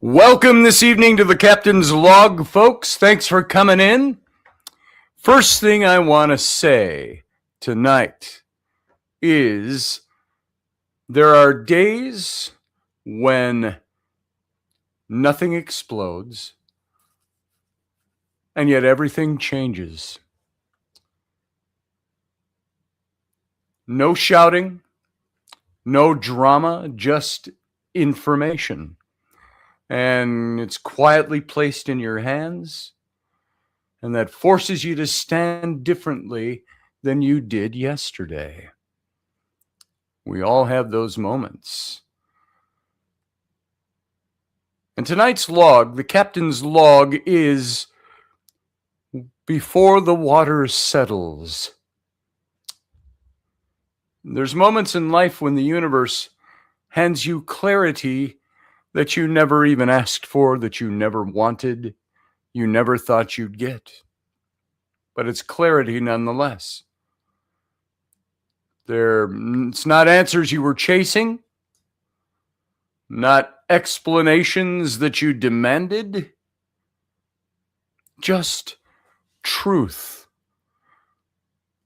Welcome this evening to the Captain's Log, folks. Thanks for coming in. First thing I want to say tonight is there are days when nothing explodes and yet everything changes. No shouting, no drama, just information. And it's quietly placed in your hands, and that forces you to stand differently than you did yesterday. We all have those moments. And tonight's log, the captain's log, is before the water settles. There's moments in life when the universe hands you clarity that you never even asked for, that you never wanted, you never thought you'd get. But it's clarity nonetheless. It's not answers you were chasing, not explanations that you demanded, just truth,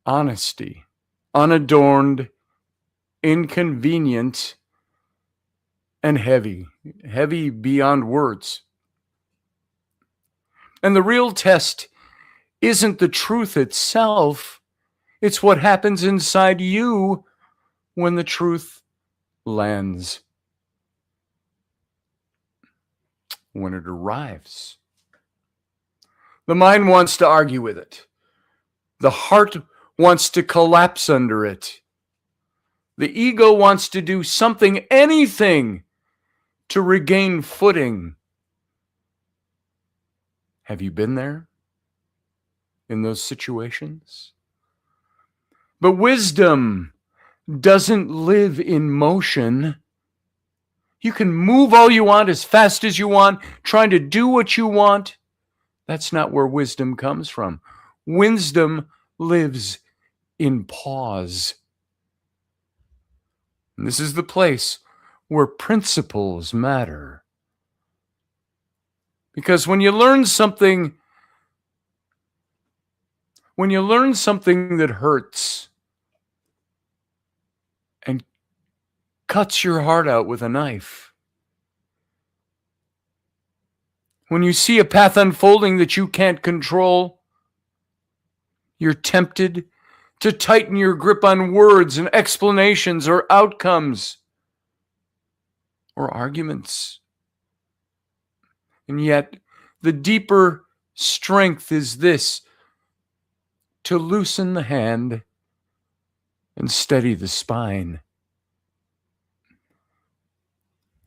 honesty, unadorned, inconvenient, and heavy beyond words. And the real test isn't the truth itself, it's what happens inside you when the truth lands, when it arrives. The mind wants to argue with it. The heart wants to collapse under it. The ego wants to do something, anything, to regain footing. Have you been there in those situations? But wisdom doesn't live in motion. You can move all you want, as fast as you want, trying to do what you want. That's not where wisdom comes from. Wisdom lives in pause. And this is the place where principles matter. Because when you learn something that hurts and cuts your heart out with a knife, when you see a path unfolding that you can't control, you're tempted to tighten your grip on words and explanations or outcomes or arguments. And yet, the deeper strength is this: to loosen the hand and steady the spine.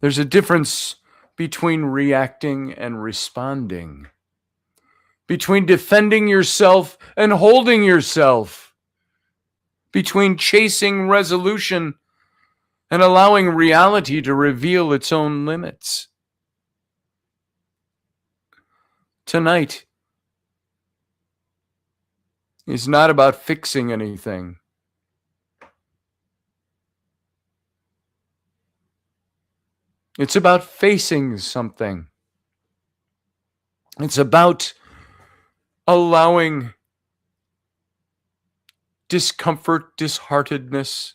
There's a difference between reacting and responding, between defending yourself and holding yourself, between chasing resolution and allowing reality to reveal its own limits. Tonight is not about fixing anything. It's about facing something. It's about allowing discomfort, disheartedness,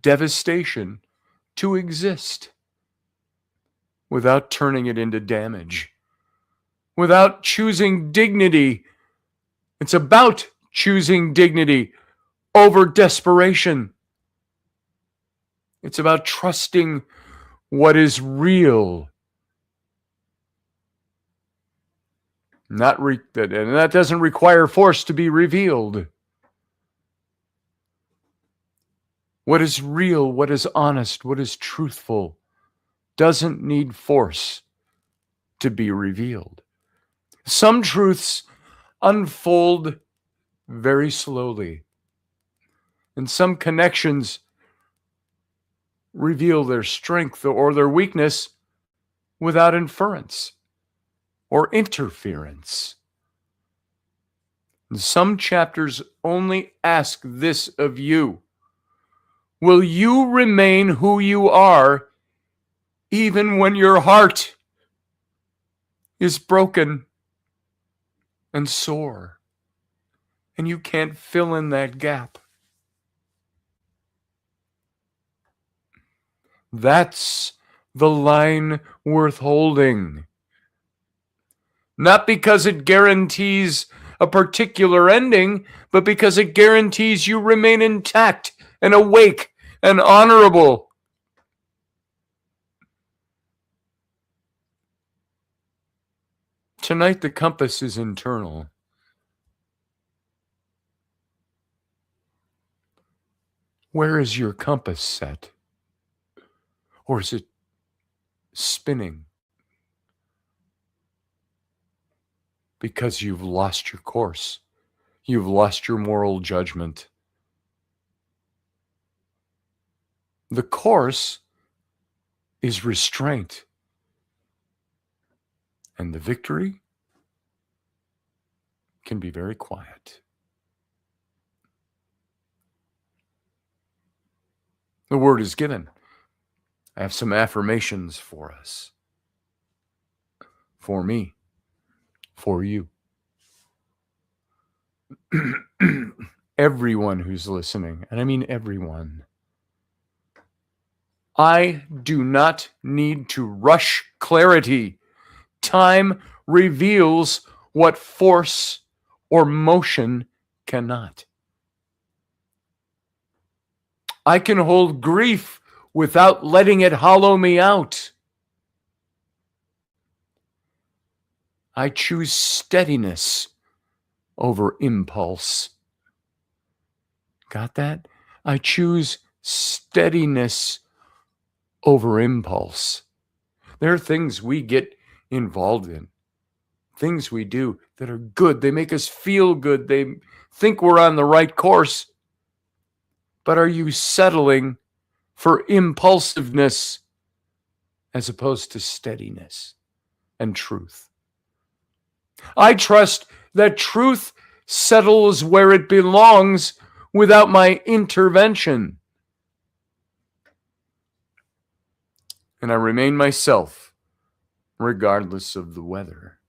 devastation to exist without turning it into damage, without choosing dignity. It's about choosing dignity over desperation. It's about trusting what is real. And that doesn't require force to be revealed. What is real, what is honest, what is truthful doesn't need force to be revealed. Some truths unfold very slowly, and some connections reveal their strength or their weakness without inference or interference. And some chapters only ask this of you: Will you remain who you are even when your heart is broken and sore and you can't fill in that gap? That's the line worth holding. Not because it guarantees a particular ending, but because it guarantees you remain intact and awake and honorable. Tonight, the compass is internal. Where is your compass set? Or is it spinning? Because you've lost your course. You've lost your moral judgment. The course is restraint. And the victory can be very quiet. The word is given. I have some affirmations for us. For me. For you. Everyone who's listening, and I mean everyone. I do not need to rush clarity. Time reveals what force or motion cannot. I can hold grief without letting it hollow me out. I choose steadiness over impulse. Got that? I choose steadiness over impulse. There are things we get involved in, things we do that are good. They make us feel good. They think we're on the right course. But are you settling for impulsiveness as opposed to steadiness and truth? I trust that truth settles where it belongs without my intervention. And I remain myself regardless of the weather.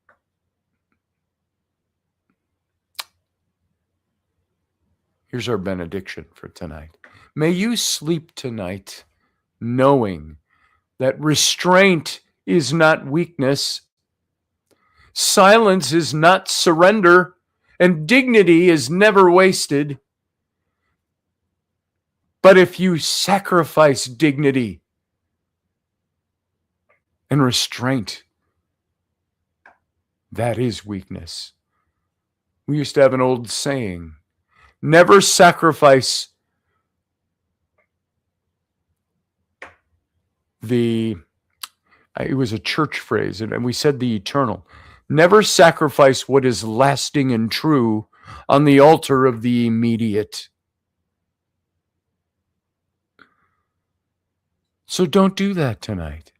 Here's our benediction for tonight. May you sleep tonight knowing that restraint is not weakness, silence is not surrender, and dignity is never wasted. But if you sacrifice dignity and restraint, that is weakness. We used to have an old saying, never sacrifice it was a church phrase, and we said the eternal. Never sacrifice what is lasting and true on the altar of the immediate. So don't do that tonight.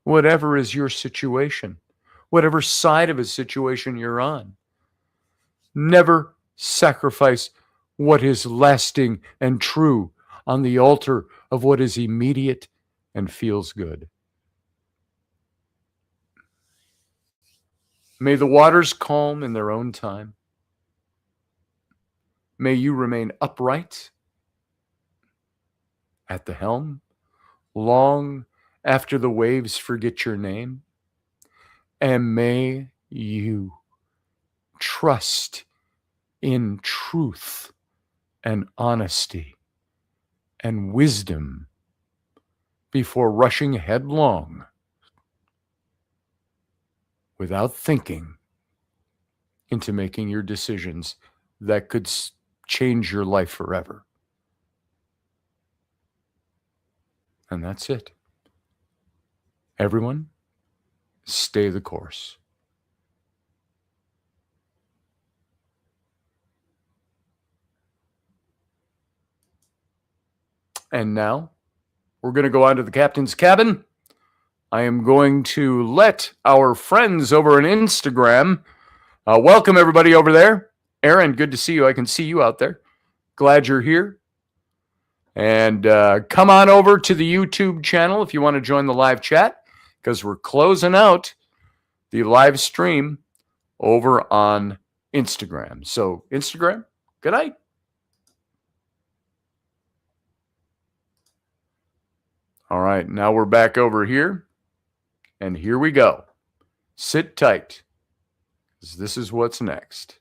Whatever is your situation, whatever side of a situation you're on, never sacrifice what is lasting and true on the altar of what is immediate and feels good. May the waters calm in their own time. May you remain upright at the helm, long after the waves forget your name. And may you trust in truth and honesty and wisdom before rushing headlong without thinking into making your decisions that could change your life forever. And that's it. Everyone, stay the course. And now, we're going to go on to the captain's cabin. I am going to let our friends over on Instagram welcome everybody over there. Aaron, good to see you. I can see you out there. Glad you're here. And come on over to the YouTube channel if you want to join the live chat, because we're closing out the live stream over on Instagram. So, Instagram, good night. All right, now we're back over here. And here we go. Sit tight, because this is what's next.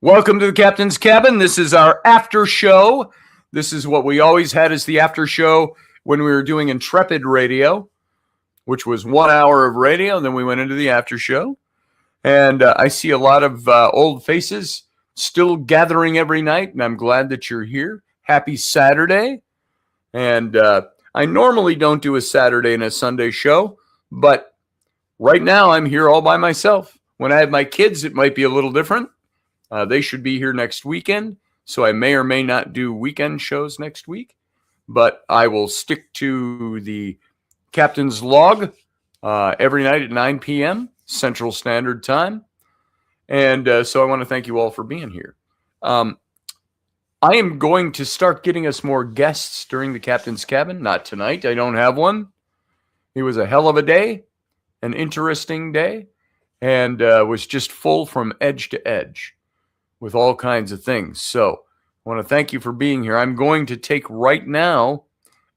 Welcome to the Captain's Cabin. This is our after show. This is what we always had as the after show when we were doing Intrepid Radio, which was 1 hour of radio. And then we went into the after show. And I see a lot of old faces still gathering every night. And I'm glad that you're here. Happy Saturday. And I normally don't do a Saturday and a Sunday show. But right now I'm here all by myself. When I have my kids, it might be a little different. They should be here next weekend, so I may or may not do weekend shows next week, but I will stick to the Captain's Log every night at 9 p.m. Central Standard Time, and so I want to thank you all for being here. I am going to start getting us more guests during the Captain's Cabin. Not tonight. I don't have one. It was a hell of a day, an interesting day, and was just full from edge to edge with all kinds of things. So I want to thank you for being here. I'm going to take right now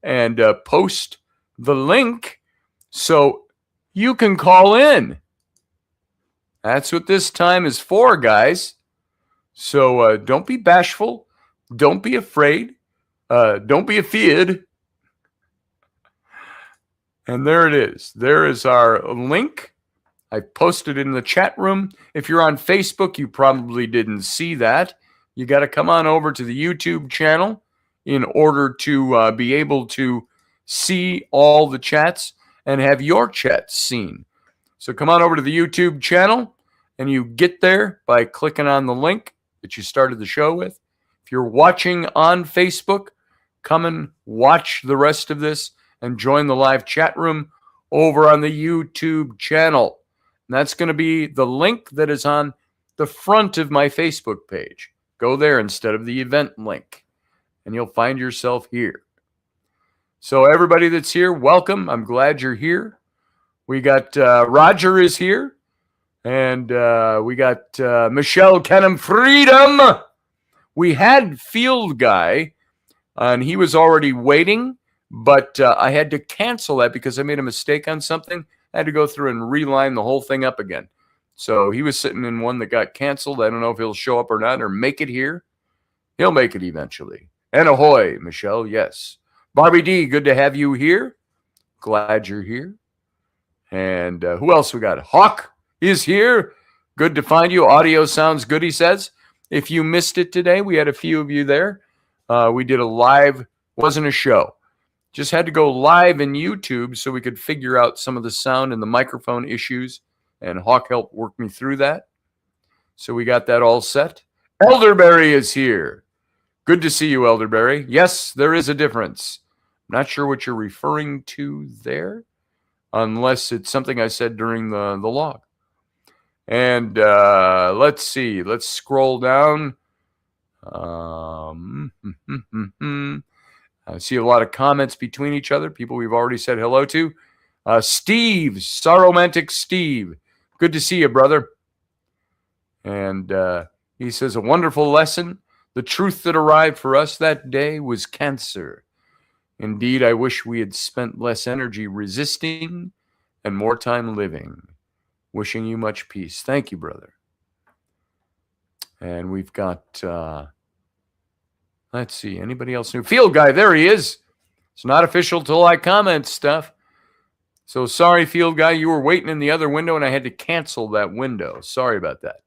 and post the link so you can call in. That's what this time is for, guys. So don't be bashful. Don't be afraid. Don't be afeared. And there it is. There is our link. I posted it in the chat room. If you're on Facebook, you probably didn't see that. You got to come on over to the YouTube channel in order to be able to see all the chats and have your chats seen. So come on over to the YouTube channel, and you get there by clicking on the link that you started the show with. If you're watching on Facebook, come and watch the rest of this and join the live chat room over on the YouTube channel. And that's going to be the link that is on the front of my Facebook page. Go there instead of the event link, and you'll find yourself here. So everybody that's here, welcome. I'm glad you're here. We got Roger is here, and we got Michelle Kenham Freedom. We had Field Guy, and he was already waiting, but I had to cancel that because I made a mistake on something. I had to go through and reline the whole thing up again. So he was sitting in one that got canceled. I don't know if he'll show up or not or make it here. He'll make it eventually. And ahoy, Michelle, yes. Barbie D, good to have you here. Glad you're here. And who else we got? Hawk is here. Good to find you. Audio sounds good, he says. If you missed it today, we had a few of you there. We did a live, wasn't a show. Just had to go live in YouTube so we could figure out some of the sound and the microphone issues, and Hawk helped work me through that. So we got that all set. Elderberry is here. Good to see you, Elderberry. Yes, there is a difference. I'm not sure what you're referring to there, unless it's something I said during the log. And let's see. Let's scroll down. I see a lot of comments between each other, people we've already said hello to. Steve, Sorromantic Steve. Good to see you, brother. And he says, a wonderful lesson. The truth that arrived for us that day was cancer. Indeed, I wish we had spent less energy resisting and more time living. Wishing you much peace. Thank you, brother. And we've got, let's see, anybody else new? Field Guy, there he is. It's not official till I comment stuff. So sorry, Field Guy, you were waiting in the other window and I had to cancel that window. Sorry about that.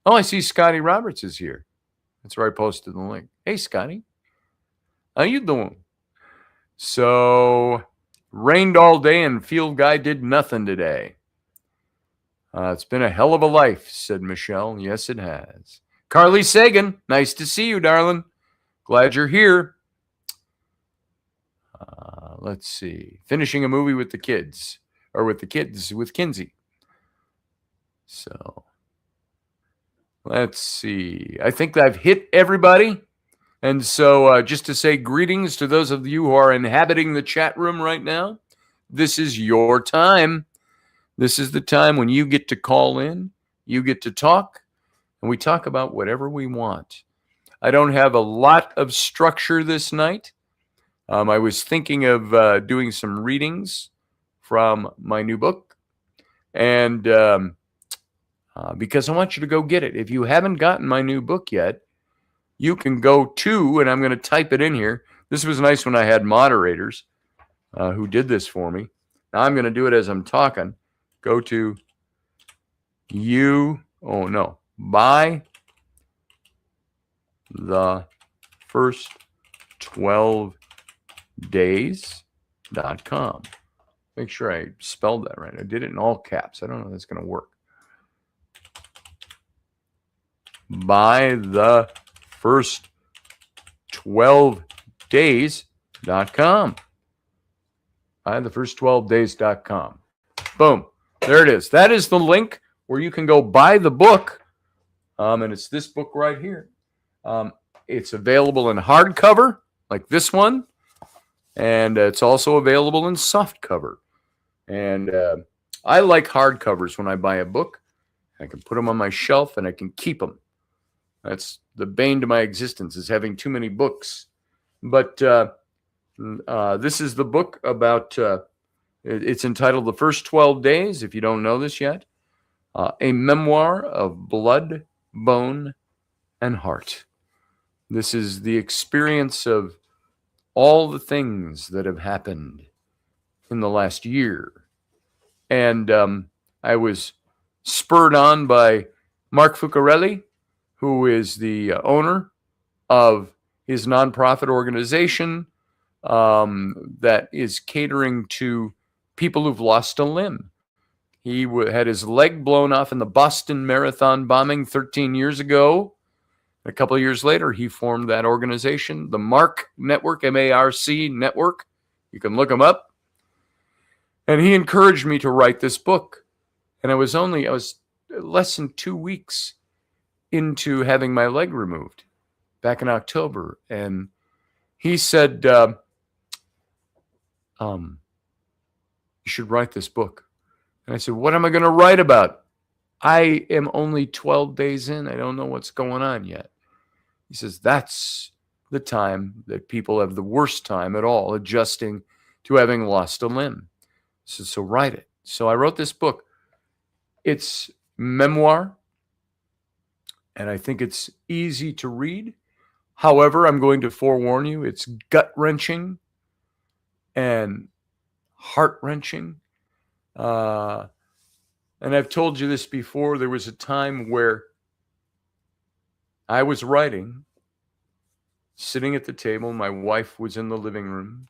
Oh, I see Scotty Roberts is here. That's where I posted the link. Hey, Scotty. How you doing? So, rained all day and Field Guy did nothing today. It's been a hell of a life, said Michelle. Yes, it has. Carly Sagan, nice to see you, darling. Glad you're here. Let's see. Finishing a movie with the kids. Or with Kinsey. So, let's see. I think I've hit everybody. And so just to say greetings to those of you who are inhabiting the chat room right now, this is your time. This is the time when you get to call in, you get to talk, and we talk about whatever we want. I don't have a lot of structure this night. I was thinking of doing some readings from my new book, and because I want you to go get it. If you haven't gotten my new book yet, you can go to, and I'm going to type it in here. This was nice when I had moderators who did this for me. Now I'm going to do it as I'm talking. Go to buy the first 12 days.com. Make sure I spelled that right. I did it in all caps. I don't know if that's going to work. Buy the first 12 days.com. Buy the first 12 days.com. Boom. There it is. That is the link where you can go buy the book. And it's this book right here. It's available in hardcover, like this one. And it's also available in softcover. And I like hardcovers when I buy a book. I can put them on my shelf and I can keep them. That's the bane to my existence, is having too many books. But this is the book about... it's entitled The First 12 Days, if you don't know this yet. A memoir of blood, bone, and heart. This is the experience of all the things that have happened in the last year. And I was spurred on by Mark Fuccarelli, who is the owner of his nonprofit organization that is catering to people who've lost a limb. He had his leg blown off in the Boston Marathon bombing 13 years ago. A couple of years later, he formed that organization, the MARC Network, M-A-R-C Network. You can look him up. And he encouraged me to write this book. And I was less than 2 weeks into having my leg removed back in October. And he said, you should write this book. And I said, what am I going to write about? I am only 12 days in. I don't know what's going on yet. He says, that's the time that people have the worst time at all adjusting to having lost a limb. So write it. So I wrote this book. It's memoir, and I think it's easy to read. However, I'm going to forewarn you, it's gut-wrenching and heart-wrenching. And I've told you this before. There was a time where I was writing, sitting at the table. My wife was in the living room.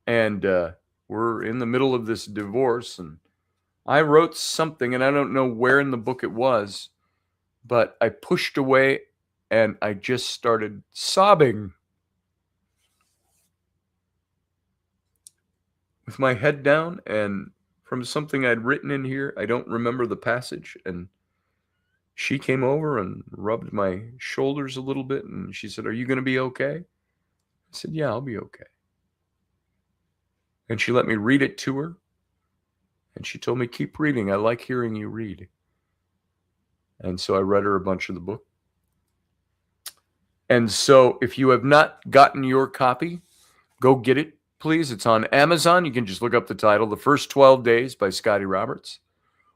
And we're in the middle of this divorce. And I wrote something, and I don't know where in the book it was, but I pushed away and I just started sobbing with my head down, and from something I'd written in here, I don't remember the passage, and she came over and rubbed my shoulders a little bit, and she said, "Are you going to be okay?" I said, "Yeah, I'll be okay." And she let me read it to her, and she told me, "Keep reading. I like hearing you read." And so I read her a bunch of the book. And so if you have not gotten your copy, go get it, please. It's on Amazon. You can just look up the title, The First 12 Days by Scotty Roberts.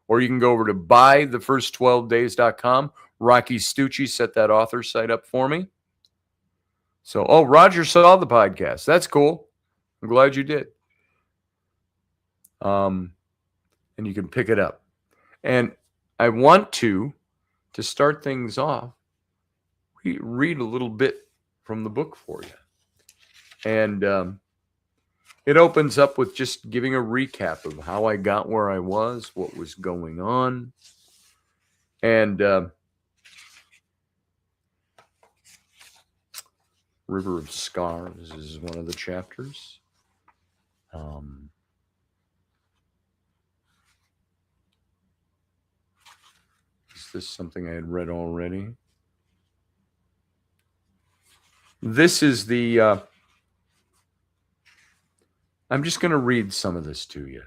Or you can go over to buythefirst12days.com. Rocky Stucci set that author site up for me. So, Roger saw the podcast. That's cool. I'm glad you did. And you can pick it up. And I want to start things off, read a little bit from the book for you. And it opens up with just giving a recap of how I got where I was, what was going on. And River of Scars is one of the chapters. Is this something I had read already? This is the... I'm just going to read some of this to you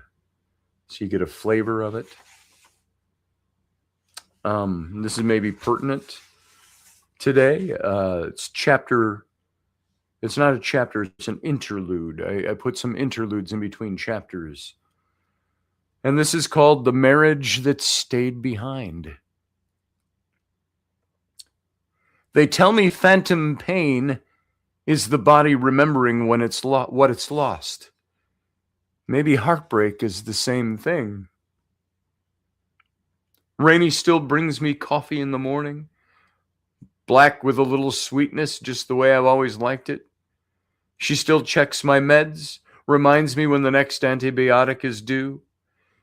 so you get a flavor of it. This is maybe pertinent today. It's not a chapter, it's an interlude. I put some interludes in between chapters. And this is called The Marriage That Stayed Behind. They tell me phantom pain is the body remembering when it's what it's lost. Maybe heartbreak is the same thing. Rainey still brings me coffee in the morning, black with a little sweetness, just the way I've always liked it. She still checks my meds, reminds me when the next antibiotic is due.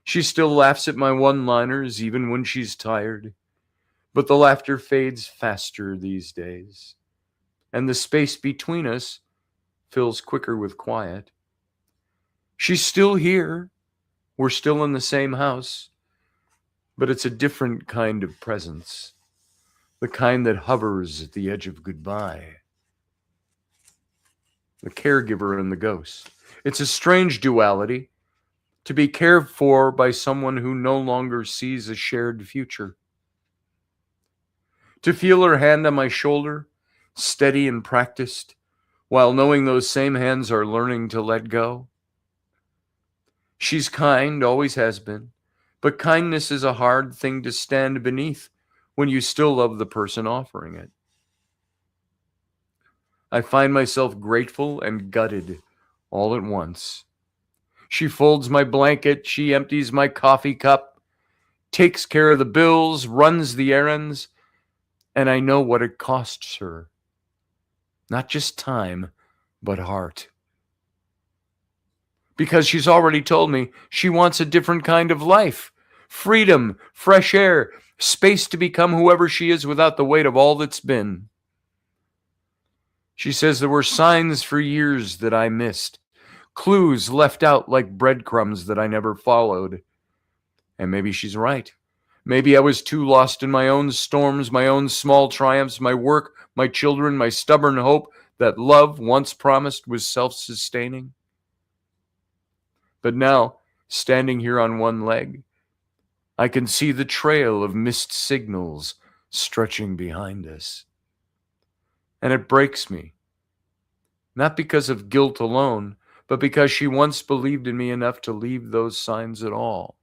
She still laughs at my one-liners, even when she's tired. But the laughter fades faster these days, and the space between us fills quicker with quiet. She's still here. We're still in the same house, but it's a different kind of presence, the kind that hovers at the edge of goodbye. The caregiver and the ghost. It's a strange duality, to be cared for by someone who no longer sees a shared future. To feel her hand on my shoulder, steady and practiced, while knowing those same hands are learning to let go. She's kind, always has been, but kindness is a hard thing to stand beneath when you still love the person offering it. I find myself grateful and gutted all at once. She folds my blanket, she empties my coffee cup, takes care of the bills, runs the errands, and I know what it costs her. Not just time, but heart. Because she's already told me she wants a different kind of life. Freedom, fresh air, space to become whoever she is without the weight of all that's been. She says there were signs for years that I missed, clues left out like breadcrumbs that I never followed. And maybe she's right. Maybe I was too lost in my own storms, my own small triumphs, my work, my children, my stubborn hope that love once promised was self-sustaining. But now, standing here on one leg, I can see the trail of missed signals stretching behind us. And it breaks me. Not because of guilt alone, but because she once believed in me enough to leave those signs at all.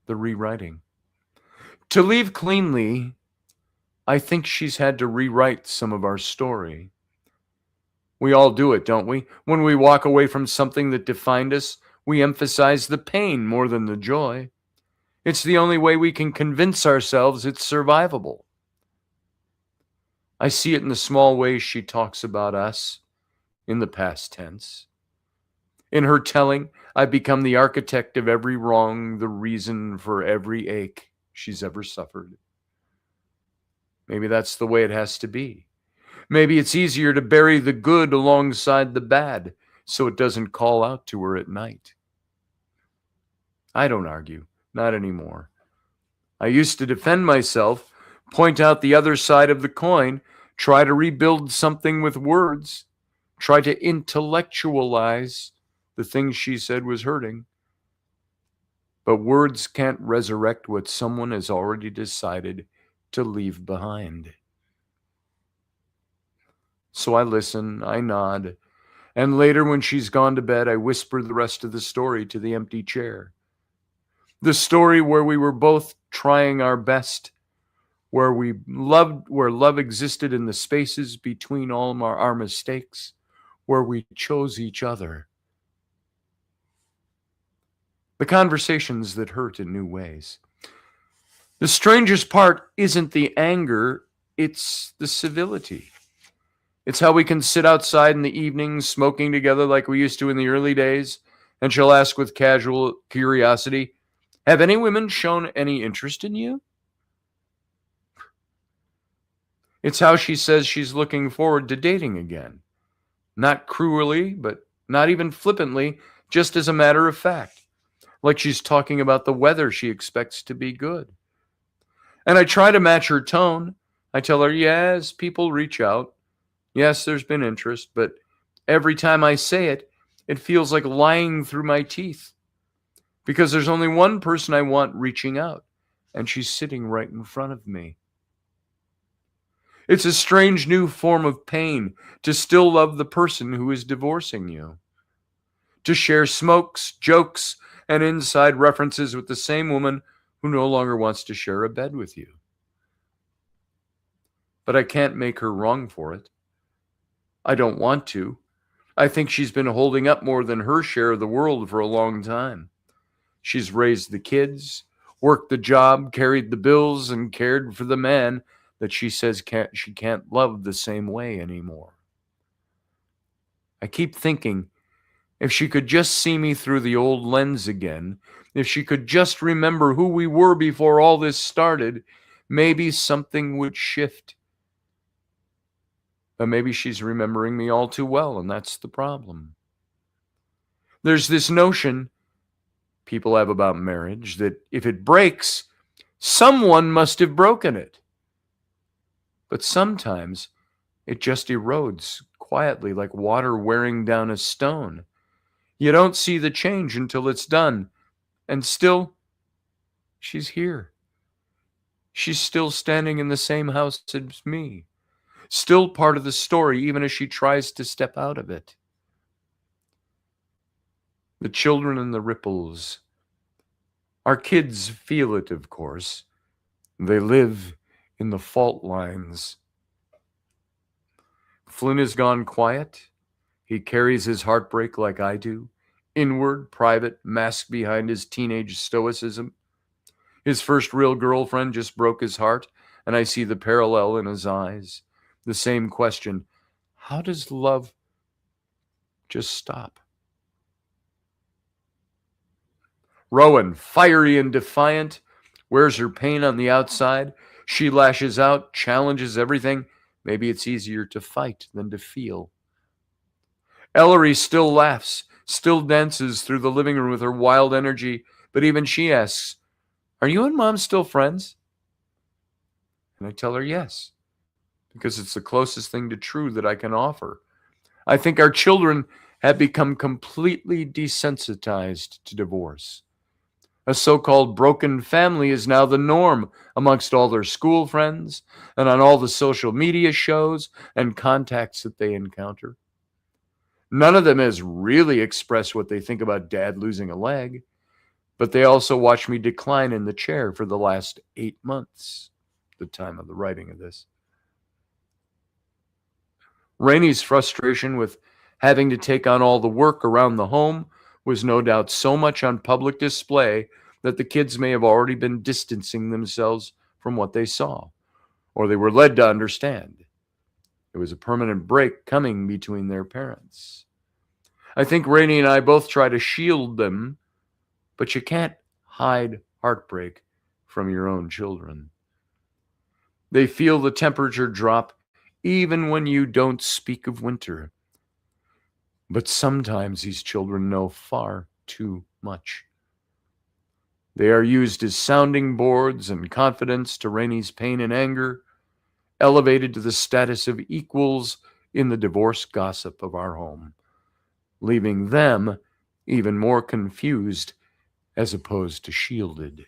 The rewriting. To leave cleanly, I think she's had to rewrite some of our story. We all do it, don't we? When we walk away from something that defined us, we emphasize the pain more than the joy. It's the only way we can convince ourselves it's survivable. I see it in the small ways she talks about us in the past tense. In her telling, I've become the architect of every wrong, the reason for every ache she's ever suffered. Maybe that's the way it has to be. Maybe it's easier to bury the good alongside the bad so it doesn't call out to her at night. I don't argue, not anymore. I used to defend myself, point out the other side of the coin, try to rebuild something with words, try to intellectualize the things she said was hurting. But words can't resurrect what someone has already decided to leave behind. So I listen, I nod, and later when she's gone to bed, I whisper the rest of the story to the empty chair. The story where we were both trying our best, where love existed in the spaces between all our mistakes, where we chose each other. The conversations that hurt in new ways. The strangest part isn't the anger, it's the civility. It's how we can sit outside in the evenings, smoking together like we used to in the early days, and she'll ask with casual curiosity, "Have any women shown any interest in you?" It's how she says she's looking forward to dating again. Not cruelly, but not even flippantly, just as a matter of fact. Like she's talking about the weather she expects to be good. And I try to match her tone. I tell her, yes, people reach out. Yes, there's been interest, but every time I say it, it feels like lying through my teeth. Because there's only one person I want reaching out, and she's sitting right in front of me. It's a strange new form of pain to still love the person who is divorcing you. To share smokes, jokes, and inside references with the same woman who no longer wants to share a bed with you. But I can't make her wrong for it. I don't want to. I think she's been holding up more than her share of the world for a long time. She's raised the kids, worked the job, carried the bills, and cared for the man that she says she can't love the same way anymore. I keep thinking, if she could just see me through the old lens again, if she could just remember who we were before all this started, maybe something would shift. But maybe she's remembering me all too well, and that's the problem. There's this notion people have about marriage that if it breaks, someone must have broken it. But sometimes it just erodes quietly like water wearing down a stone. You don't see the change until it's done. And still, she's here. She's still standing in the same house as me. Still part of the story, even as she tries to step out of it. The children and the ripples. Our kids feel it, of course. They live in the fault lines. Flynn has gone quiet. He carries his heartbreak like I do. Inward, private, masked behind his teenage stoicism. His first real girlfriend just broke his heart, and I see the parallel in his eyes. The same question, how does love just stop? Rowan, fiery and defiant, wears her pain on the outside. She lashes out, challenges everything. Maybe it's easier to fight than to feel. Ellery still laughs, still dances through the living room with her wild energy, but even she asks, "Are you and Mom still friends?" And I tell her yes, because it's the closest thing to true that I can offer. I think our children have become completely desensitized to divorce. A so-called broken family is now the norm amongst all their school friends and on all the social media shows and contacts that they encounter. None of them has really expressed what they think about Dad losing a leg, but they also watch me decline in the chair for the last 8 months, the time of the writing of this. Rainey's frustration with having to take on all the work around the home was no doubt so much on public display that the kids may have already been distancing themselves from what they saw, or they were led to understand. There was a permanent break coming between their parents. I think Rainey and I both try to shield them, but you can't hide heartbreak from your own children. They feel the temperature drop even when you don't speak of winter. But sometimes these children know far too much. They are used as sounding boards and confidants to Rainey's pain and anger, elevated to the status of equals in the divorce gossip of our home, leaving them even more confused as opposed to shielded.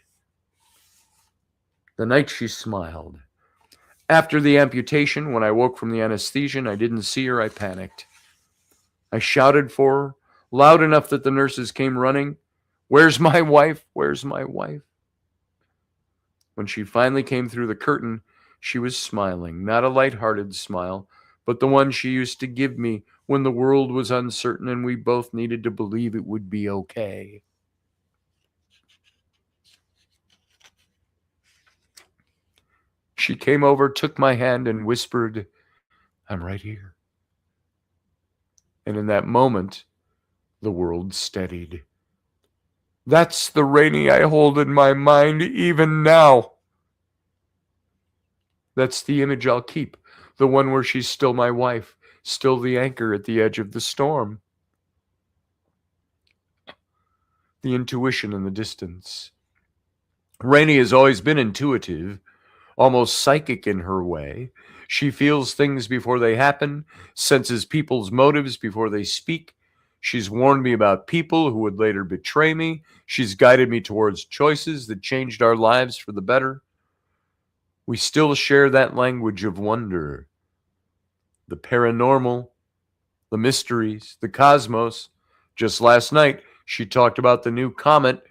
The night she smiled, After the amputation, when I woke from the anesthesia and I didn't see her, I panicked. I shouted for her, loud enough that the nurses came running. Where's my wife? Where's my wife? When she finally came through the curtain, she was smiling, not a light-hearted smile, but the one she used to give me when the world was uncertain and we both needed to believe it would be okay. She came over, took my hand, and whispered, "I'm right here." And in that moment, the world steadied. That's the Rainey I hold in my mind even now. That's the image I'll keep, the one where she's still my wife, still the anchor at the edge of the storm. The intuition in the distance. Rainey has always been intuitive, almost psychic in her way. She feels things before they happen, senses people's motives before they speak. She's warned me about people who would later betray me. She's guided me towards choices that changed our lives for the better. We still share that language of wonder. The paranormal, the mysteries, the cosmos. Just last night, she talked about the new comet,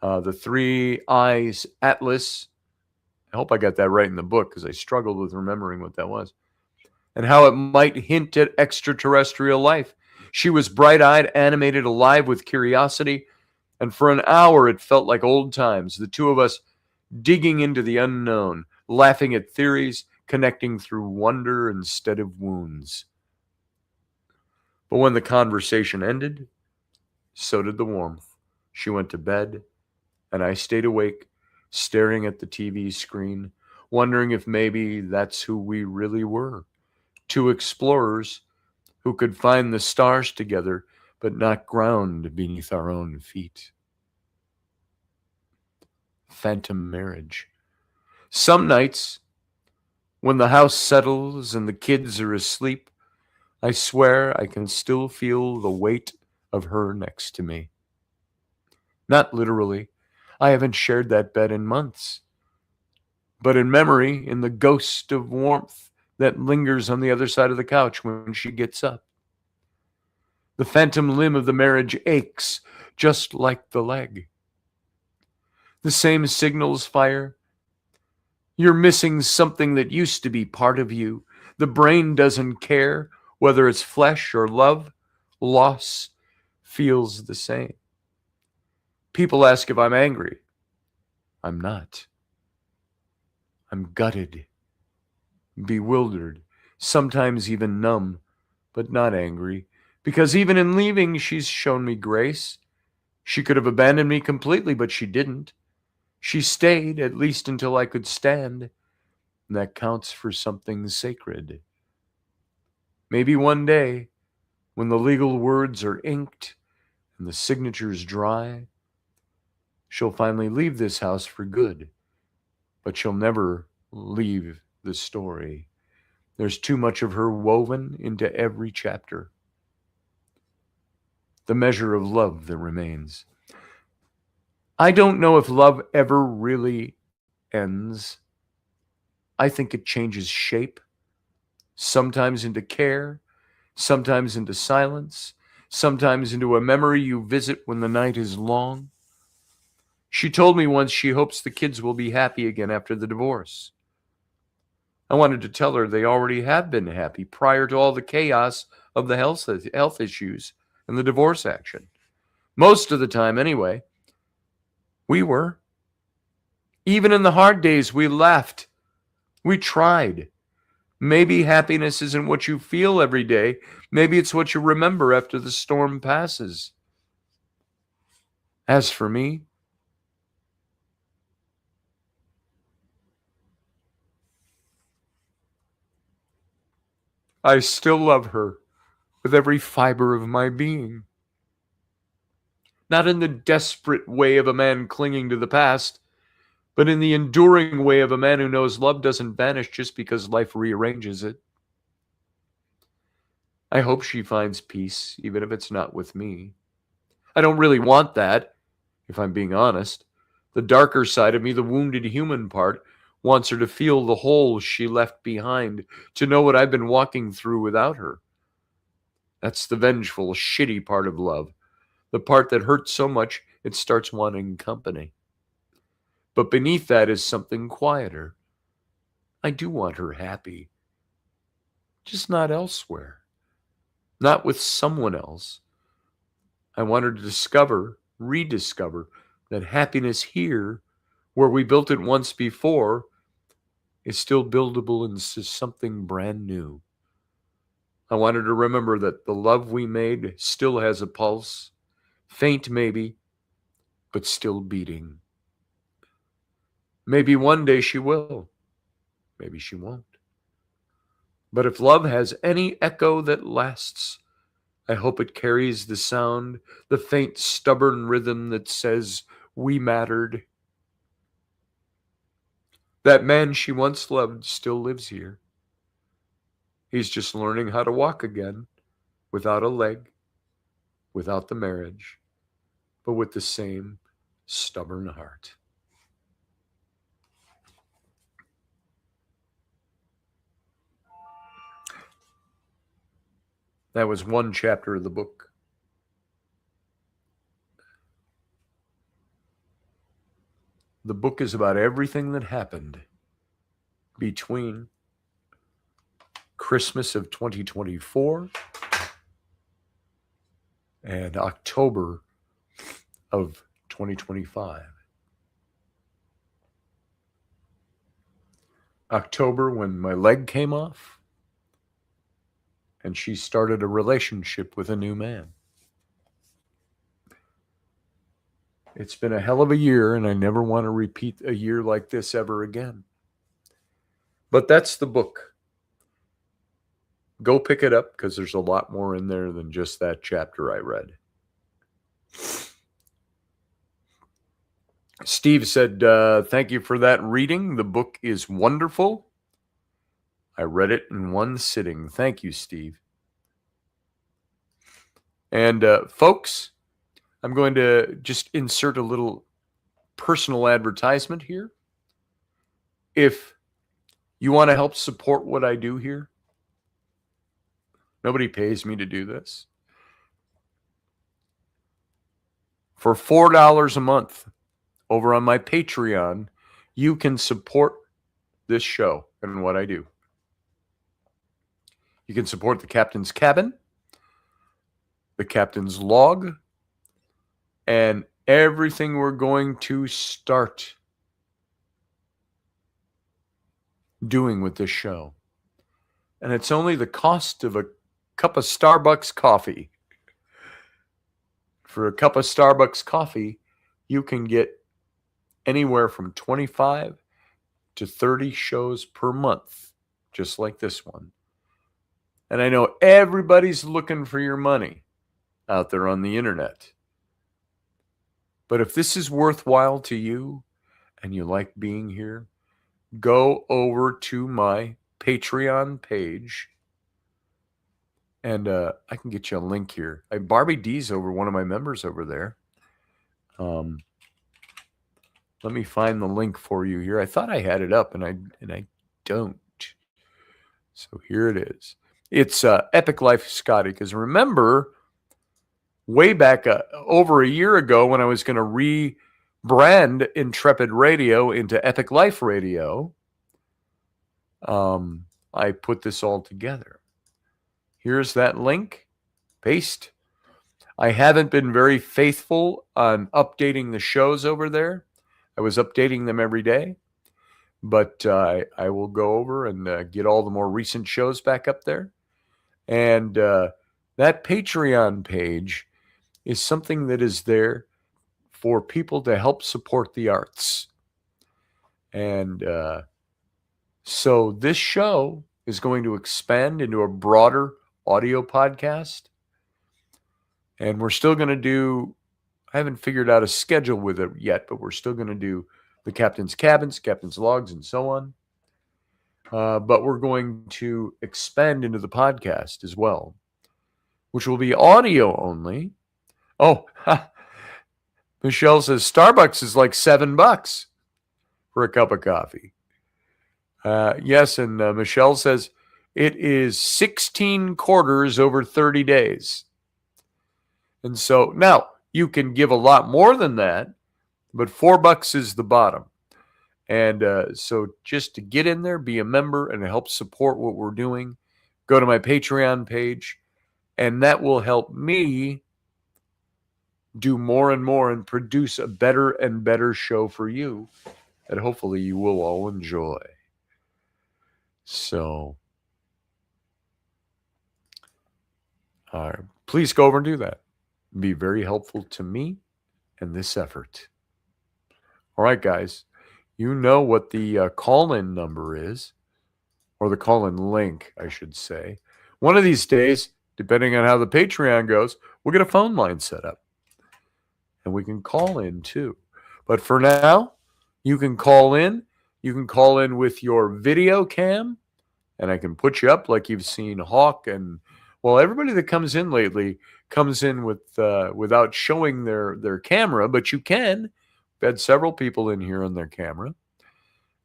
the Three Eyes Atlas. I hope I got that right in the book because I struggled with remembering what that was. And how it might hint at extraterrestrial life. She was bright-eyed, animated, alive with curiosity. And for an hour, it felt like old times, the two of us digging into the unknown, laughing at theories, connecting through wonder instead of wounds. But when the conversation ended, so did the warmth. She went to bed, and I stayed awake, staring at the TV screen, wondering if maybe that's who we really were. Two explorers who could find the stars together, but not ground beneath our own feet. Phantom marriage. Some nights, when the house settles and the kids are asleep, I swear I can still feel the weight of her next to me. Not literally. I haven't shared that bed in months. But in memory, in the ghost of warmth that lingers on the other side of the couch when she gets up. The phantom limb of the marriage aches, just like the leg. The same signals fire. You're missing something that used to be part of you. The brain doesn't care whether it's flesh or love. Loss feels the same. People ask if I'm angry. I'm not. I'm gutted, bewildered, sometimes even numb, but not angry, because even in leaving, she's shown me grace. She could have abandoned me completely, but she didn't. She stayed, at least until I could stand, and that counts for something sacred. Maybe one day, when the legal words are inked and the signatures dry, she'll finally leave this house for good, but she'll never leave the story. There's too much of her woven into every chapter. The measure of love that remains. I don't know if love ever really ends. I think it changes shape, sometimes into care, sometimes into silence, sometimes into a memory you visit when the night is long. She told me once she hopes the kids will be happy again after the divorce. I wanted to tell her they already have been happy prior to all the chaos of the health issues and the divorce action. Most of the time, anyway, we were. Even in the hard days, we laughed. We tried. Maybe happiness isn't what you feel every day. Maybe it's what you remember after the storm passes. As for me, I still love her with every fiber of my being. Not in the desperate way of a man clinging to the past, but in the enduring way of a man who knows love doesn't vanish just because life rearranges it. I hope she finds peace, even if it's not with me. I don't really want that, if I'm being honest. The darker side of me, the wounded human part, wants her to feel the hole she left behind, to know what I've been walking through without her. That's the vengeful, shitty part of love, the part that hurts so much it starts wanting company. But beneath that is something quieter. I do want her happy, just not elsewhere, not with someone else. I want her to rediscover that happiness here, where we built it once before, is still buildable into something brand new. I want her to remember that the love we made still has a pulse, faint maybe, but still beating. Maybe one day she will. Maybe she won't. But if love has any echo that lasts, I hope it carries the sound, the faint, stubborn rhythm that says, we mattered. That man she once loved still lives here. He's just learning how to walk again, without a leg, without the marriage, but with the same stubborn heart. That was one chapter of the book. The book is about everything that happened between Christmas of 2024 and October of 2025. October, when my leg came off and she started a relationship with a new man. It's been a hell of a year, and I never want to repeat a year like this ever again. But that's the book. Go pick it up, because there's a lot more in there than just that chapter I read. Steve said, thank you for that reading. The book is wonderful. I read it in one sitting. Thank you, Steve. And folks, I'm going to just insert a little personal advertisement here. If you want to help support what I do here, nobody pays me to do this. For $4 a month over on my Patreon, you can support this show and what I do. You can support the Captain's Cabin, the Captain's Log, and everything we're going to start doing with this show. And it's only the cost of a cup of Starbucks coffee. For a cup of Starbucks coffee, you can get anywhere from 25 to 30 shows per month, just like this one. And I know everybody's looking for your money out there on the internet. But if this is worthwhile to you and you like being here, go over to my Patreon page. And I can get you a link here. Barbie D's over, one of my members over there. Let me find the link for you here. I thought I had it up, and I don't. So here it is. It's Epic Life Scotty. Because remember, way back over a year ago, when I was going to rebrand Intrepid Radio into Epic Life Radio, I put this all together. Here's that link. Paste. I haven't been very faithful on updating the shows over there. I was updating them every day. But I will go over and get all the more recent shows back up there. And that Patreon page is something that is there for people to help support the arts. And so this show is going to expand into a broader audio podcast. And we're still going to do, I haven't figured out a schedule with it yet, but we're still going to do the Captain's Cabins, Captain's Logs, and so on. But we're going to expand into the podcast as well, which will be audio only. Oh, Michelle says Starbucks is like $7 for a cup of coffee. Yes, and Michelle says it is 16 quarters over 30 days. And so now you can give a lot more than that, but $4 is the bottom. And so just to get in there, be a member, and help support what we're doing, go to my Patreon page, and that will help me do more and more and produce a better and better show for you that hopefully you will all enjoy. So please go over and do that. Be very helpful to me and this effort. All right, guys, you know what the call-in number is, or the call-in link, I should say. One of these days, depending on how the Patreon goes, we'll get a phone line set up. And we can call in too. But for now, you can call in. You can call in with your video cam, and I can put you up like you've seen Hawk. And, well, everybody that comes in lately comes in with without showing their camera, but you can. We've had several people in here on their camera.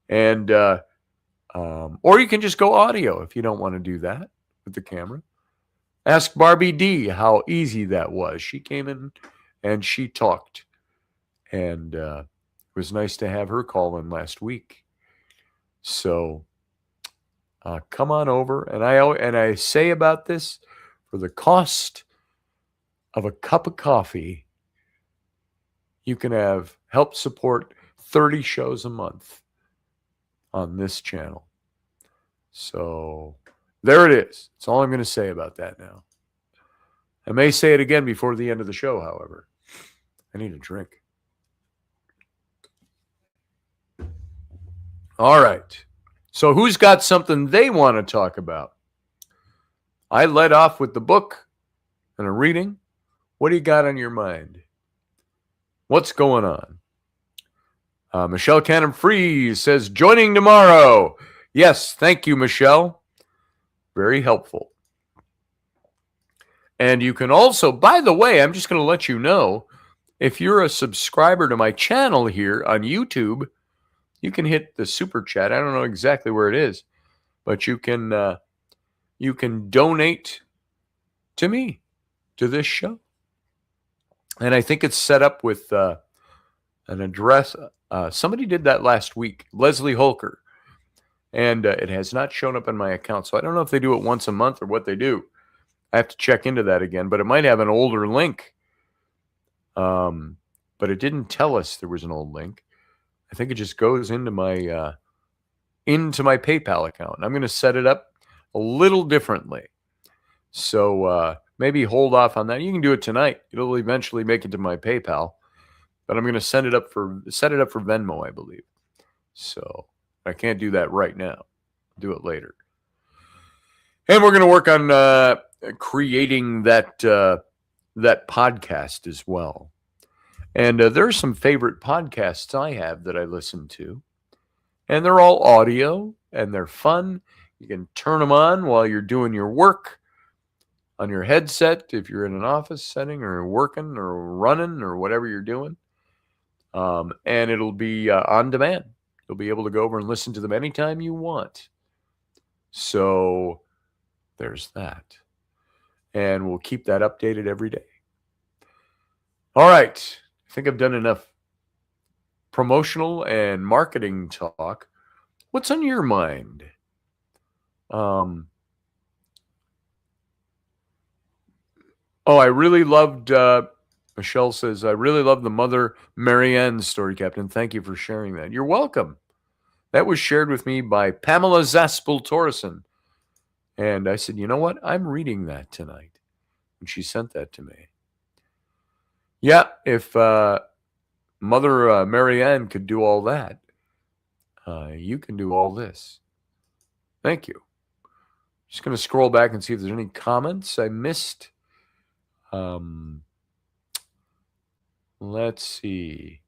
And or you can just go audio if you don't want to do that with the camera. Ask Barbie D how easy that was. She came in and she talked. And it was nice to have her call in last week. So come on over. And I say about this, for the cost of a cup of coffee, you can help support 30 shows a month on this channel. So there it is. That's all I'm going to say about that now. I may say it again before the end of the show, however. I need a drink. All right. So who's got something they want to talk about? I led off with the book and a reading. What do you got on your mind? What's going on? Michelle Cannon Freeze says, joining tomorrow. Yes, thank you, Michelle. Very helpful. And you can also, by the way, I'm just going to let you know, if you're a subscriber to my channel here on YouTube, you can hit the super chat. I don't know exactly where it is, but you can donate to me, to this show. And I think it's set up with an address. Somebody did that last week, Leslie Holker. And it has not shown up in my account. So I don't know if they do it once a month or what they do. I have to check into that again. But it might have an older link. But it didn't tell us there was an old link. I think it just goes into my PayPal account. And I'm going to set it up a little differently. So maybe hold off on that. You can do it tonight. It'll eventually make it to my PayPal. But I'm going to set it up for Venmo, I believe. So I can't do that right now. I'll do it later. And we're going to work on creating that podcast as well. And there are some favorite podcasts I have that I listen to. And they're all audio, and they're fun. You can turn them on while you're doing your work on your headset, if you're in an office setting or working or running or whatever you're doing. And it'll be on demand. You'll be able to go over and listen to them anytime you want. So there's that. And we'll keep that updated every day. All right. I think I've done enough promotional and marketing talk. What's on your mind? I really loved, Michelle says, I really love the Mother Marianne story, Captain. Thank you for sharing that. You're welcome. That was shared with me by Pamela Zaspel-Torreson. And I said, you know what? I'm reading that tonight. And she sent that to me. Yeah, if Mother Marianne could do all that, you can do all this. Thank you. Just going to scroll back and see if there's any comments I missed. Let's see.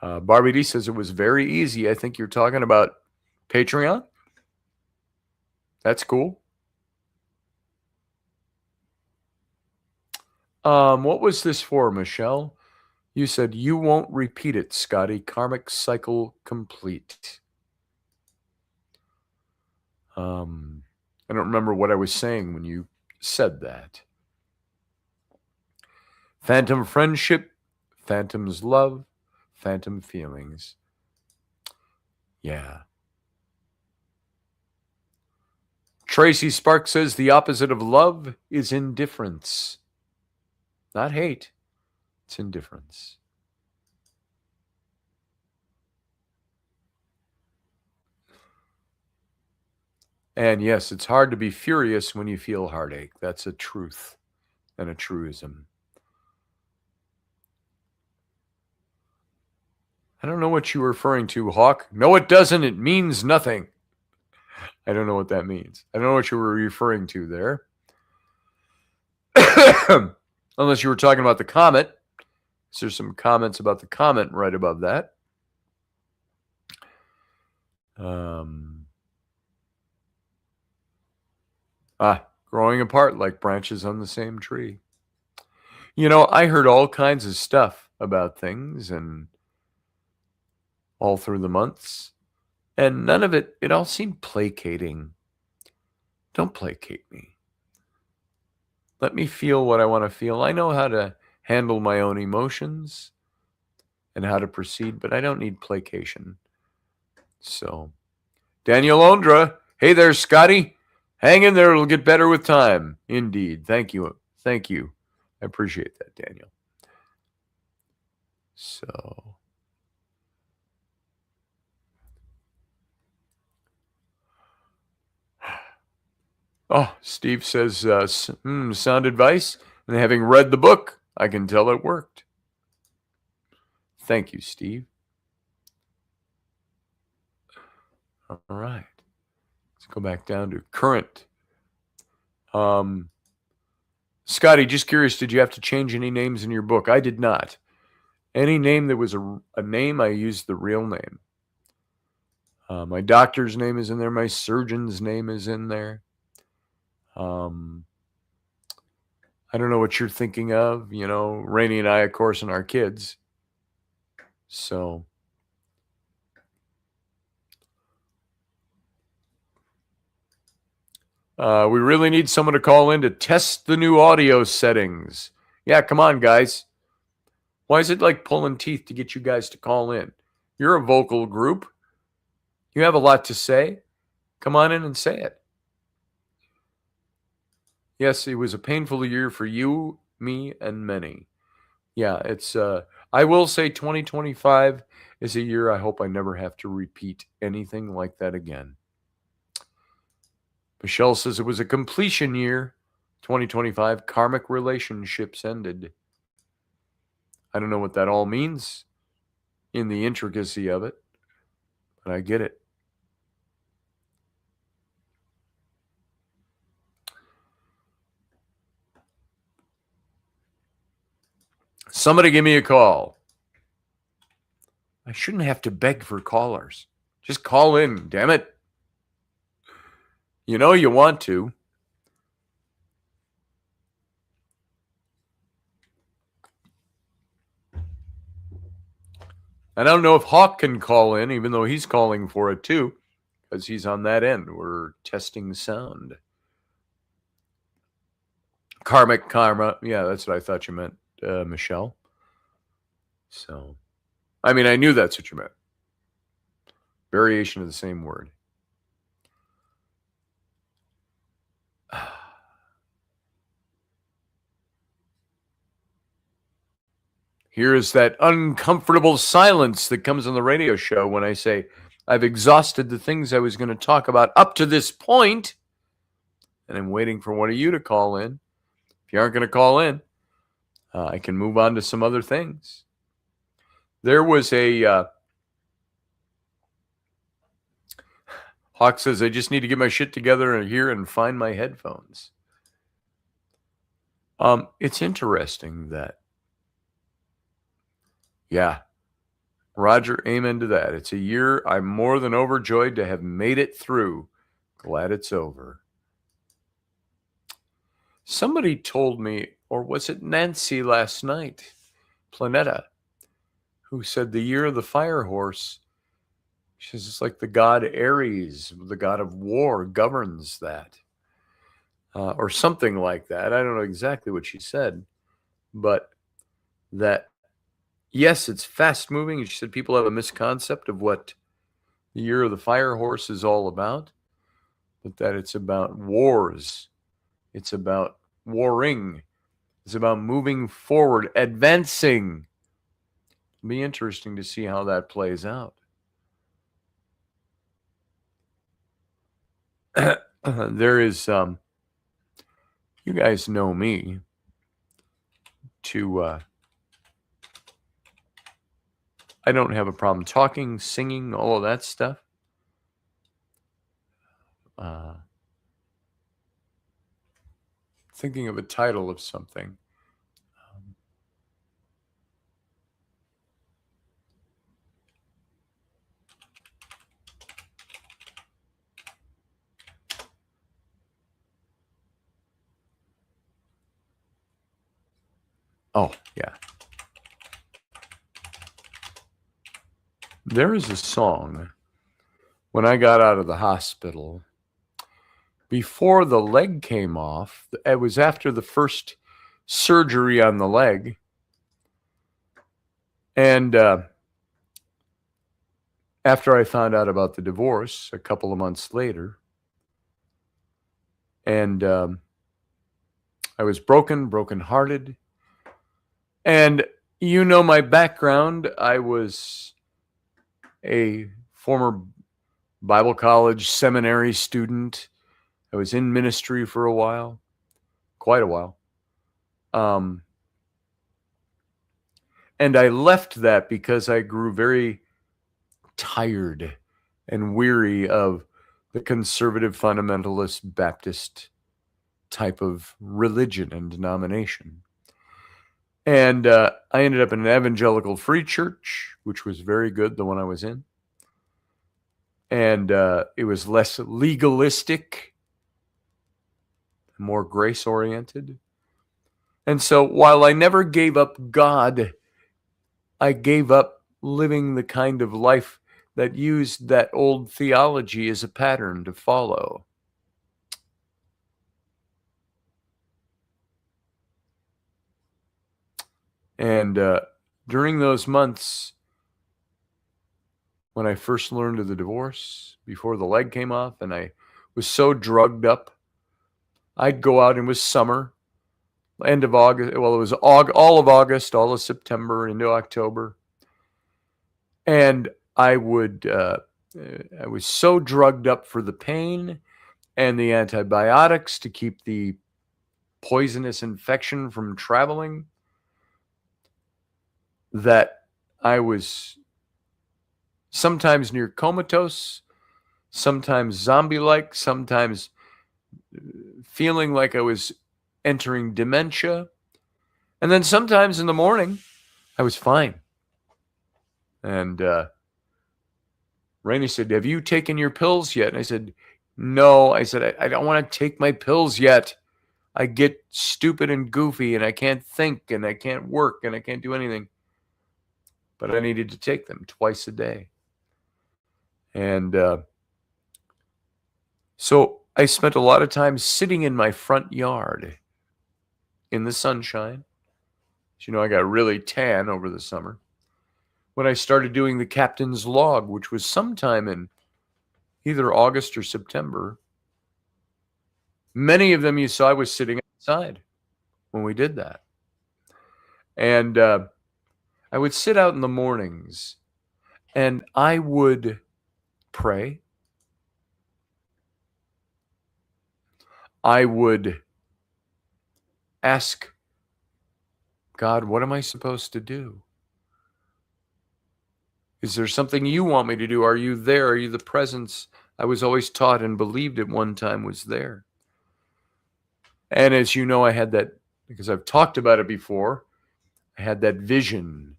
Barbie D says it was very easy. I think you're talking about Patreon. That's cool. What was this for, Michelle? You said you won't repeat it, Scotty. Karmic cycle complete. I don't remember what I was saying when you said that. Phantom friendship, phantom's love, phantom feelings. Yeah. Tracy Spark says the opposite of love is indifference. Not hate, it's indifference. And yes, it's hard to be furious when you feel heartache. That's a truth and a truism. I don't know what you were referring to, Hawk. No, it doesn't. It means nothing. I don't know what that means. I don't know what you were referring to there. Unless you were talking about the comet. So there's some comments about the comet right above that. Growing apart like branches on the same tree. You know, I heard all kinds of stuff about things and all through the months, and none of it all seemed placating. Don't placate me. Let me feel what I want to feel. I know how to handle my own emotions and how to proceed, but I don't need placation. So, Daniel Ondra, hey there, Scotty. Hang in there. It'll get better with time. Indeed. Thank you. Thank you. I appreciate that, Daniel. So, Steve says, sound advice. And having read the book, I can tell it worked. Thank you, Steve. All right. Let's go back down to current. Scotty, just curious, did you have to change any names in your book? I did not. Any name that was a name, I used the real name. My doctor's name is in there. My surgeon's name is in there. I don't know what you're thinking of. You know, Rainey and I, of course, and our kids. So, we really need someone to call in to test the new audio settings. Yeah, come on, guys. Why is it like pulling teeth to get you guys to call in? You're a vocal group. You have a lot to say. Come on in and say it. Yes, it was a painful year for you, me, and many. Yeah, it's, I will say 2025 is a year I hope I never have to repeat anything like that again. Michelle says it was a completion year. 2025, karmic relationships ended. I don't know what that all means in the intricacy of it, but I get it. Somebody give me a call. I shouldn't have to beg for callers. Just call in, damn it. You know you want to. I don't know if Hawk can call in, even though he's calling for it too, because he's on that end. We're testing sound. Karmic karma. Yeah, that's what I thought you meant, Michelle. So, I mean, I knew that's what you meant. Variation of the same word. Here is that uncomfortable silence that comes on the radio show when I say, I've exhausted the things I was going to talk about up to this point, and I'm waiting for one of you to call in. If you aren't going to call in, I can move on to some other things. There was a... Hawk says, I just need to get my shit together here and find my headphones. It's interesting that... Yeah. Roger, amen to that. It's a year I'm more than overjoyed to have made it through. Glad it's over. Somebody told me, or was it Nancy last night, Planeta, who said the year of the fire horse She says it's like the god Ares, the god of war, governs that, or something like that. I don't know exactly what she said, but that, yes, it's fast moving. She said people have a misconcept of what the Year of the Fire Horse is all about, but that it's about wars. It's about warring. It's about moving forward, advancing. It'll be interesting to see how that plays out. There is, you guys know me to, I don't have a problem talking, singing, all of that stuff. Thinking of a title of something. Oh, yeah. There is a song when I got out of the hospital before the leg came off. It was after the first surgery on the leg. And after I found out about the divorce a couple of months later, and I was brokenhearted. And you know my background. I was a former Bible college seminary student. I was in ministry for a while, quite a while. And I left that because I grew very tired and weary of the conservative fundamentalist Baptist type of religion and denomination. And I ended up in an evangelical free church, which was very good, the one I was in. And it was less legalistic, more grace-oriented. And so while I never gave up God, I gave up living the kind of life that used that old theology as a pattern to follow. And during those months, when I first learned of the divorce, before the leg came off, and I was so drugged up, I'd go out, and it was summer, end of August. Well, it was all of August, all of September, into October. And I was so drugged up for the pain and the antibiotics to keep the poisonous infection from traveling that I was sometimes near comatose, sometimes zombie-like, sometimes feeling like I was entering dementia. And then sometimes in the morning, I was fine. And Rainey said, "Have you taken your pills yet?" And I said, "No." I said, I don't want to take my pills yet. I get stupid and goofy, and I can't think, and I can't work, and I can't do anything. But I needed to take them twice a day. And so I spent a lot of time sitting in my front yard in the sunshine. As you know, I got really tan over the summer. When I started doing the captain's log, which was sometime in either August or September, many of them you saw I was sitting outside when we did that. And I would sit out in the mornings and I would pray. I would ask God, what am I supposed to do? Is there something you want me to do? Are you there? Are you the presence I was always taught and believed at one time was there? And as you know, I had that, because I've talked about it before, I had that vision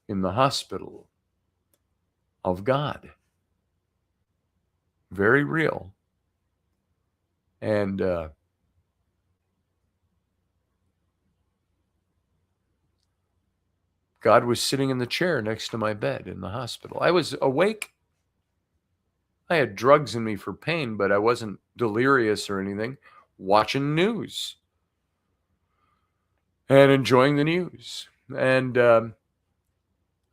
in the hospital of God. Very real. And God was sitting in the chair next to my bed in the hospital. I was awake, I had drugs in me for pain, but I wasn't delirious or anything. Watching news and enjoying the news. And I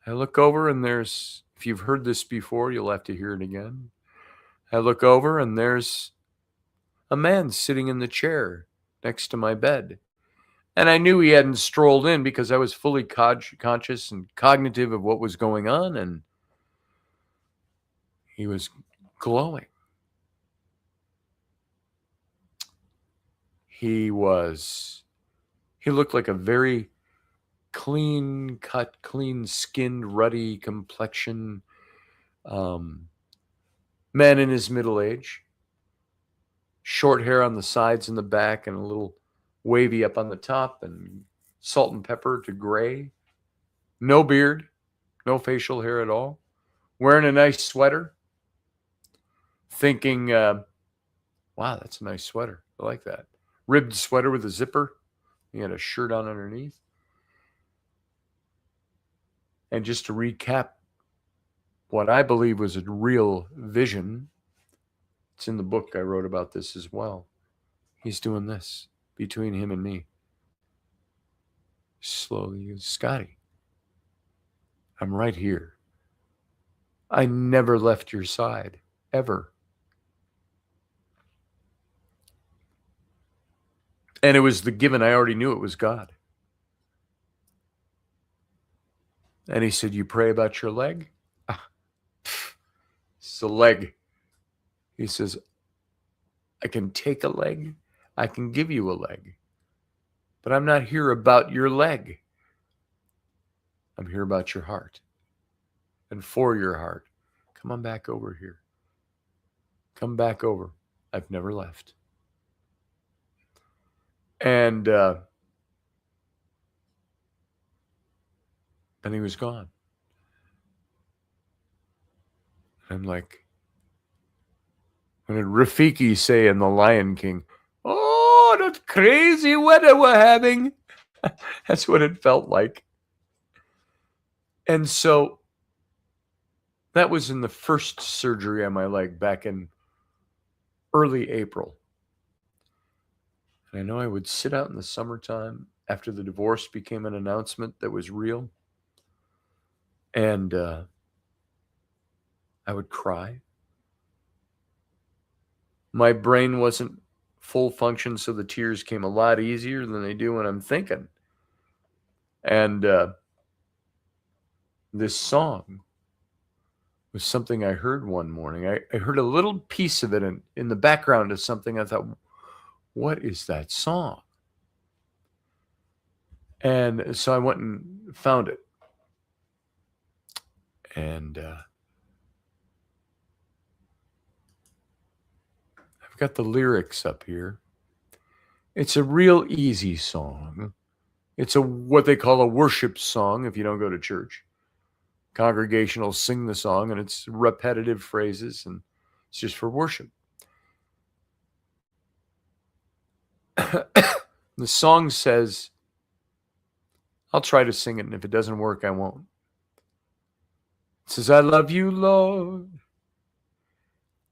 look over and there's, if you've heard this before, you'll have to hear it again. I look over and there's a man sitting in the chair next to my bed. And I knew he hadn't strolled in because I was fully conscious and cognitive of what was going on. And he was glowing. He looked like a very clean cut, clean skinned, ruddy complexion man in his middle age. Short hair on the sides and the back and a little wavy up on the top and salt and pepper to gray. No beard, no facial hair at all. Wearing a nice sweater. Thinking, wow, that's a nice sweater. I like that. Ribbed sweater with a zipper. He had a shirt on underneath. And just to recap what I believe was a real vision, it's in the book I wrote about this as well. He's doing this between him and me. Slowly, he goes, Scotty, I'm right here. I never left your side, ever. And it was the given. I already knew it was God. And he said, you pray about your leg? It's a leg. He says, I can take a leg. I can give you a leg. But I'm not here about your leg. I'm here about your heart. And for your heart. Come on back over here. Come back over. I've never left. And he was gone. I'm like, what did Rafiki say in The Lion King? Oh, that crazy weather we're having. That's what it felt like. And so that was in the first surgery on my leg back in early April. And I know I would sit out in the summertime after the divorce became an announcement that was real. And I would cry. My brain wasn't full function, so the tears came a lot easier than they do when I'm thinking. And this song was something I heard one morning. I heard a little piece of it in the background of something. I thought, what is that song? And so I went and found it. And I've got the lyrics up here. It's a real easy song. It's what they call a worship song if you don't go to church. Congregation will sing the song, and it's repetitive phrases, and it's just for worship. The song says, I'll try to sing it, and if it doesn't work, I won't. It says, I love you, Lord,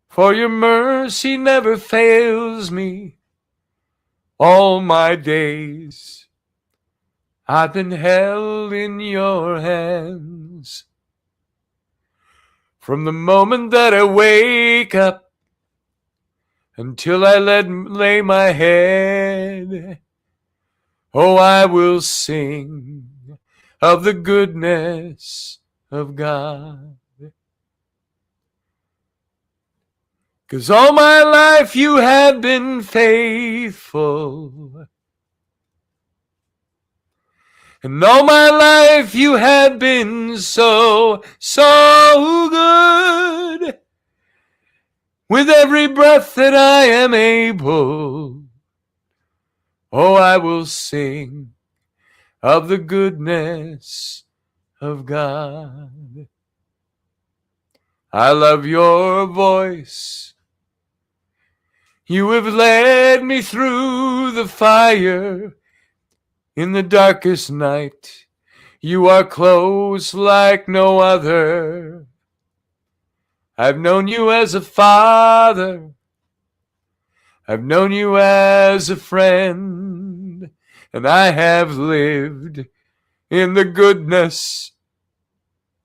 for your mercy never fails me. All my days I've been held in your hands. From the moment that I wake up until I lay my head, oh, I will sing of the goodness of God. 'Cause all my life you have been faithful. And all my life you have been so, so good. With every breath that I am able, oh, I will sing of the goodness of God. I love your voice. You have led me through the fire. In the darkest night, you are close like no other. I've known you as a father. I've known you as a friend. And I have lived in the goodness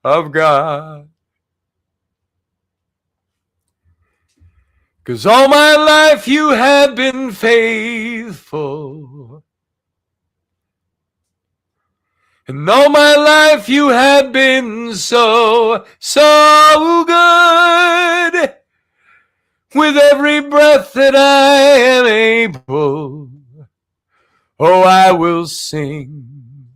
of God. 'Cause all my life you have been faithful. And all my life you have been so, so good. With every breath that I am able, oh, I will sing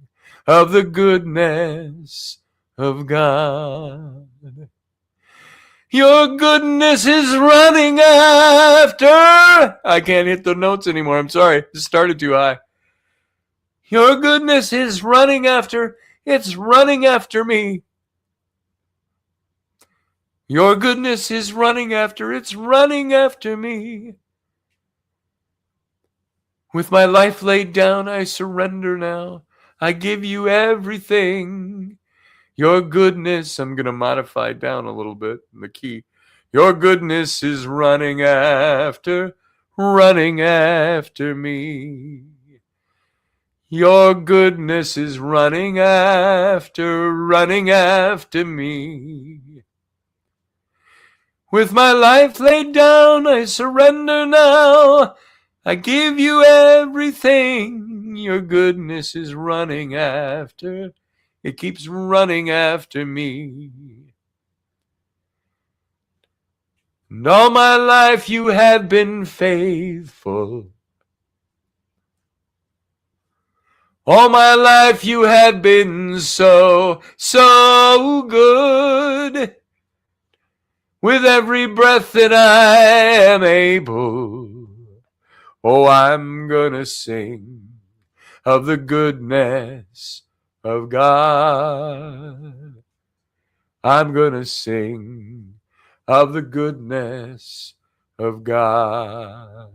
of the goodness of God. Your goodness is running after. I can't hit the notes anymore. I'm sorry. It started too high. Your goodness is running after. It's running after me. Your goodness is running after. It's running after me. With my life laid down, I surrender now. I give you everything. Your goodness, I'm going to modify down a little bit in the key. Your goodness is running after me. Your goodness is running after me. With my life laid down, I surrender now. I give you everything. Your goodness is running after. It keeps running after me. And all my life you have been faithful. All my life you have been so, so good. With every breath that I am able, oh, I'm gonna sing of the goodness of God. I'm gonna sing of the goodness of God.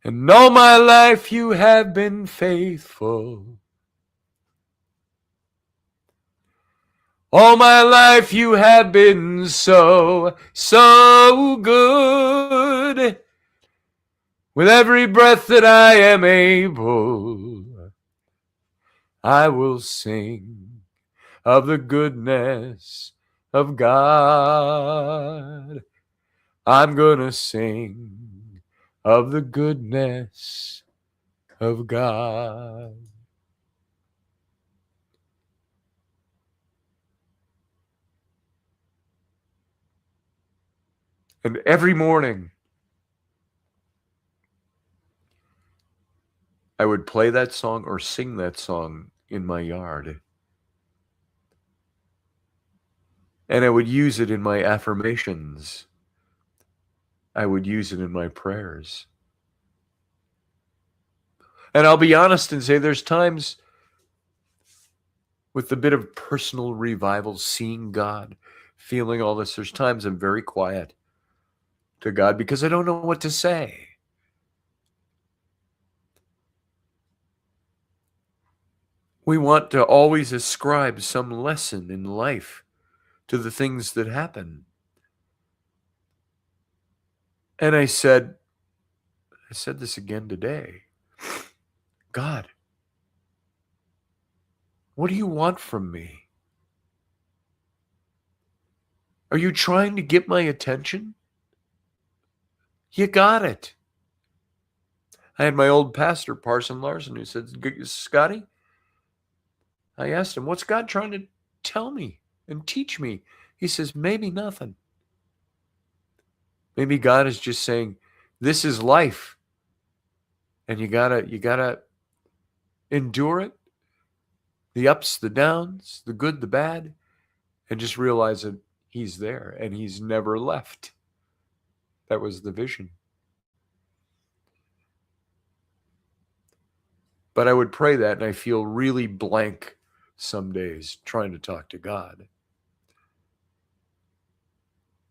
And all my life you have been faithful. All my life you have been so, so good. With every breath that I am able, I will sing of the goodness of God. I'm gonna sing of the goodness of God. And every morning, I would play that song or sing that song in my yard. And I would use it in my affirmations. I would use it in my prayers. And I'll be honest and say there's times with the bit of personal revival, seeing God, feeling all this, there's times I'm very quiet to God because I don't know what to say. We want to always ascribe some lesson in life to the things that happen. And I said this again today. God, what do you want from me? Are you trying to get my attention? You got it. I had my old pastor, Parson Larson, who said, Scotty, I asked him, what's God trying to tell me and teach me? He says, maybe nothing. Maybe God is just saying, this is life. And you gotta endure it. The ups, the downs, the good, the bad, and just realize that he's there and he's never left. That was the vision. But I would pray that and I feel really blank some days trying to talk to God.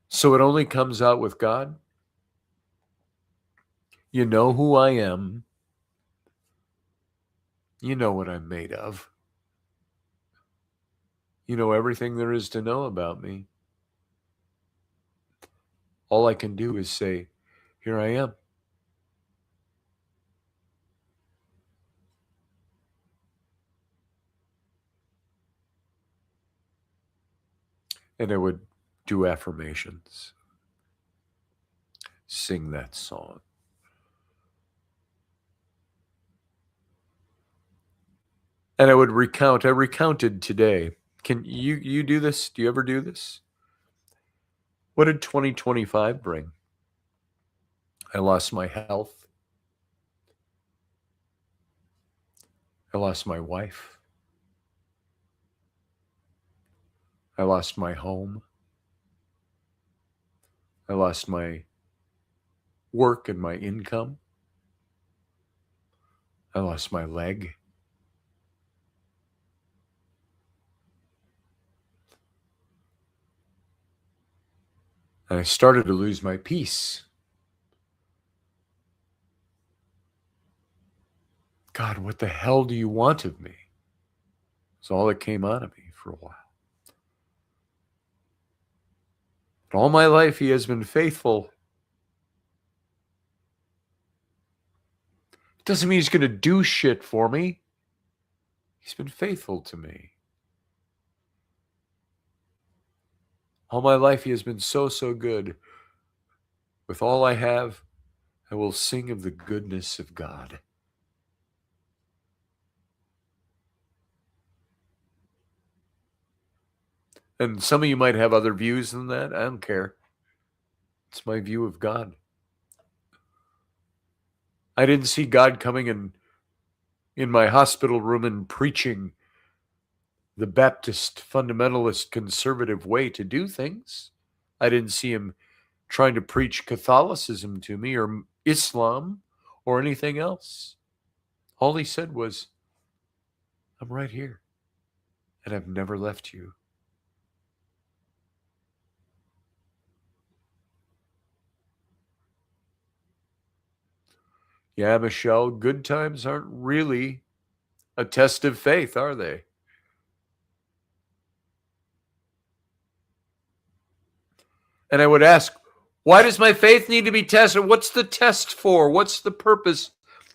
So it only comes out with God. You know who I am. You know what I'm made of. You know everything there is to know about me. All I can do is say, here I am. And I would do affirmations, sing that song. And I would recount. I recounted today. Can you do this? Do you ever do this? What did 2025 bring? I lost my health. I lost my wife. I lost my home. I lost my work and my income. I lost my leg. And I started to lose my peace. God, what the hell do you want of me? It's all that came out of me for a while. But all my life, he has been faithful. It doesn't mean he's going to do shit for me. He's been faithful to me. All my life, he has been so, so good. With all I have, I will sing of the goodness of God. And some of you might have other views than that. I don't care. It's my view of God. I didn't see God coming in my hospital room and preaching the Baptist fundamentalist conservative way to do things. I didn't see him trying to preach Catholicism to me or Islam or anything else. All he said was, I'm right here and I've never left you. Yeah, Michelle, good times aren't really a test of faith, are they? And I would ask, why does my faith need to be tested? What's the test for? What's the purpose?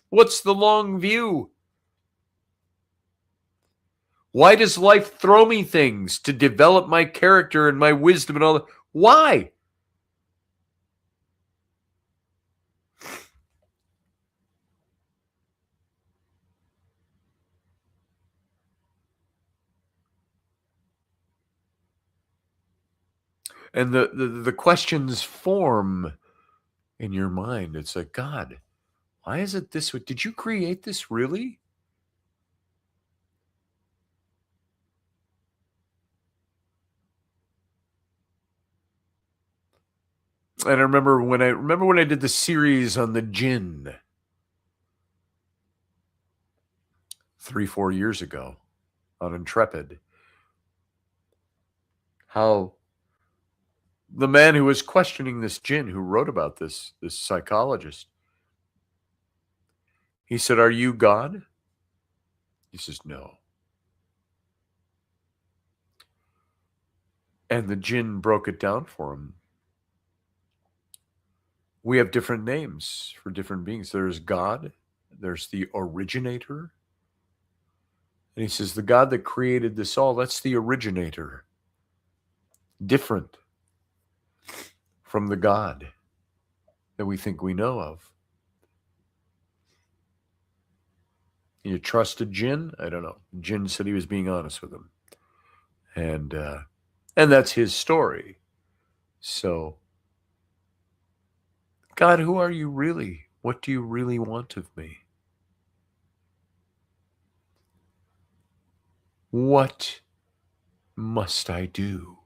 What's the long view? Why does life throw me things to develop my character and my wisdom and all that? Why? And the questions form in your mind. It's like, God, why is it this way? Did you create this really? And I remember when I did the series on the jinn 3-4 years ago on Intrepid, how the man who was questioning this jinn, who wrote about this psychologist, he said, "Are you God?" He says, "No." And the jinn broke it down for him. We have different names for different beings. There's God, there's the originator. And he says, the God that created this all, that's the originator. Different from the God that we think we know of. You trust a jinn? I don't know. Jinn said he was being honest with him. And that's his story. So, God, who are you really? What do you really want of me? What must I do?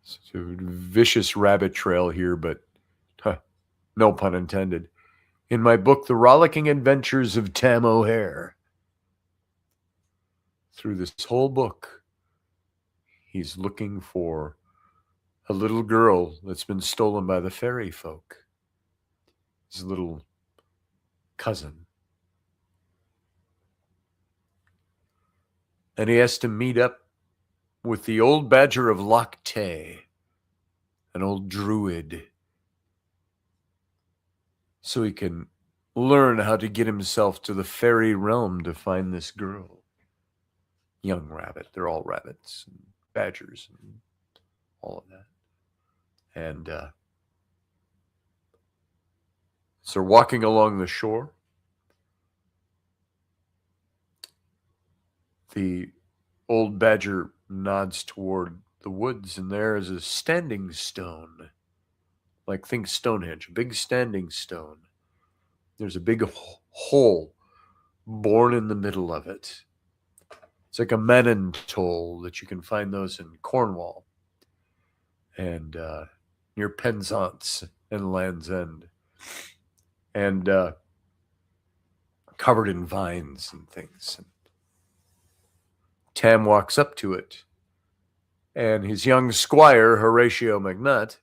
It's a vicious rabbit trail here, but no pun intended. In my book, The Rollicking Adventures of Tam O'Hare, through this whole book, he's looking for a little girl that's been stolen by the fairy folk. His little cousin. And he has to meet up with the old badger of Loch Tay, an old druid, so he can learn how to get himself to the fairy realm to find this girl. Young rabbit. They're all rabbits and badgers and all of that. And so walking along the shore, the old badger nods toward the woods, and there is a standing stone. Like, think Stonehenge, a big standing stone. There's a big hole born in the middle of it. It's like a manentole that you can find those in Cornwall and near Penzance and Land's End. And covered in vines and things. And Tam walks up to it, and his young squire, Horatio McNutt,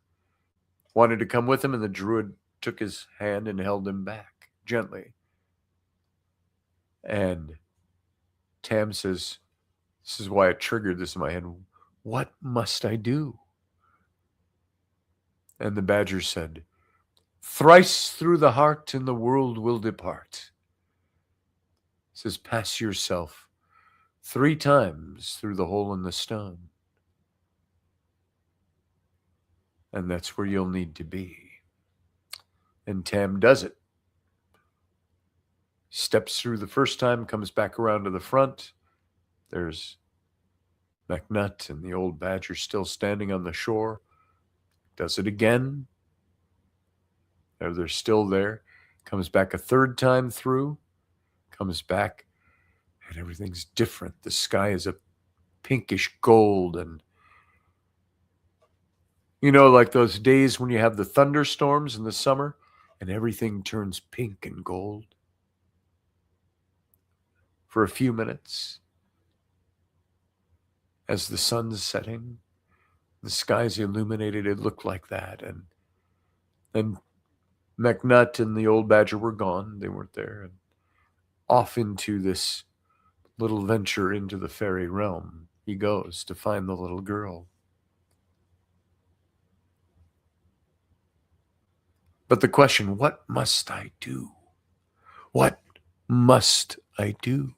wanted to come with him, and the druid took his hand and held him back gently. And Tam says, this is why it triggered this in my head, what must I do? And the badger said, thrice through the heart and the world will depart. He says, pass yourself 3 times through the hole in the stone. And that's where you'll need to be. And Tam does it. Steps through the first time, comes back around to the front. There's McNutt and the old badger still standing on the shore. Does it again. They're still there. Comes back a 3rd time through. Comes back, and everything's different. The sky is a pinkish gold, and you know, like those days when you have the thunderstorms in the summer and everything turns pink and gold for a few minutes as the sun's setting, the sky's illuminated. It looked like that. And then McNutt and the old badger were gone. They weren't there. And off into this little venture into the fairy realm he goes to find the little girl. But the question, what must I do? What must I do?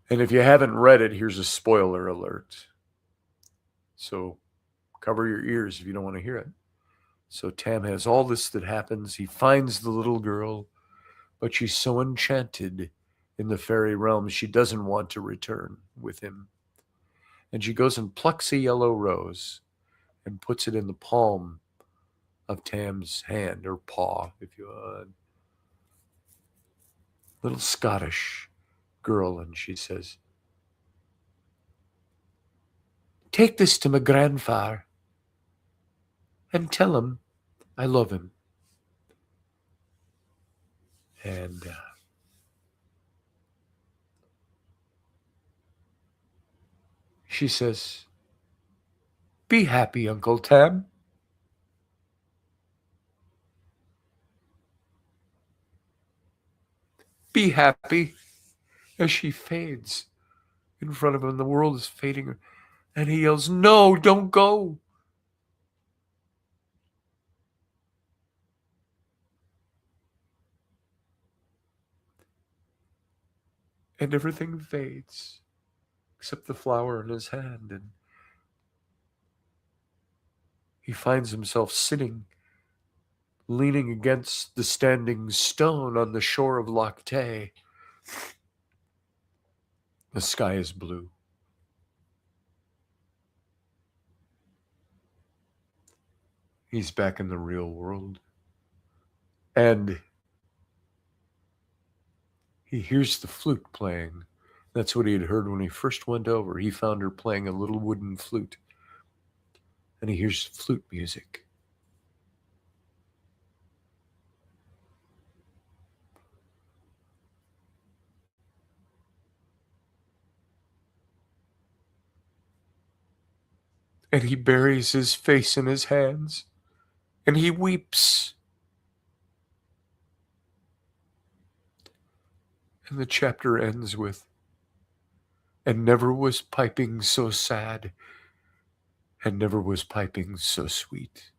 And if you haven't read it, here's a spoiler alert. So cover your ears if you don't want to hear it. So Tam has all this that happens. He finds the little girl, but she's so enchanted in the fairy realm, she doesn't want to return with him. And she goes and plucks a yellow rose and puts it in the palm of Tam's hand, or paw, if you want. Little Scottish girl, and she says, take this to my grandfather and tell him I love him. And she says, be happy, Uncle Tam. Be happy, as she fades in front of him. The world is fading. And he yells, no, don't go. And everything fades except the flower in his hand. And he finds himself sitting, leaning against the standing stone on the shore of Loch Tay. The sky is blue. He's back in the real world. And he hears the flute playing. That's what he had heard when he first went over. He found her playing a little wooden flute. And he hears flute music. And he buries his face in his hands. And he weeps. And the chapter ends with, and never was piping so sad, and never was piping so sweet.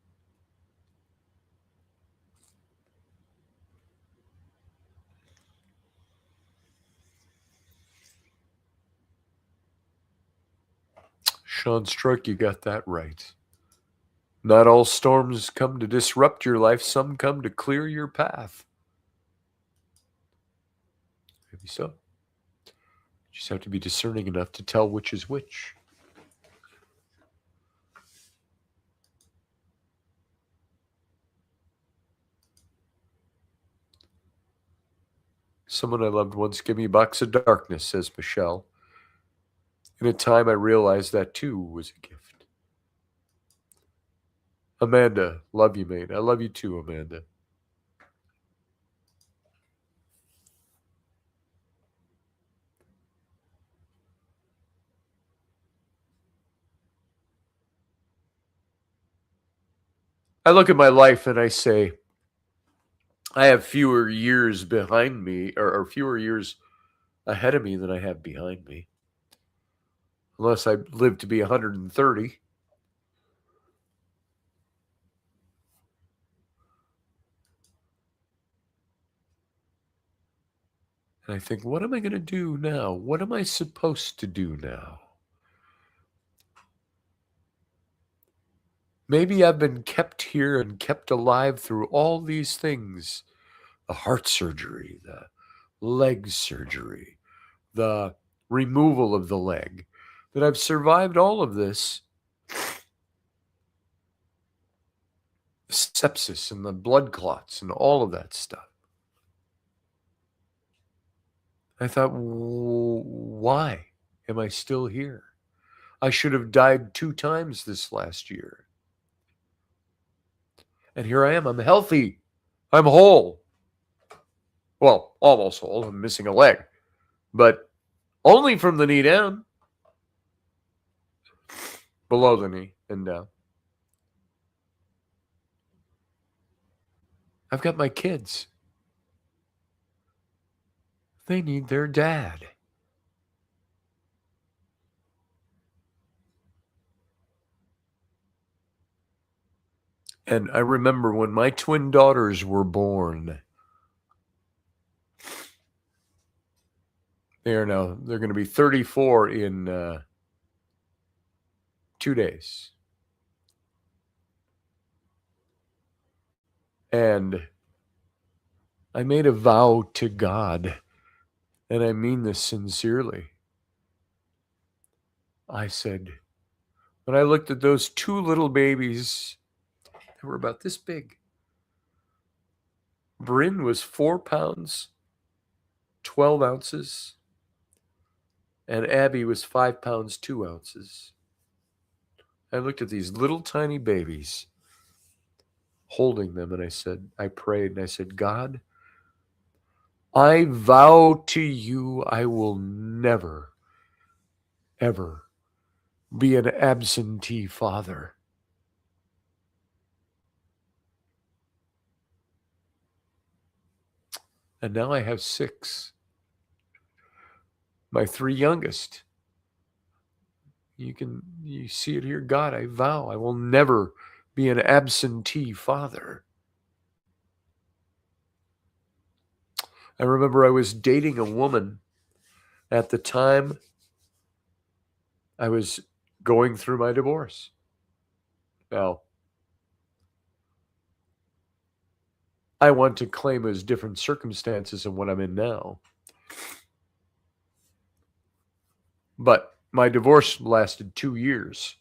Sean Stroke, you got that right. Not all storms come to disrupt your life, some come to clear your path. Maybe so. You just have to be discerning enough to tell which is which. Someone I loved once gave me a box of darkness, says Michelle. In a time I realized that too was a gift. Amanda, love you, mate. I love you too, Amanda. I look at my life and I say, I have fewer years behind me, or fewer years ahead of me than I have behind me. Unless I live to be 130. And I think, what am I going to do now? What am I supposed to do now? Maybe I've been kept here and kept alive through all these things. The heart surgery, the leg surgery, the removal of the leg, that I've survived all of this. Sepsis and the blood clots and all of that stuff. I thought, why am I still here? I should have died 2 times this last year. And here I am. I'm healthy. I'm whole. Well, almost whole. I'm missing a leg. But only from the knee down. Below the knee and down. I've got my kids. They need their dad. And I remember when my twin daughters were born. They're going to be 34 in 2 days. And I made a vow to God, and I mean this sincerely. I said, when I looked at those 2 little babies, they were about this big. Bryn was 4 pounds, 12 ounces, and Abby was 5 pounds, 2 ounces. I looked at these little tiny babies, holding them, and I said, I prayed, and I said, God, I vow to you I will never, ever be an absentee father. And now I have 6. My 3 youngest. You see it here. God, I vow I will never be an absentee father. I remember I was dating a woman at the time I was going through my divorce. Now, I want to claim it was different circumstances than what I'm in now. But my divorce lasted 2 years.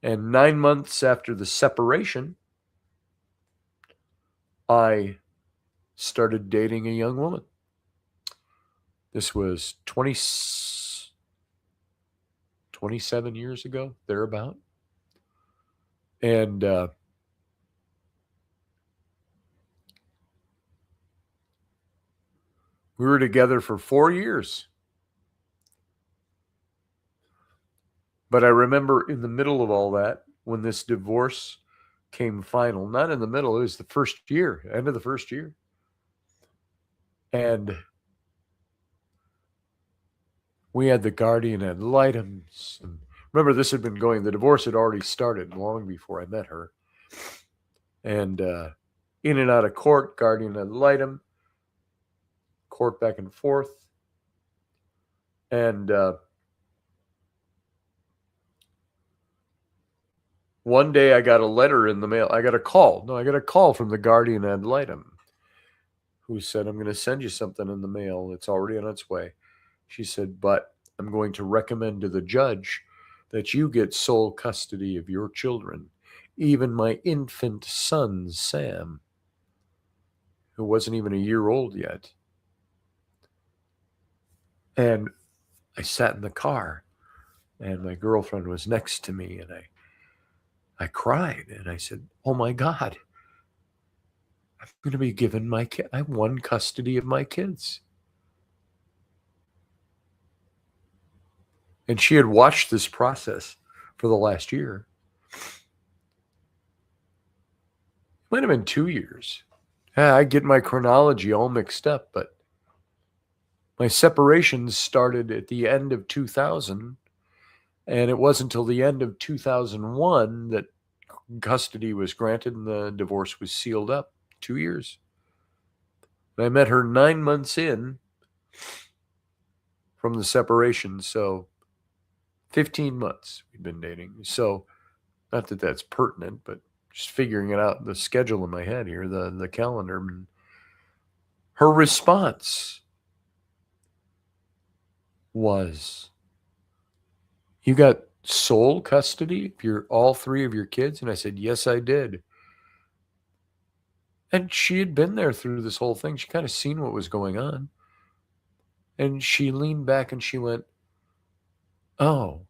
And 9 months after the separation, I started dating a young woman. This was 27 years ago, thereabout. And we were together for 4 years. But I remember in the middle of all that, when this divorce came final, not in the middle, it was the first year, end of the first year. And We had the guardian ad litems. And remember, this had been going, the divorce had already started long before I met her. And in and out of court, guardian ad litem, court back and forth. And one day I got a letter in the mail. I got a call. No, I got a call from the guardian ad litem who said, I'm going to send you something in the mail. It's already on its way. She said, but I'm going to recommend to the judge that you get sole custody of your children, even my infant son, Sam, who wasn't even a year old yet. And I sat in the car, and my girlfriend was next to me, and I cried, and I said, oh my God, I'm going to be given my kid. I won custody of my kids. And she had watched this process for the last year. It might have been 2 years. I get my chronology all mixed up, but my separations started at the end of 2000, and it wasn't until the end of 2001 that custody was granted and the divorce was sealed up. 2 years. And I met her 9 months in from the separation, so 15 months we'd been dating. So, not that that's pertinent, but just figuring it out, the schedule in my head here, the calendar. Her response was, you got sole custody of all 3 of your kids? And I said, yes, I did. And she had been there through this whole thing. She kind of seen what was going on. And she leaned back and she went, oh,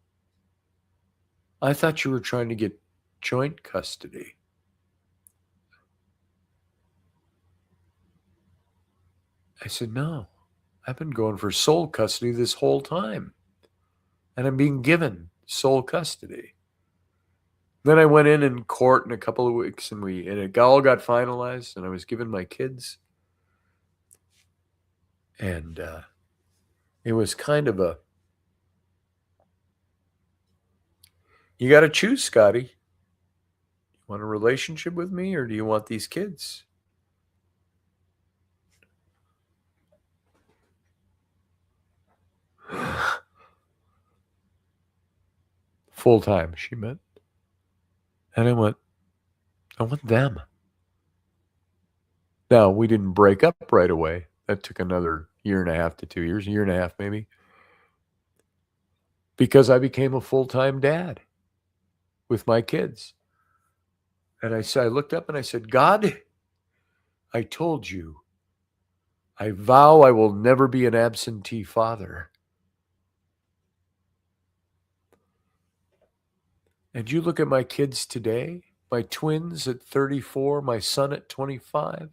I thought you were trying to get joint custody. I said, no, I've been going for sole custody this whole time. And I'm being given sole custody. Then I went in court in a couple of weeks, and it all got finalized, and I was given my kids. And it was kind of you got to choose, Scotty. You want a relationship with me, or do you want these kids? Full time, she meant. And I went, I want them. Now, we didn't break up right away. That took another 1.5 to 2 years, 1.5 maybe. Because I became a full-time dad with my kids. And I looked up and I said, God, I told you, I vow I will never be an absentee father. And you look at my kids today, my twins at 34, my son at 25,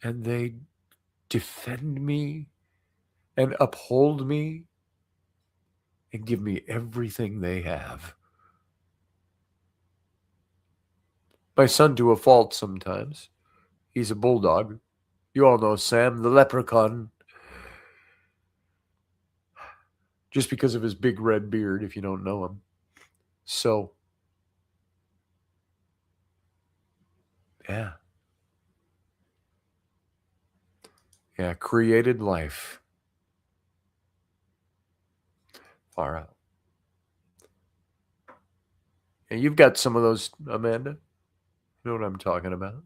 and they defend me and uphold me and give me everything they have. My son to a fault sometimes. He's a bulldog. You all know Sam, the leprechaun. Just because of his big red beard, if you don't know him. So, yeah. Yeah, created life. Far out. And you've got some of those, Amanda. You know what I'm talking about.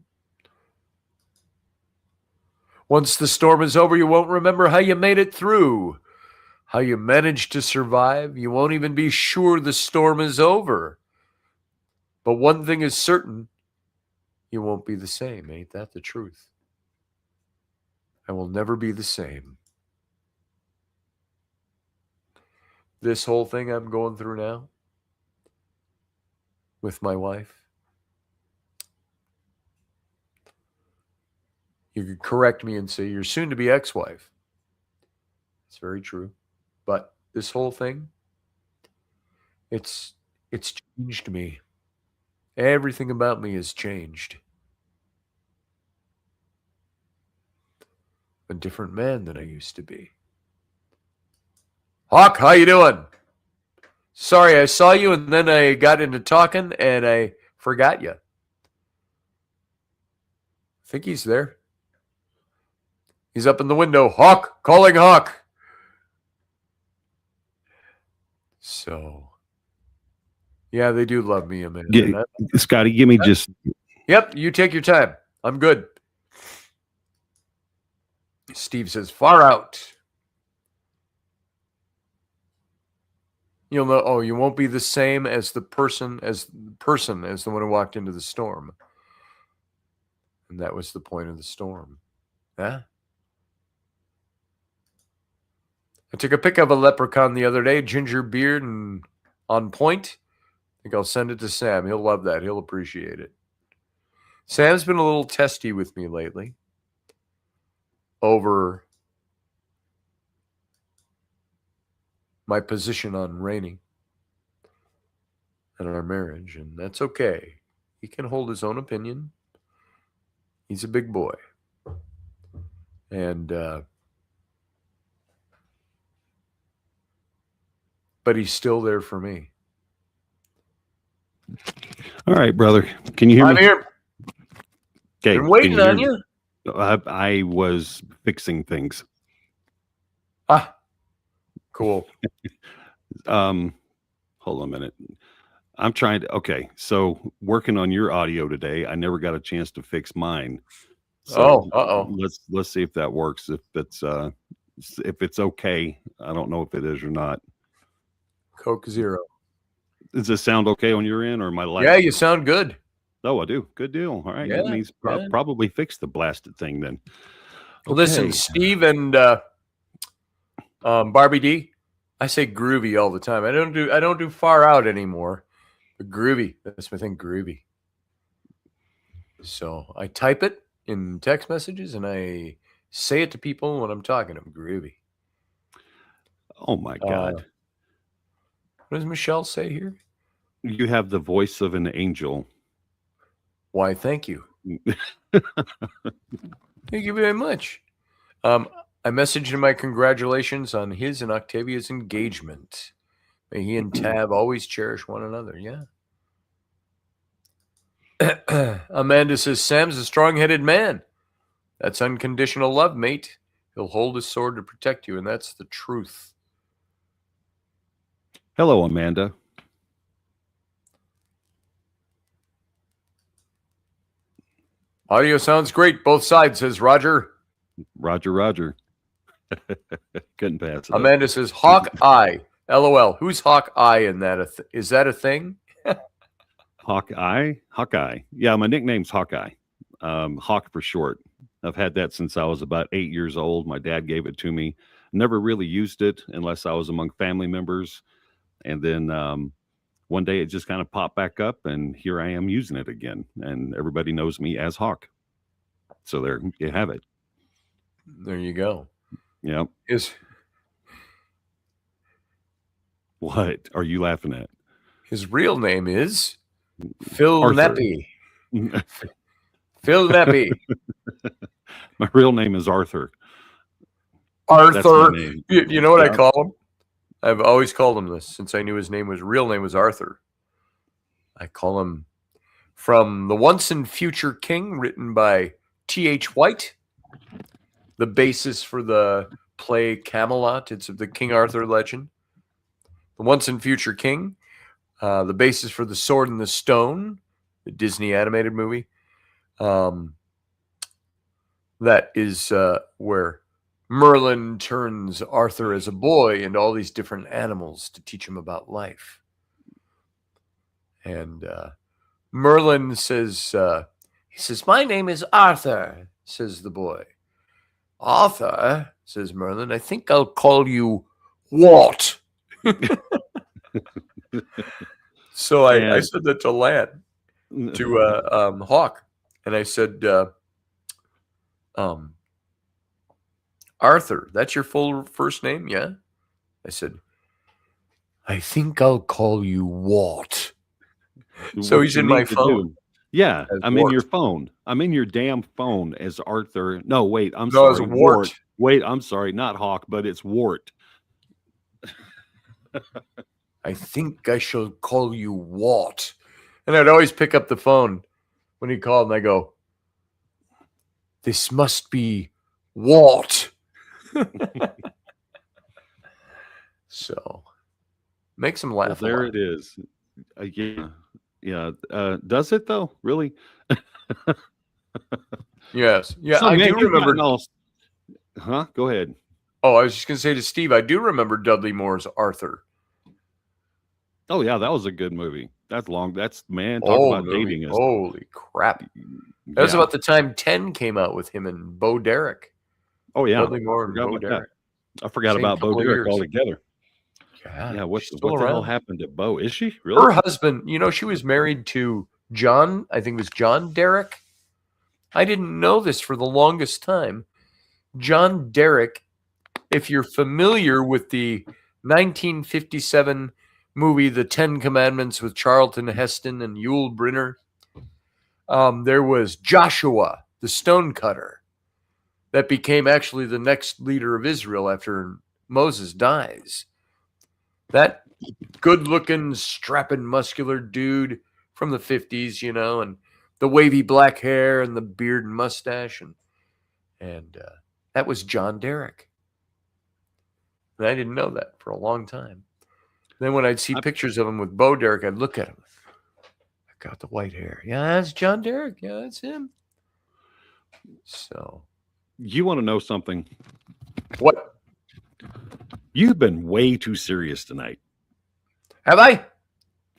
Once the storm is over, you won't remember how you made it through, how you managed to survive. You won't even be sure the storm is over. But one thing is certain, you won't be the same. Ain't that the truth? I will never be the same. This whole thing I'm going through now with my wife, you could correct me and say, you're soon to be ex-wife. It's very true. But this whole thing, it's changed me. Everything about me has changed. A different man than I used to be. Hawk, how you doing? Sorry, I saw you and then I got into talking and I forgot you. I think he's there. He's up in the window. Hawk, calling Hawk. So, yeah, they do love me, Amanda. Scotty, give me just. Yep, you take your time. I'm good. Steve says, far out. You'll know. Oh, you won't be the same as the person as the one who walked into the storm. And that was the point of the storm. Yeah. I took a pic of a leprechaun the other day, ginger beard and on point. I think I'll send it to Sam. He'll love that. He'll appreciate it. Sam's been a little testy with me lately over my position on Rainey and our marriage, and that's okay. He can hold his own opinion. He's a big boy. And but he's still there for me. All right, brother. Can you hear me? I'm here. Okay. Been waiting on you. I was fixing things. Ah, cool. Hold on a minute. I'm trying to. Okay, so working on your audio today. I never got a chance to fix mine. So let's see if that works. If it's okay. I don't know if it is or not. Coke Zero. Does this sound okay on your end or my light? Yeah, you sound good. Oh, I do. Good deal. All right. Yeah, That means probably fix the blasted thing then. Okay. Listen, Steve and Barbie D, I say groovy all the time. I don't do far out anymore. But groovy. That's my thing, groovy. So I type it in text messages and I say it to people when I'm talking to them. Groovy. Oh my God. What does Michelle say here? You have the voice of an angel. Why, thank you. Thank you very much. I messaged him my congratulations on his and Octavia's engagement. May he and Tab always cherish one another. Yeah. Amanda says, Sam's a strong-headed man. That's unconditional love, mate. He'll hold his sword to protect you, and that's the truth. Hello, Amanda. Audio sounds great. Both sides, says Roger. Roger. Couldn't pass it. Amanda says, Hawkeye. LOL. Who's Hawkeye in that? Is that a thing? Hawkeye? Yeah, my nickname's Hawkeye. Hawk for short. I've had that since I was about 8 years old. My dad gave it to me. Never really used it unless I was among family members. And then one day it just kind of popped back up, and here I am using it again. And everybody knows me as Hawk. So there you have it. There you go. Yeah. What are you laughing at? His real name is Phil Neppy. Phil Neppy. My real name is Arthur. Arthur. You know what I call him? I've always called him this since I knew his real name was Arthur. I call him from The Once and Future King, written by T.H. White. The basis for the play Camelot. It's the King Arthur legend. The Once and Future King. The basis for The Sword and the Stone, the Disney animated movie. That is where Merlin turns Arthur as a boy into all these different animals to teach him about life. And Merlin says, my name is Arthur, says the boy. Arthur, says Merlin, I think I'll call you what? So I said that to Lan, to Hawk, and I said, Arthur, that's your full first name? Yeah. I said, I think I'll call you what? So he's in my phone. Yeah, I'm in your phone. I'm in your damn phone as Arthur. No, wait, I'm sorry. Wart. Wait, I'm sorry, not Hawk, but it's Wart. I think I shall call you Walt. And I'd always pick up the phone when he called, and I go, this must be Walt. So makes him laugh. Well, there it is. Yeah. Does it though? Really? Yes. Yeah, So, I man, do you've remember. gotten all- Huh? Go ahead. Oh, I was just going to say to Steve, I do remember Dudley Moore's Arthur. Oh yeah, that was a good movie. That's long. That's man. Talk Oh, about dating us. holy crap. That was Yeah. about the time 10 came out with him and Bo Derek. Oh yeah. Dudley Moore and Forgot Bo about that. Derek. I forgot Same about Bo couple of Derek years. altogether. Yeah, Yeah. What she's the still hell around. happened to Bo? Is she really? Her husband, she was married to John, I think it was John Derek. I didn't know this for the longest time. John Derek, if you're familiar with the 1957 movie The Ten Commandments with Charlton Heston and Yul Brynner, there was Joshua, the stonecutter, that became actually the next leader of Israel after Moses dies. That good-looking, strapping, muscular dude from the 50s, and the wavy black hair and the beard and mustache, and that was John Derek. And I didn't know that for a long time. Then when I'd see pictures of him with Bo Derek, I'd look at him. I got the white hair. Yeah, that's John Derek. Yeah, that's him. So, You want to know something? what You've been way too serious tonight. have I?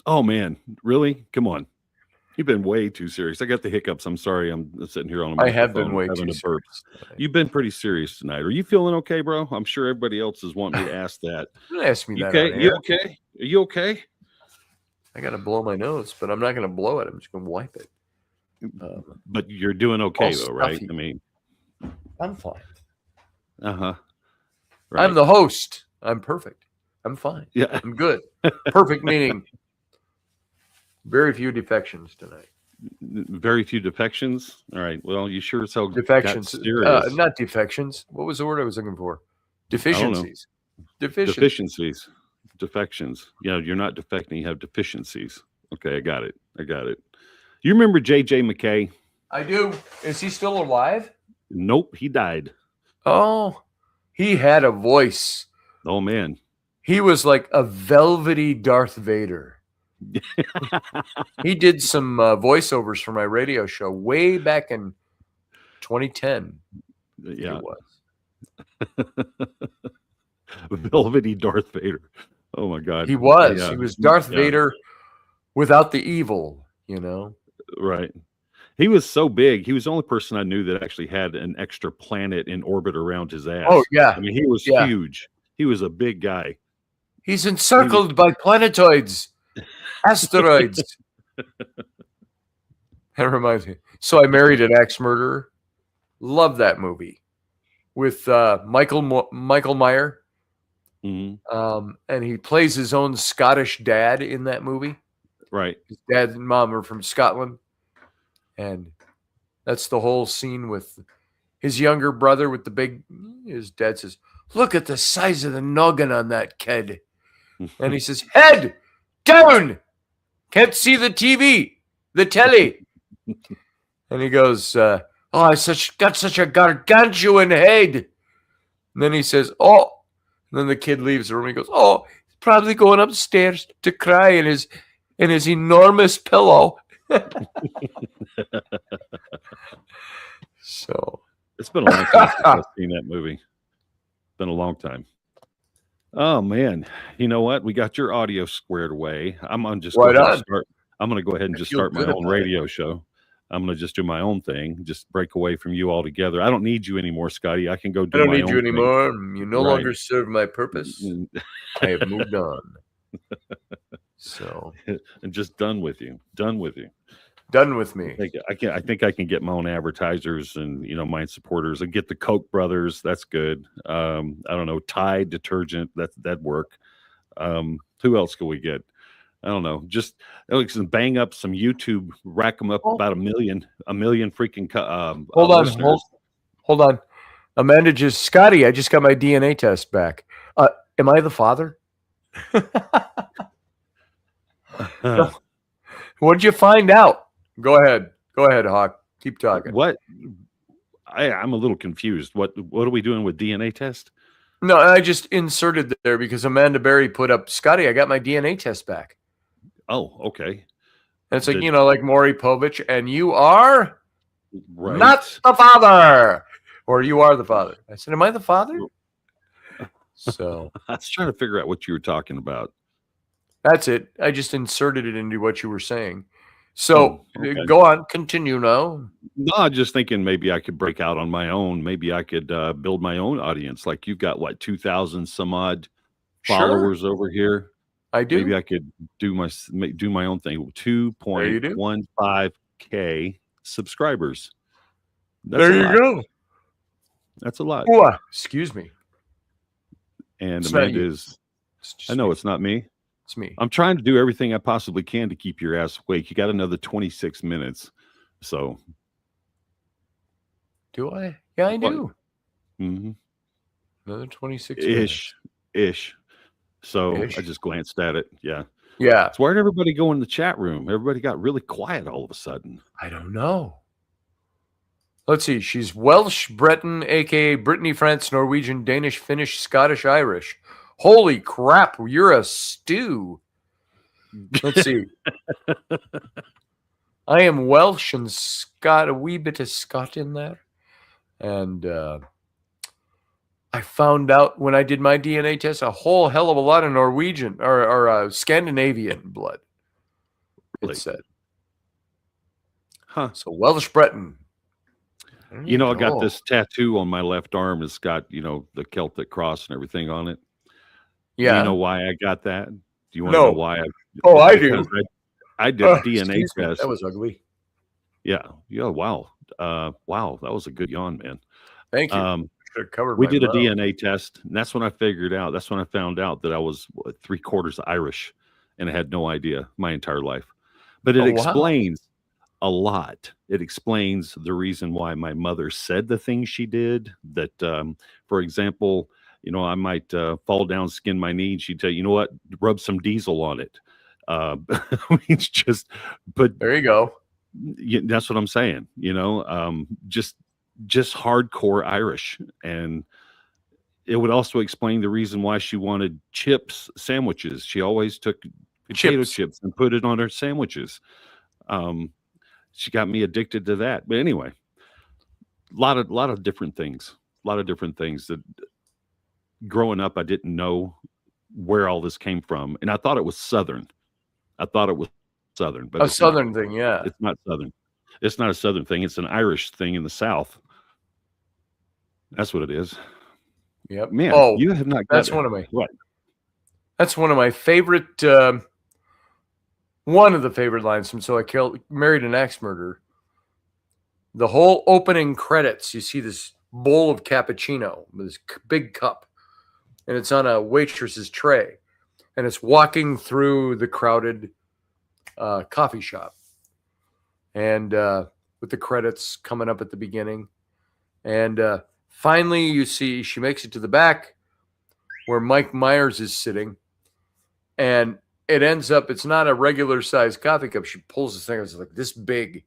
Oh man, really? Come on. You've been way too serious. I got the hiccups. I'm sorry. I'm sitting here on a I have been microphone way having too a burp. serious. You've been pretty serious tonight. Are you feeling okay, bro? I'm sure everybody else is wanting me to ask that. Don't ask me You that. okay? on You air. okay? Are you okay? I got to blow my nose, but I'm not going to blow it. I'm just going to wipe it. But you're doing okay All though, right? stuffy. I mean, I'm fine. right. I'm the host. I'm perfect. I'm fine. Yeah. I'm good. Perfect meaning very few defections tonight. Very few defections. All right. Well, you sure as hell got Defections. serious. Not defections. What was the word I was looking for? Deficiencies. Deficiencies. Defections. You're not defecting. You have deficiencies. Okay, I got it. You remember J.J. McKay? I do. Is he still alive? Nope, he died. Oh, he had a voice. Oh man. He was like a velvety Darth Vader. He did some voiceovers for my radio show way back in 2010. Yeah. It was. Velvety Darth Vader. Oh my God. He was. Yeah. He was Darth Yeah. Vader without the evil, Right. He was so big. He was the only person I knew that actually had an extra planet in orbit around his ass. Oh, yeah. I mean, he was Yeah. huge. He was a big guy. He's encircled by planetoids, asteroids. That reminds me. So I Married an Axe Murderer. Love that movie with Michael Meyer. Mhm. And he plays his own Scottish dad in that movie. Right. His dad and mom are from Scotland. And that's the whole scene with his younger brother with the big, his dad says, "Look at the size of the noggin on that kid." And he says, "Head down. Can't see the TV, the telly." And he goes, "Oh, I got such a gargantuan head." And then he says, "Oh." And then the kid leaves the room. He goes, "Oh, he's probably going upstairs to cry in his enormous pillow." So It's been a long time since I've seen that movie. Been a long time. Oh man. You know what? We got your audio squared away. I'm going to Right go ahead and I just feel start my good own about it. radio show. I'm going to just do my own thing, just break away from you altogether. I don't need you anymore, Scotty. I can go do I don't my need own you thing. anymore. You no Right. longer serve my purpose. I have moved on. So And just done with you. Done with you. done with me. I think I can get my own advertisers and my supporters and get the Koch brothers. That's good. I don't know, Tide detergent. That'd work. Who else can we get? I don't know. Just bang up some YouTube, rack them up about a million freaking. Hold on, listeners. hold on. Amanda Scotty, I just got my DNA test back. Am I the father? What'd you find out? Go ahead, Hawk. Keep talking. What? I'm a little confused. What are we doing with DNA test? No, I just inserted there because Amanda Berry put up, Scotty, I got my DNA test back. Oh, okay. And it's like, like Maury Povich, and you are right. not the father. Or you are the father. I said, am I the father? So I was trying to figure out what you were talking about. That's it. I just inserted it into what you were saying. So Go on, continue now. No, I'm just thinking maybe I could break out on my own. Maybe I could build my own audience. Like you've got what, 2,000 some odd followers over here. I do. Maybe I could do my own thing. 2.15K subscribers. There you go. That's a lot. Ooh, excuse me. And Amanda is. I know it's not me. It's me. I'm trying to do everything I possibly can to keep your ass awake. You got another 26 minutes. So. Do I? Yeah, I do. Mm-hmm. Another 26 minutes. Ish. So I just glanced at it. Yeah. Yeah. So why did everybody go in the chat room? Everybody got really quiet all of a sudden. I don't know. Let's see. She's Welsh, Breton, aka Brittany, France, Norwegian, Danish, Finnish, Scottish, Irish. Holy crap, you're a stew. Let's see. I am Welsh and Scott, a wee bit of Scot in there. And I found out when I did my DNA test a whole hell of a lot of Norwegian or Scandinavian blood. It said. Huh. So Welsh Breton. I got this tattoo on my left arm. It's got, the Celtic cross and everything on it. Yeah. Do you know why I got that? Do you want to know why? I do. I did a DNA test. That was ugly. Yeah. Yeah. Wow. Wow. That was a good yawn, man. Thank you. We did a DNA test, and that's when I figured out. That's when I found out that I was 3/4 Irish, and I had no idea my entire life. But it explains a lot. It explains the reason why my mother said the things she did. That, for example, I might fall down, skin my knee, and she'd tell you know what, rub some diesel on it. It's just, but there you go. That's what I'm saying. Just hardcore Irish. And it would also explain the reason why she wanted chips sandwiches. She always took potato chips and put it on her sandwiches. She got me addicted to that. But anyway, a lot of different things. That growing up, I didn't know where all this came from. And I thought it was Southern. But a Southern thing. Yeah. It's not Southern. It's not a Southern thing. It's an Irish thing in the South. That's what it is. Yep. Man, you have not. That's one of my. What? That's one of my favorite. One of the favorite lines from So I Married an Axe Murderer. The whole opening credits, you see this bowl of cappuccino with this big cup, and it's on a waitress's tray, and it's walking through the crowded coffee shop, and with the credits coming up at the beginning, and finally you see she makes it to the back where Mike Myers is sitting, and it ends up, it's not a regular size coffee cup. She pulls this thing, it's like this big,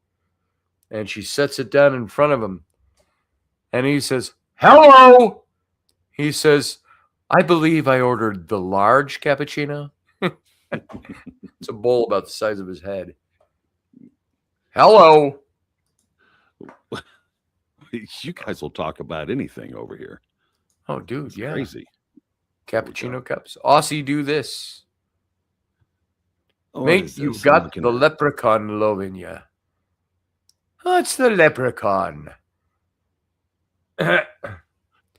and she sets it down in front of him, and he says, "Hello." He says, "I believe I ordered the large cappuccino." It's a bowl about the size of his head. Hello. You guys will talk about anything over here. Oh, dude, it's yeah. Crazy. Cappuccino cups. Aussie, do this. Mate, you've got the leprechaun loving you. Oh, it's the leprechaun. I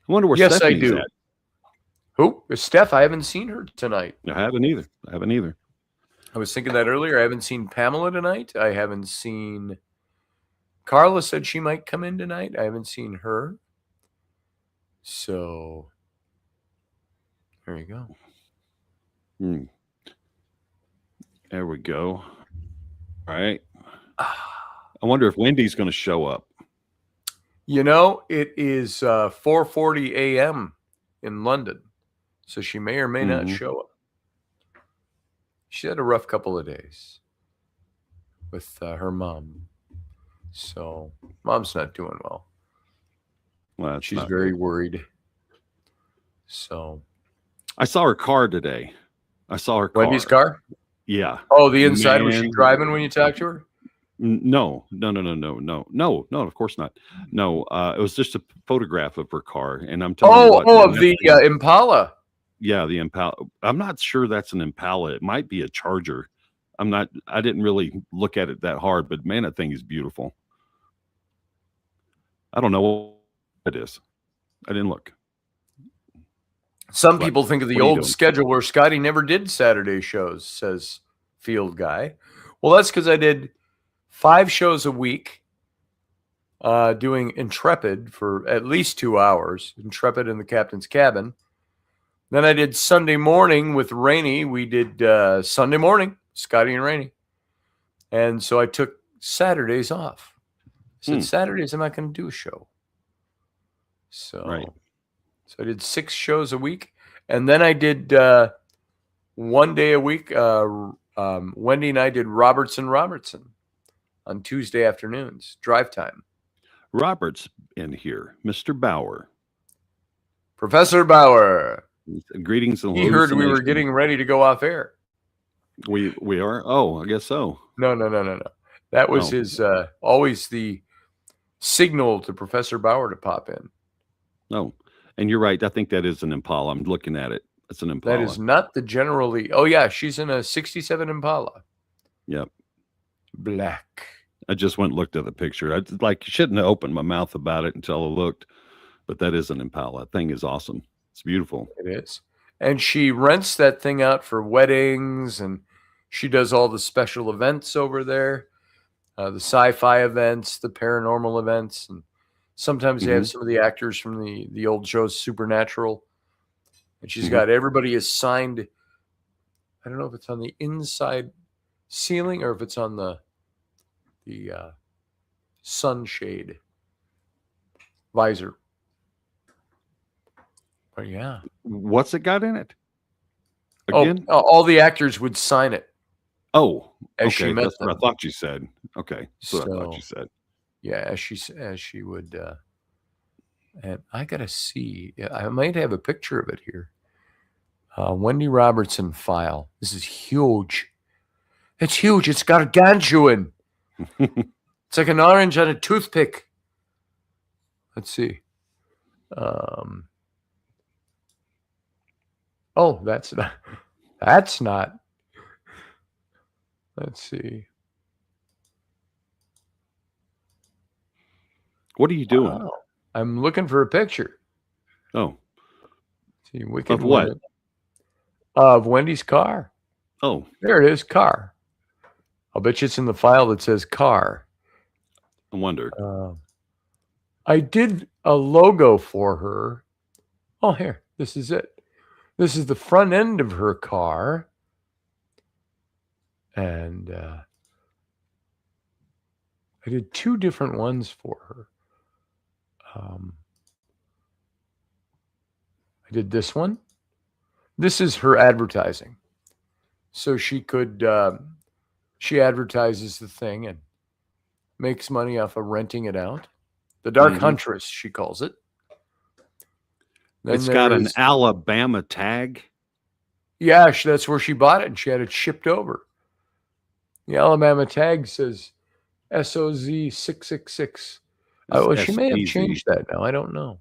wonder where yes, Stephanie's I do. At. Who? Steph, I haven't seen her tonight. I haven't either. I was thinking that earlier. I haven't seen Pamela tonight. I haven't seen... Carla said she might come in tonight. I haven't seen her. So, there you go. There we go. All right. I wonder if Wendy's going to show up. It is 4:40 a.m. in London. so she may or may not Mhm. show up. She had a rough couple of days with her mom. So mom's not doing well. Well, that's She's not very good. worried. So I saw her car today. I saw her Wendy's car. car? Yeah. Oh, the inside. Was she Man. driving when you talked to her? No. Of course not. No, it was just a photograph of her car, and I'm telling you what, man, Of that the thing- Impala. yeah, the Impala. I'm not sure that's an Impala. It might be a Charger. I didn't really look at it that hard, but man, that thing is beautiful. I don't know what it is. I didn't look. Some What? people think of the What are you old doing? schedule where Scotty never did Saturday shows, says Field Guy. Well, that's because I did 5 shows a week, doing Intrepid for at least 2 hours, Intrepid in the captain's cabin. Then I did Sunday morning with Rainey. We did Sunday morning, Scotty and Rainey. And so I took Saturdays off. I said, Saturdays, I'm not going to do a show. So, Right. So I did 6 shows a week. And then I did 1 day a week. Wendy and I did Robertson on Tuesday afternoons, drive time. Robert's in here, Mr. Bauer. Professor Bauer. Greetings and He heard we were hallucinations. getting ready to go off air. We are. Oh, I guess so. No. That was Oh. his always the signal to Professor Bauer to pop in. No, and you're right. I think that is an Impala. I'm looking at it. It's an Impala. That is not the generally. Oh yeah, she's in a '67 Impala. Yep. Black. I just went and looked at the picture. I shouldn't have opened my mouth about it until I looked, but that is an Impala. That thing is awesome. It's beautiful. It is. And she rents that thing out for weddings, and she does all the special events over there, the sci-fi events, the paranormal events, and sometimes they have some of the actors from the old shows Supernatural. And she's got everybody assigned. I don't know if it's on the inside ceiling or if it's on the sunshade visor. But yeah. What's it got in it? Oh, Again? all the actors would sign it. Oh, As she okay. met That's what I them. thought you said. Okay. That's what I thought So- you said. Yeah, as she would. And I gotta see. Yeah, I might have a picture of it here. Wendy Robertson file. This is huge. It's huge. It's gargantuan. It's like an orange on a toothpick. Let's see. Oh, that's not. That's not. Let's see. What are you doing? Wow. I'm looking for a picture. Oh, See, Wicked Of what? Woman. Of Wendy's car. oh, There it is, car. I'll bet you it's in the file that says car. I wonder. I did a logo for her. Oh, here. This is it. This is the front end of her car. And I did 2 different ones for her. I did this one. This is her advertising. So she could, she advertises the thing and makes money off of renting it out. The Dark Huntress, she calls it. Then It's got an there's- Alabama tag. Yeah, that's where she bought it, and she had it shipped over. The Alabama tag says SOZ 666. Well, she may have SPZ. changed that now. I don't know.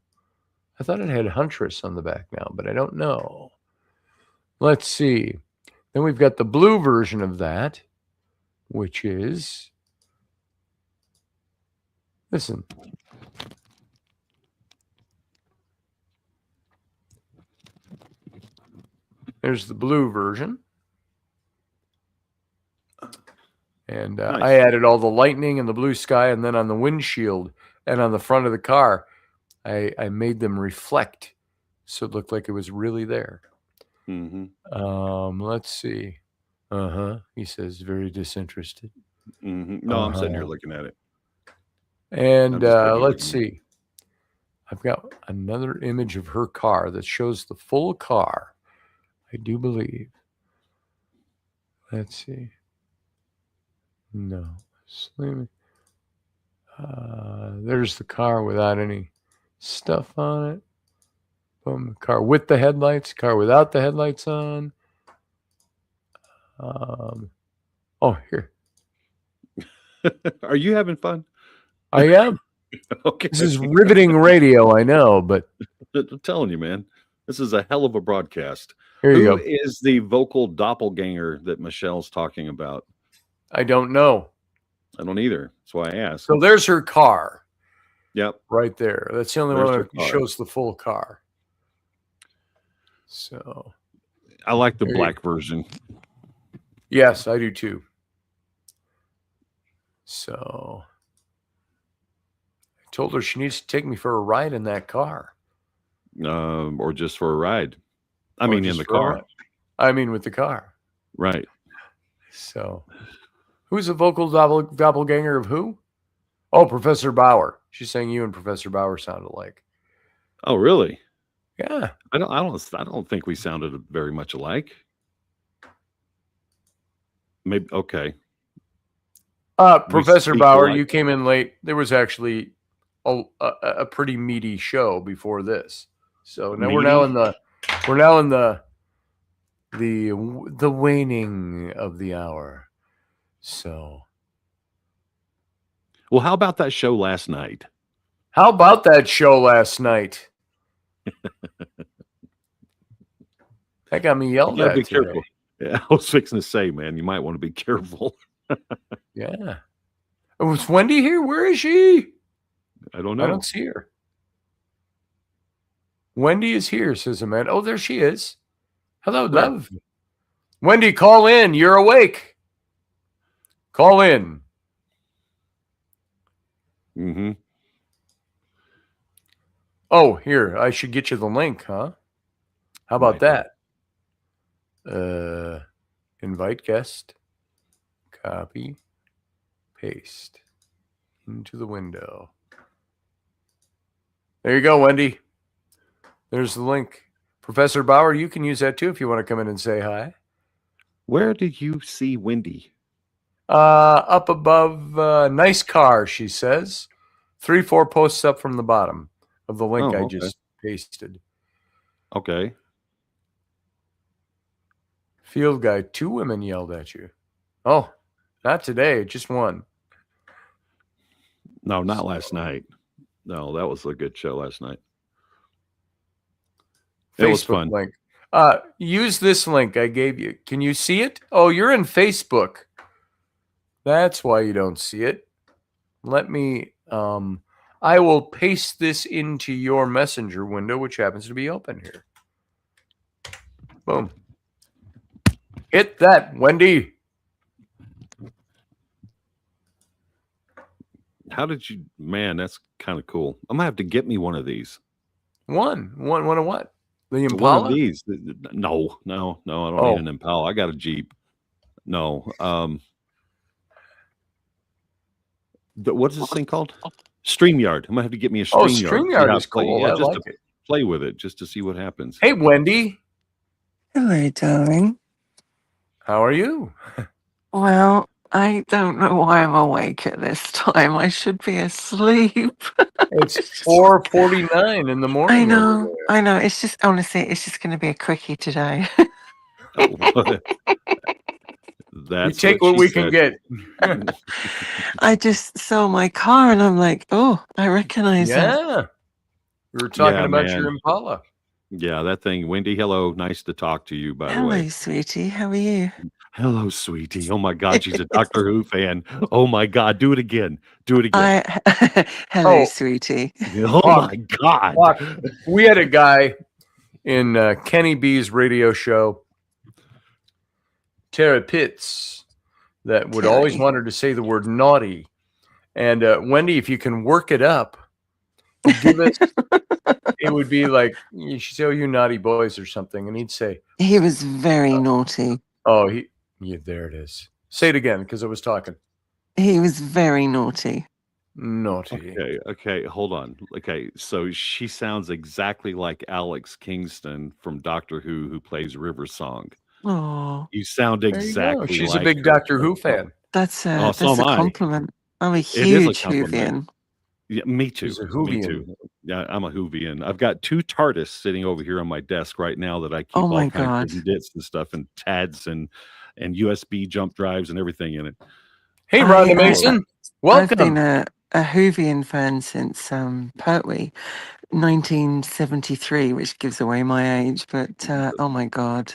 I thought it had Huntress on the back now, but I don't know. Let's see. Then we've got the blue version of that, which is, listen. There's the blue version. And Nice. I added all the lightning and the blue sky, and then on the windshield and on the front of the car, I made them reflect so it looked like it was really there. Let's see. He says very disinterested. No, I'm sitting here looking at it. And I'm just looking let's at see. I've got another image of her car that shows the full car. I do believe. Let's see. No. There's the car without any stuff on it. Boom. Car with the headlights. Car without the headlights on. Oh, here. Are you having fun? I am. Okay. This is riveting radio, I know, but I'm telling you, man, this is a hell of a broadcast. here you Who go. is the vocal doppelganger that Michelle's talking about? I don't know. I don't either. That's why I asked. So there's her car Yep. right there. That's the only There's one her that car. shows the full car. So, I like the There you black version. yes, I do too. So, I told her she needs to take me for a ride in that car. Or just for a ride. I Or mean, in just the for a car. ride. I mean, with the car. Right. So, who's the vocal doppelganger of who? Oh, Professor Bauer. She's saying you and Professor Bauer sound alike. Oh, really? Yeah. I don't think we sounded very much alike. Maybe. Okay. Professor speak Bauer, alike. you came in late. There was actually a pretty meaty show before this. So now we're now in the waning of the hour. So Well, how about that show last night? how about that show last night? That got me You yelled gotta at be today. careful. Yeah, I was fixing to say, man, you might want to be careful. Yeah. Was Wendy here? Where is she? I don't I know. don't see her. Wendy is here, says Amanda. Oh, there she is. Hello, Where? love. Wendy, call in. You're awake. Call in. Mm-hmm. Oh, here. I should get you the link, huh? How about Might that? Invite guest. Copy. Paste. Into the window. There you go, Wendy. There's the link. Professor Bauer, you can use that too if you want to come in and say hi. Where did you see Wendy? Up above, nice car, she says. 3-4 posts up from the bottom of the link Oh, I okay. just pasted. Okay. Field guy, 2 women yelled at you. Oh, not today, just one. No, not last night. No, that was a good show last night. It was Facebook fun. link. Use this link I gave you. Can you see it? Oh, you're in Facebook. That's why you don't see it. Let me I will paste this into your messenger window, which happens to be open here. Boom. Hit that, Wendy. How did you, man? That's kind of cool. I'm gonna have to get me one of these. One of what? The One Impala? of these. No, I don't Oh. need an Impala. I got a Jeep. No. What's this thing called? StreamYard. I'm gonna have to get me a Oh, StreamYard. See StreamYard how is to play- cool. yeah, I just like to it. play with it, just to see what happens. Hey, Wendy. Hello, darling. How are you? Well, I don't know why I'm awake at this time. I should be asleep. It's 4:49 in the morning. I over know. there. I know. It's just, honestly, it's just going to be a quickie today. That's We take what she we can said. get. I just saw my car and I'm like, oh, I recognize that. Yeah. We were talking Yeah, about man. your Impala. Yeah, that thing. Wendy, hello. Nice to talk to you, by the Hello, way. sweetie. How are you? Hello, sweetie. Oh my God, she's a Doctor Who fan. Oh my God, do it again. Do it again. Hello, Oh. sweetie. Oh my God. Fuck. We had a guy in Kenny B's radio show, Tara Pitts, that would always Terry. want her to say the word naughty. And Wendy, if you can work it up, give us, it would be like, she'd say, oh, you naughty boys or something. And he'd say, He was very naughty. oh, yeah, there it is. Say it again because I was talking. He was very naughty. Naughty. Okay, hold on. Okay, so she sounds exactly like Alex Kingston from Doctor who plays River Song. Oh, You sound There you go. exactly She's a like big her. Doctor Who fan. Oh, so that's am a I. compliment. I'm a It is a huge compliment. Whovian. Yeah, me too. She's a Me too. Whovian. Yeah, I'm a Whovian. I've got 2 TARDIS sitting over here on my desk right now that I Oh keep all my kinds God. of bits and stuff and TADs and USB jump drives and everything in it. Hey, I- Rhonda I- Mason. I've been Welcome. a Whovian fan since Pertwee, 1973, which gives away my age. But oh my God,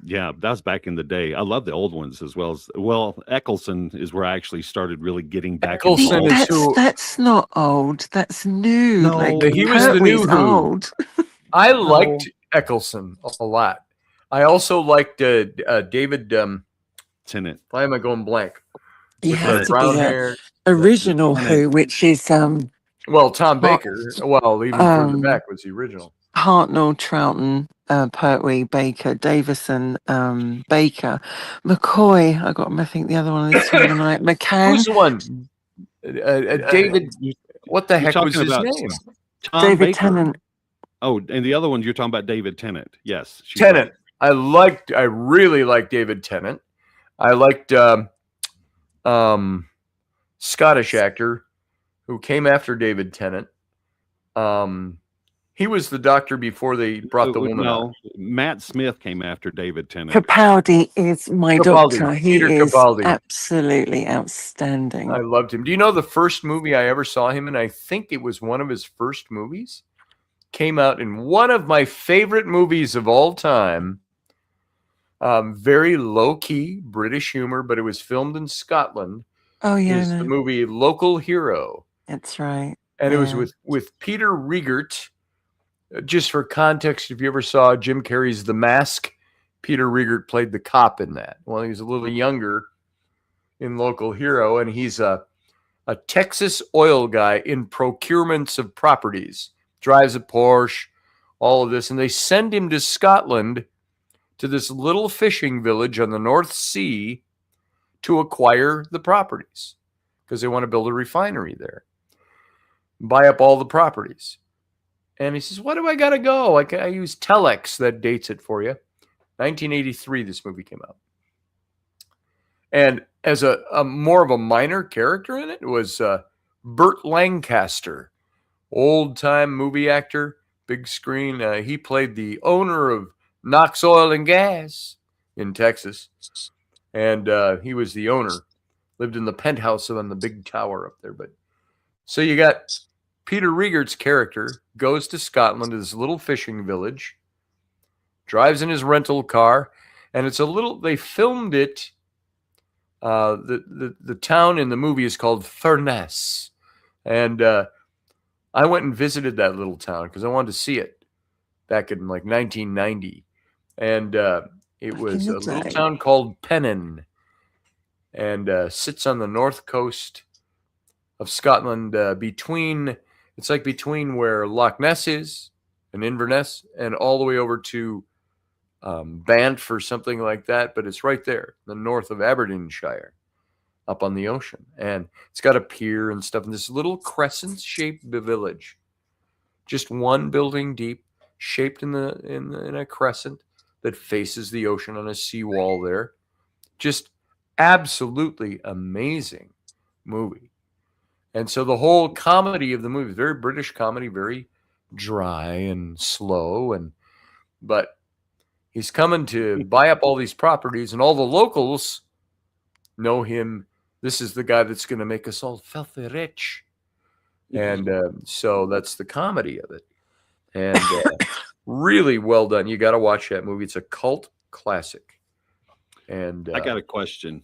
Yeah, that was back in the day. I love the old ones as well. Eccleston is where I actually started really getting back into Eccleston all. is who that's not old. That's new. No, Like he was the new Pertwee's Who. old. I no. liked Eccleston a lot. I also liked David. Tennant. Why am I going blank? You With have the to brown be a hair. original Tennant. Who, which is Well, Tom Hart- Baker. Well, even further back was the original. Hartnell, Troughton, Pertwee, Baker, Davison, Baker, McCoy. I got him. I think the other one this time of the night. McCann, Who's the one? David. What the You're heck was talking his about name? Tom David Baker. Tennant. Oh, and the other one you're talking about David Tennant. Yes, she's Tennant. right. I really liked David Tennant. I liked Scottish actor who came after David Tennant. He was the doctor before they brought the woman on. No, Matt Smith came after David Tennant. Capaldi is my Capaldi, doctor. He Peter is Capaldi. absolutely outstanding. I loved him. Do you know the first movie I ever saw him in? I think it was one of his first movies. Came out in one of my favorite movies of all time. Very low-key British humor, but it was filmed in Scotland. Oh yeah, Is the no, movie Local Hero. that's right. And it was Yeah. with Peter Riegert. Just for context, if you ever saw Jim Carrey's The Mask, Peter Riegert played the cop in that. Well, he was a little younger in Local Hero, and he's a Texas oil guy in procurements of properties. Drives a Porsche, all of this, and they send him to Scotland to this little fishing village on the North Sea to acquire the properties because they want to build a refinery there, buy up all the properties. And he says, "What do I got to go? I use Telex that dates it for you." 1983, this movie came out. And as a more of a minor character in it was Burt Lancaster, old-time movie actor, big screen. He played the owner of Knox Oil and Gas in Texas. And he was the owner, lived in the penthouse on the big tower up there. But so you got Peter Riegert's character goes to Scotland to this little fishing village, drives in his rental car, and it's a little. They filmed it. The town in the movie is called Furness, and I went and visited that little town because I wanted to see it back in like 1990, and it was a little town called Pennin, and sits on the north coast of Scotland, between where Loch Ness is and Inverness, and all the way over to Banff or something like that. But it's right there, the north of Aberdeenshire, up on the ocean, and it's got a pier and stuff. And this little crescent-shaped village, just one building deep, shaped in a crescent that faces the ocean on a seawall there. Just absolutely amazing movie. And so the whole comedy of the movie is very British comedy, very dry and slow, but he's coming to buy up all these properties, and all the locals know him. This is the guy that's going to make us all filthy rich. And so that's the comedy of it. And really well done. You got to watch that movie. It's a cult classic. And I got a question.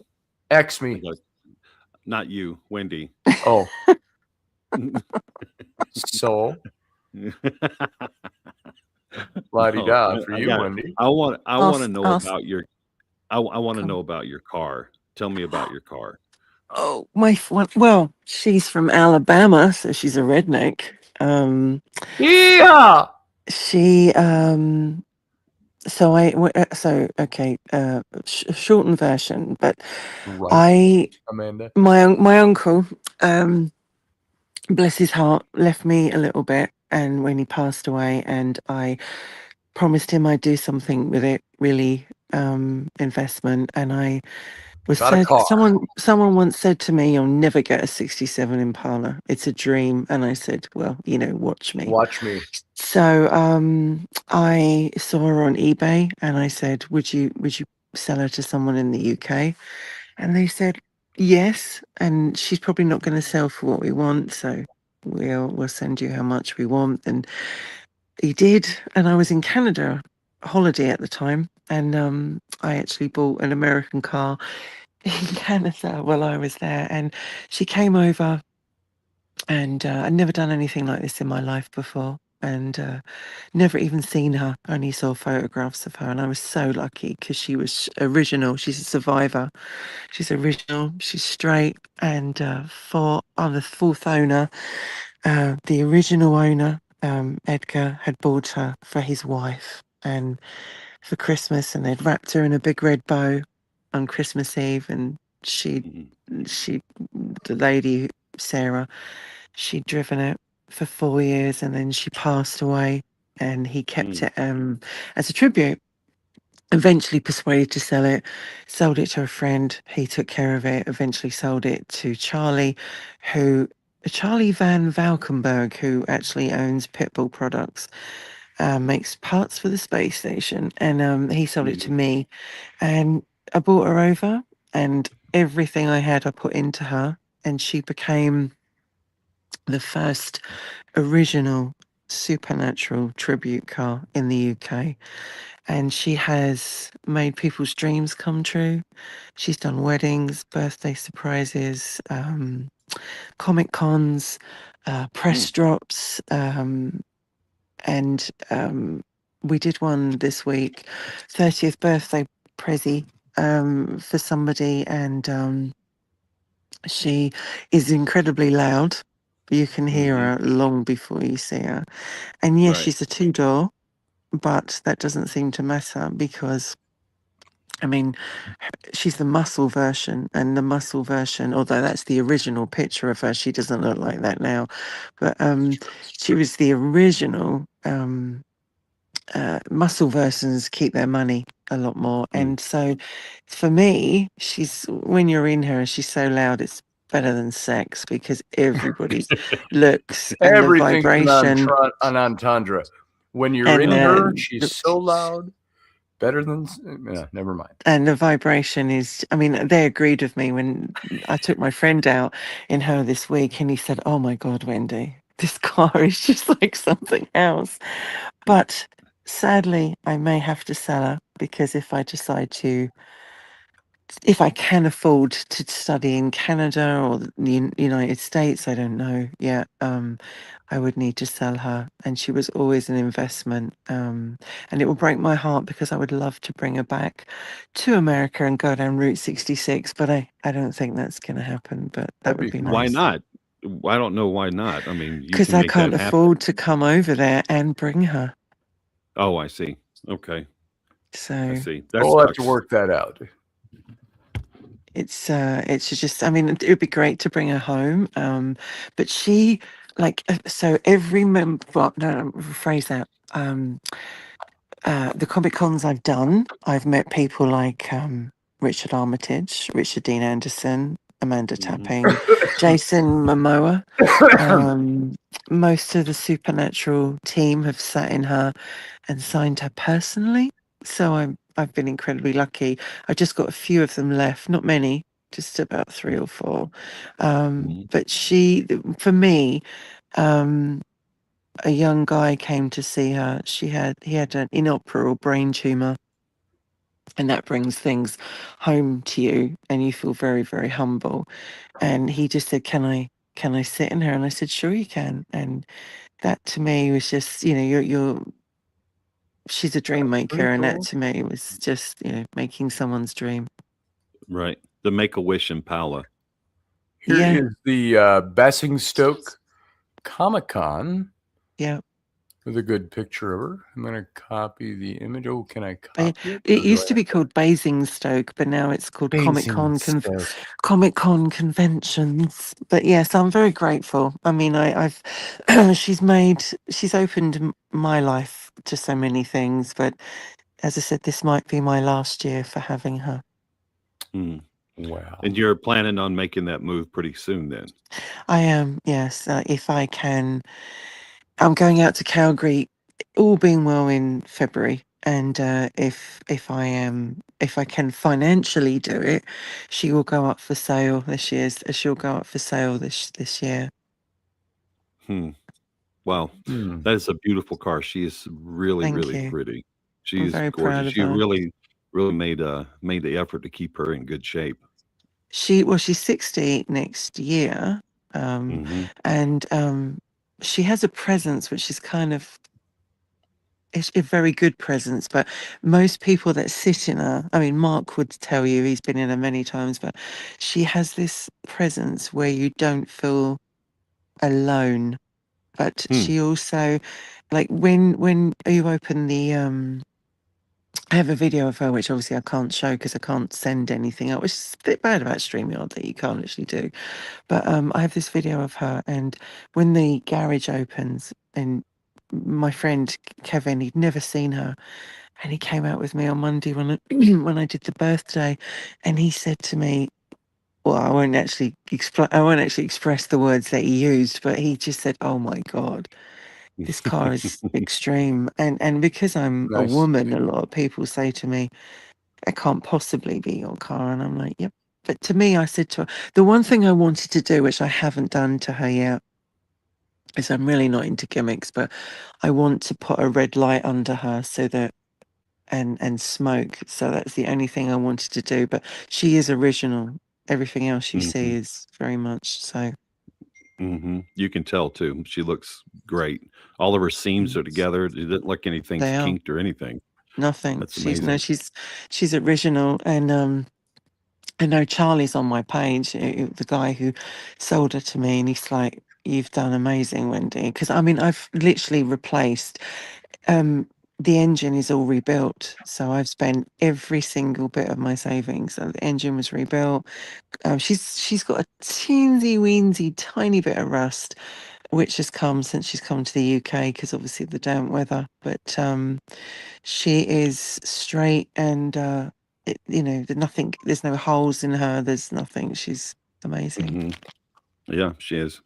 Ask me. Not you, Wendy. Oh. So la-di-da for you, Wendy. I want to know I'll- about your I want to know about your car. Tell me about your car. Oh, well, she's from Alabama, so she's a redneck. Yeah. She okay, shortened version, but Right, Amanda. my uncle bless his heart, left me a little bit, and when he passed away, and I promised him I'd do something with it, really investment, and I was Got a so car. someone once said to me, "You'll never get a 67 Impala. It's a dream." And I said, "Well, watch me." Watch me. So I saw her on eBay, and I said, would you sell her to someone in the UK? And they said yes, and she's probably not going to sell for what we want, so we'll send you how much we want. And he did, and I was in Canada holiday at the time, and I actually bought an American car in Canada while I was there, and she came over, and I'd never done anything like this in my life before, and never even seen her, only saw photographs of her, and I was so lucky because she was original. She's a survivor. She's original. She's straight, and I'm the fourth owner. The original owner, Edgar, had bought her for his wife and for Christmas, and they'd wrapped her in a big red bow on Christmas Eve, and Mhm. the lady Sarah, she'd driven it for 4 years, and then she passed away, and he kept it as a tribute. Eventually persuaded to sell it, sold it to a friend. He took care of it, eventually sold it to Charlie Van Valkenburg, who actually owns Pitbull Products, makes parts for the space station. And he sold it to me. And I brought her over, and everything I had I put into her, and she became the first original supernatural tribute car in the UK. And she has made people's dreams come true. She's done weddings, birthday surprises, comic cons, press drops, and we did one this week, 30th birthday prezi, for somebody, and she is incredibly loud. You can hear her long before you see her. And yes, Right. she's a two-door, but that doesn't seem to matter because, I mean, she's the muscle version, and the muscle version, although that's the original picture of her, she doesn't look like that now. But she was the original. Muscle versions keep their money a lot more, and so for me, she's when you're in her and she's so loud, it's better than sex because everybody's looks and the Everything's vibration an entendre. When you're and in her, she's so loud. Better than. Yeah, never mind. and the vibration is, I mean, they agreed with me when I took my friend out in her this week, and he said, "Oh my God, Wendy, this car is just like something else." But sadly, I may have to sell her because if I can afford to study in Canada or the United States, I don't know yet. I would need to sell her, and she was always an investment. And it will break my heart because I would love to bring her back to America and go down Route 66, but I don't think that's going to happen. But that That'd would be be fun. Why nice not? I don't know why not. I mean, you because can I make can't that happen. afford to come over there and bring her. Oh, I see. Okay, I So see. That We'll have sucks. to work that out. it's just, I mean, it would be great to bring her home, but she, like, so every member, well, no, rephrase that. The Comic Cons I've done, I've met people like Richard Armitage, Richard Dean Anderson, Amanda Tapping, Jason Momoa. Most of the Supernatural team have sat in her and signed her personally, so I've been incredibly lucky. I just got a few of them left, not many, just about 3 or 4. But for me, a young guy came to see her. He had an inoperable brain tumor, and that brings things home to you, and you feel very, very humble. And he just said, can I sit in her?" And I said, "Sure you can." And that to me was just, she's a dream maker, and that cool. to me was just, making someone's dream. Right. The Make a Wish Impala. Here Yeah. is the Basingstoke Comic Con. Yeah. with a good picture of her. I'm going to copy the image. Oh, can I I- copy it? It Or do used I to be called Basingstoke, but now it's called Basingstoke. Comic Con Conventions. But yes, I'm very grateful. I mean, I've she's opened my life to so many things. But as I said, this might be my last year for having her. Mm. Wow. And you're planning on making that move pretty soon then? I am, yes. If I can, I'm going out to Calgary, all being well, in February. And if I can financially do it, she will go up for sale this year. She'll go up for sale this year. Hmm. Wow. Hmm. That is a beautiful car. She is really, Thank really you. pretty. She I'm is very proud gorgeous. of You her. really, really made the effort to keep her in good shape. She's 60 next year, Hmm. and she has a presence which is kind of, it's a very good presence, but most people that sit in her, I mean, Mark would tell you, he's been in her many times, but she has this presence where you don't feel alone. But Hmm. she also, like, when you open the I have a video of her which obviously I can't show because I can't send anything out, which is a bit bad about StreamYard that you can't actually do. But I have this video of her, and when the garage opens, and my friend Kevin, he'd never seen her, and he came out with me on Monday when I, when I did the birthday, and he said to me, well, I won't actually express the words that he used, but he just said, "Oh my God, this car is extreme." And because I'm a Nice. woman, a lot of people say to me, "It can't possibly be your car," and I'm like, "Yep." But to me, I said to her, the one thing I wanted to do, which I haven't done to her yet, is I'm really not into gimmicks, but I want to put a red light under her so that and smoke. So that's the only thing I wanted to do. But she is original. Everything else you see Hmm. is very much so. Hmm. You can tell too. She looks great. All of her seams are together. It doesn't look anything's They are kinked or anything. nothing. That's amazing. She's original. And I know Charlie's on my page, the guy who sold her to me, and he's like, "You've done amazing, Wendy." Because I mean, I've literally replaced. The engine is all rebuilt, so I've spent every single bit of my savings. So the engine was rebuilt. She's got a teensy weensy tiny bit of rust, which has come since she's come to the UK because obviously the damp weather. But she is straight, and nothing. There's no holes in her. There's nothing. She's amazing. Hmm. Yeah, she is.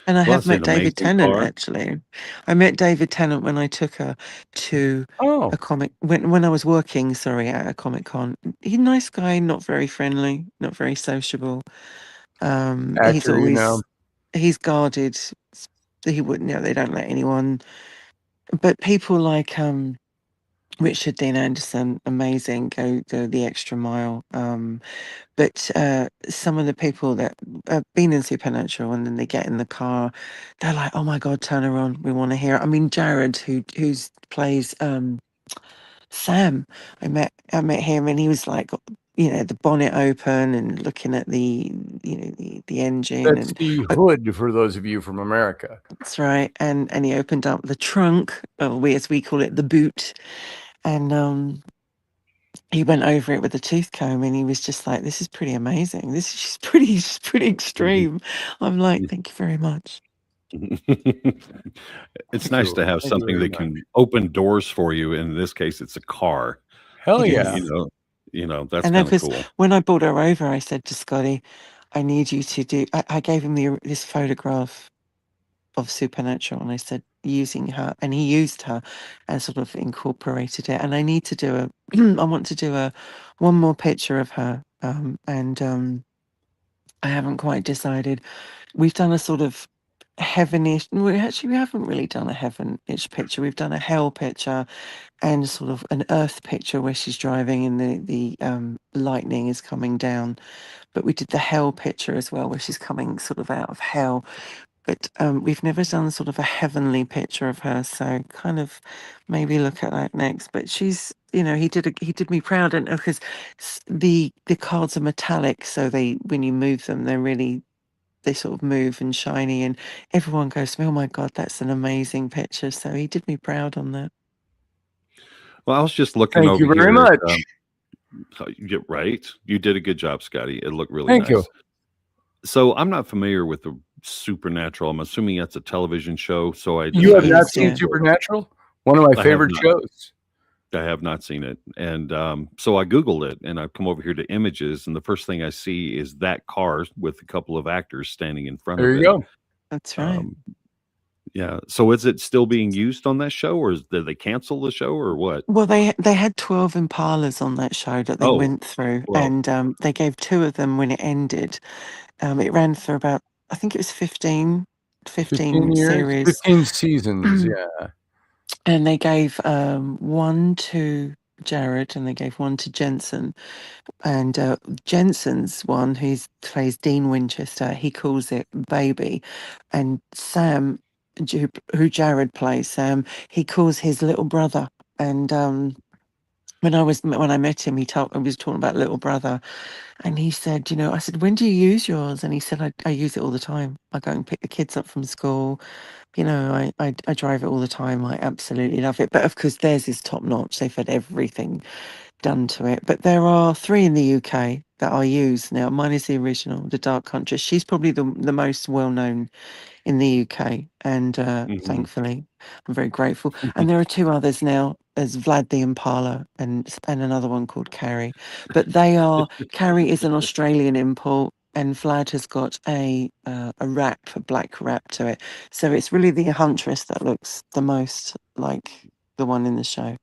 And I Well, have it's an met David amazing Tennant, car. actually. I met David Tennant when I took her to Oh, a comic when I was working, sorry, at a Comic Con. He's a nice guy, not very friendly, not very sociable. He's actor, you know. he's guarded. He wouldn't, they don't let anyone. But people like Richard Dean Anderson, amazing, go the extra mile. But some of the people that have been in Supernatural and then they get in the car, they're like, "Oh my God, turn her on. We want to hear it." I mean, Jared, who's plays Sam, I met him, and he was like, the bonnet open and looking at the engine, That's and the hood for those of you from America. that's right. And he opened up the trunk, or as we call it, the boot, and he went over it with a tooth comb, and he was just like, "This is pretty amazing. She's pretty extreme." I'm like, "Thank you very much." It's Thank nice you. to have Thank you something very that much. can open doors for you. In this case, it's a car. Hell It yeah. is. That's I know, kind of because cool. when I brought her over, I said to Scotty, "I need you to do." I gave him this photograph of Supernatural, and I said, using her, and he used her and sort of incorporated it. And I need to do I want to do one more picture of her, and I haven't quite decided. We've done a sort of heavenish. We haven't really done a heavenish picture. We've done a hell picture and sort of an earth picture where she's driving and the lightning is coming down. But we did the hell picture as well, where she's coming sort of out of hell. But we've never done sort of a heavenly picture of her, so kind of maybe look at that next. But she's, he did me proud, and because the cards are metallic, so when you move them, they sort of move and shiny, and everyone goes to me, "Oh my God, that's an amazing picture." So he did me proud on that. Well, I was just looking Thank over you very here. much. Yeah, right. You did a good job, Scotty. It looked really Thank nice. you. So I'm not familiar with the Supernatural. I'm assuming that's a television show. So I You have It decided not is, seen yeah. Supernatural? One of my I have favorite not. shows. I have not seen it. And so I Googled it and I've come over here to images. And the first thing I see is that car with a couple of actors standing in front There of you it. go. That's right. Yeah. So is it still being used on that show, or did they cancel the show, or what? Well, they had 12 Impalas on that show that they Oh, went through, 12. and they gave 2 of them when it ended. It ran for about, I think it was 15 15 years, series. 15 seasons. Yeah. And they gave 1 to Jared and they gave 1 to Jensen. And Jensen's one, who plays Dean Winchester, he calls it Baby. And Sam, who Jared plays, Sam, he calls his little brother. And when I met him, I was talking about little brother, and he said, I said, when do you use yours? And he said, I use it all the time. I go and pick the kids up from school. I drive it all the time. I absolutely love it. But of course, theirs is top notch. They've had everything done to it. But there are 3 in the UK that I use now. Mine is the original, the Dark Huntress. She's probably the most well known in the UK, and Mhm. thankfully, I'm very grateful. And there are 2 others now, as Vlad the Impala and another one called Carrie. But Carrie is an Australian import, and Vlad has got a black wrap to it. So it's really the Huntress that looks the most like the one in the show.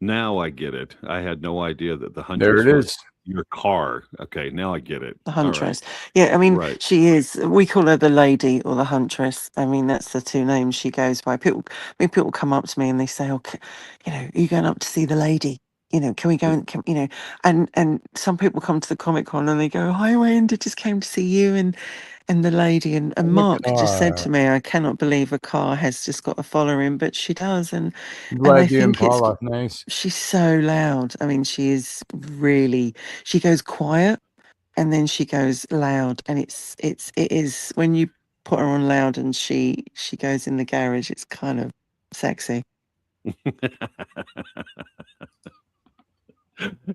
Now I get it. I had no idea that the There Huntress it was is. your car. Okay, now I get it. The All right. Huntress. Yeah, I mean, Right. she is, we call her the Lady or the Huntress. I mean, that's the 2 names she goes by. People come up to me and they say, "Oh, are you going up to see the Lady? Can we go and some people come to the Comic Con and they go, "Hi, Wendy, just came to see you and the Lady." And the Mark just said car. to me, "I cannot believe a car has just got a following," but she does. And I Vlad the think Impala. Nice. she's so loud. I mean, she goes quiet and then she goes loud, and it is when you put her on loud and she goes in the garage, it's kind of sexy.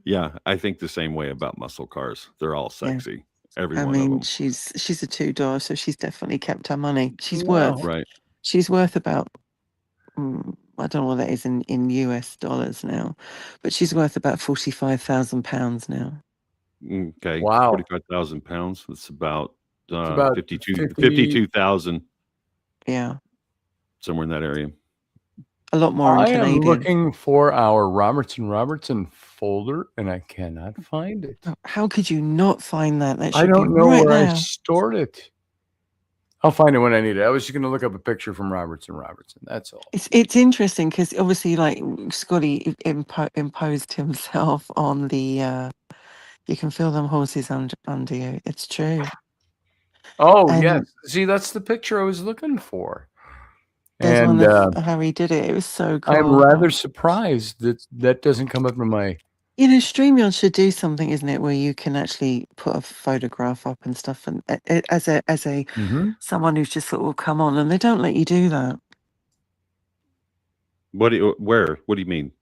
Yeah, I think the same way about muscle cars. They're all Yeah. sexy. Every I one of mean, them. she's a 2-door, so she's definitely kept her money. Wow. Right. She's worth about I don't know what that is in US dollars now, but she's worth about £45,000 now. Okay. Wow. 45,000 pounds. That's about, It's about 52,000, Yeah, somewhere in that area. a lot more in I am Canadian. looking for our Robertson folder and I cannot find it. How could you not find that? That I should be don't know right where I there. stored it. I'll find it when I need it. I was just going to look up a picture from Robertson. That's all. It's interesting because obviously, like, Scotty imposed himself on the. You can feel them horses under you. It's true. Oh, And yes. See, that's the picture I was looking for. there's And one of how he did it. It was so cool. I'm rather surprised that doesn't come up in my. StreamYard should do something, isn't it, where you can actually put a photograph up and stuff, and as a Mhm. someone who's just sort of come on, and they don't let you do that What do you mean?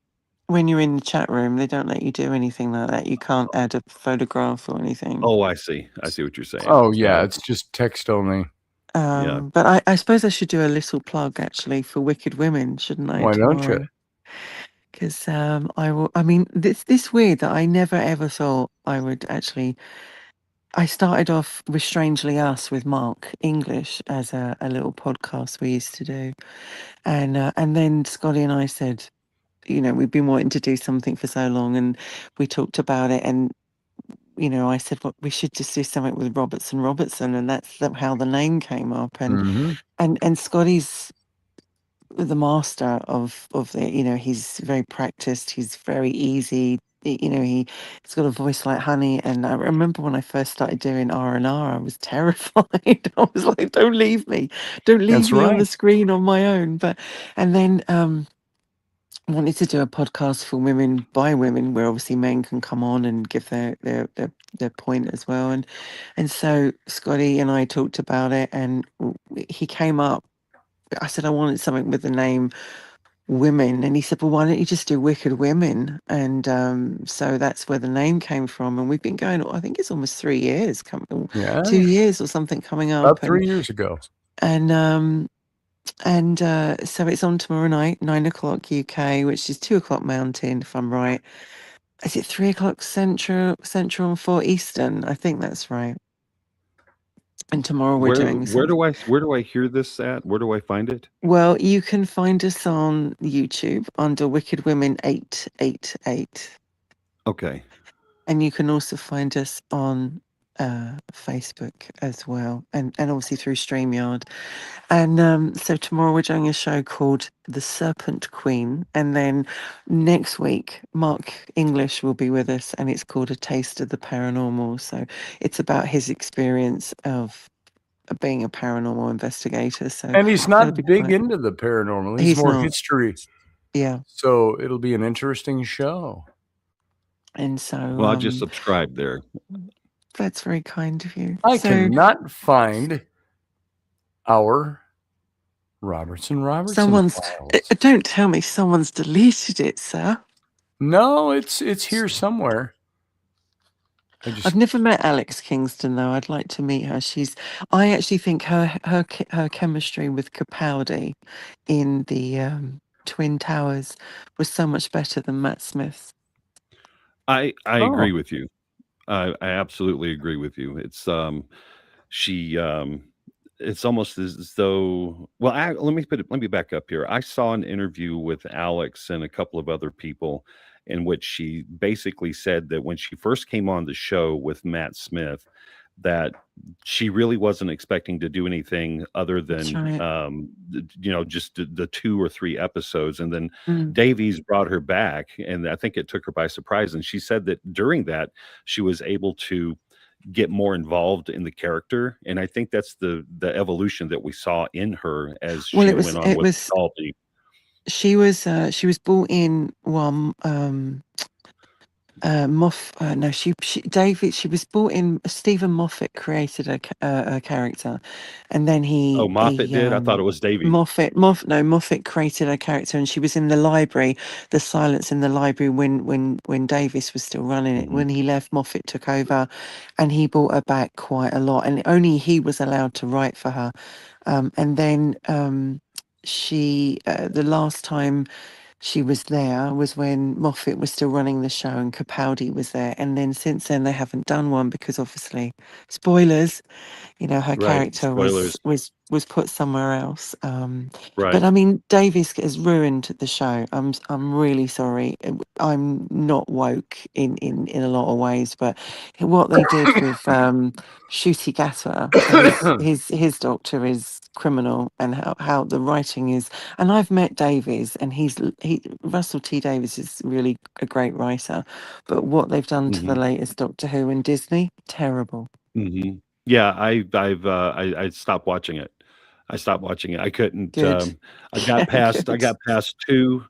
when you're in the chat room. They don't let you do anything like that. You can't add a photograph or anything. Oh, I see. I see what you're saying. Oh, yeah. It's just text only. Yeah. But I suppose I should do a little plug actually for Wicked Women, shouldn't I? Why don't you? Because I mean, this weird that I never ever thought I would actually. I started off with Strangely Us with Mark English as a little podcast we used to do, and then Scotty and I said, we've been wanting to do something for so long, and we talked about it, and I said, well, we should just do something with Robertson, and that's how the name came up, Mhm. and Scotty's the master of the, he's very practiced, he's very easy, he's got a voice like honey. And I remember when I first started doing R&R, I was terrified. I was like, don't leave me That's on the right. screen on my own. And then wanted to do a podcast for women by women, where obviously men can come on and give their point as well. And so Scotty and I talked about it, and he came up. I said I wanted something with the name Women, and he said, "Well, why don't you just do Wicked Women?" And so that's where the name came from. And we've been going. I think it's almost 3 years, Yeah. 2 years or something coming up. About 3 years ago. And so it's on tomorrow night, 9 o'clock UK, which is 2 o'clock Mountain, if I'm right. Is it 3 o'clock Central and 4 Eastern? I think that's right. And tomorrow we're doing Where do I hear this at? Where do I find it? Well, you can find us on YouTube under Wicked Women 888. Okay. And you can also find us on Facebook as well, and obviously through StreamYard. And so tomorrow we're doing a show called The Serpent Queen, and then next week Mark English will be with us, and it's called A Taste of the Paranormal. So it's about his experience of being a paranormal investigator. So And he's that'll not be big quite- into the paranormal. He's He's more not. history. Yeah, So it'll be an interesting show. and so Well, I'll just subscribe there. that's very kind of you. I So cannot find our Robertson someone's files. don't tell me someone's deleted it, sir. No, it's here somewhere. I've never met Alex Kingston though. I'd like to meet her. I actually think her chemistry with Capaldi in the Twin Towers was so much better than Matt Smith's. I agree with you. I absolutely agree with you. It's it's almost as though, well, let me back up here. I saw an interview with Alex and a couple of other people in which she basically said that when she first came on the show with Matt Smith, that she really wasn't expecting to do anything other than right. just the 2 or 3 episodes, and then Mm. Davies brought her back, and I think it took her by surprise. And she said that during that she was able to get more involved in the character, and I think that's the evolution that we saw in her as she went on with Capaldi. She was brought in she was brought in. Stephen Moffat created a character, and then Moffat did. I thought it was Davies. Moffat created a character, and she was in the library, the silence in the library when Davis was still running it. Mm-hmm. When he left, Moffat took over, and he brought her back quite a lot, and only he was allowed to write for her. And then she the last time she was there was when Moffat was still running the show and Capaldi was there. And then since then they haven't done one because obviously, spoilers, her character was put somewhere else. But I mean, Davies has ruined the show. I'm really sorry. I'm not woke in a lot of ways, but what they did with Ncuti Gatwa, his doctor is criminal, and how the writing is. And I've met Davies, and Russell T Davies is really a great writer, but what they've done to the latest Doctor Who in Disney, terrible. Mm-hmm. Yeah, I stopped watching it. I couldn't. I got past 2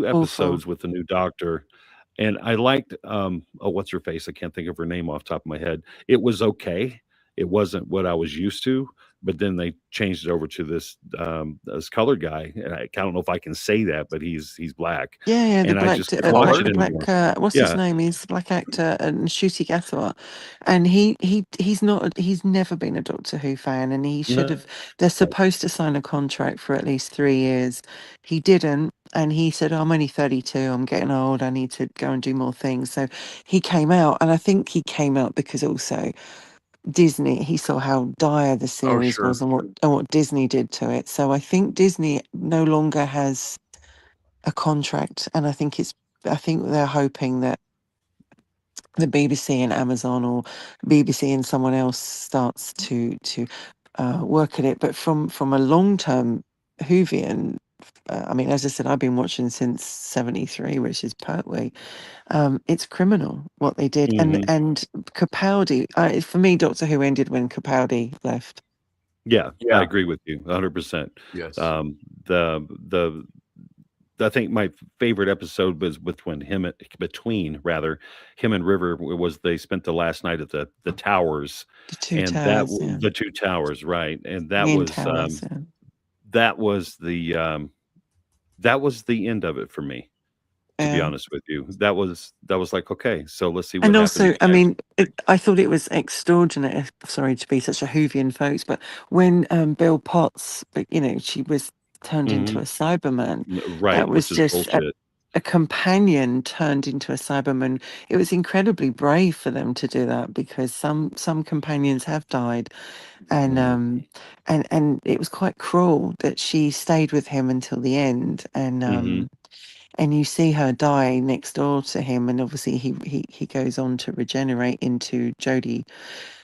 episodes with the new Doctor, and I liked what's her face? I can't think of her name off the top of my head. It was okay. It wasn't what I was used to, but then they changed it over to this colored guy, and I don't know if I can say that, but he's black. Yeah, and I just couldn't watch it anymore. What's his name? He's the black actor, and Ncuti Gatwa, and he's never been a Doctor Who fan, and he should have. They're supposed to sign a contract for at least 3 years. He didn't, and he said, "I'm only 32. I'm getting old. I need to go and do more things." So he came out, and I think he came out because also Disney, he saw how dire the series was and what Disney did to it. So I think Disney no longer has a contract, and I think they're hoping that the BBC and Amazon, or BBC and someone else, starts to work at it. But from a long-term Whovian, I mean, as I said, I've been watching since '73, which is Pertwee. It's criminal what they did, and Capaldi. For me, Doctor Who ended when Capaldi left. Yeah, I agree with you 100%. Yes. The I think my favorite episode was between him and River. Was they spent the last night at the towers, The Two and Towers, yeah. the two towers, right? And Twin Towers, yeah. that was the that was the end of it for me. To be Yeah. honest with you, that was like, okay, so let's see what And happens also, I next. mean, I thought it was extraordinary. Sorry to be such a Whovian, folks, but when Bill Potts, she was turned into Mhm. a Cyberman. Right, That was which is just bullshit. a companion turned into a Cyberman. It was incredibly brave for them to do that, because some companions have died, and Mhm. and it was quite cruel that she stayed with him until the end, Mhm. and you see her die next door to him, and obviously he goes on to regenerate into Jodie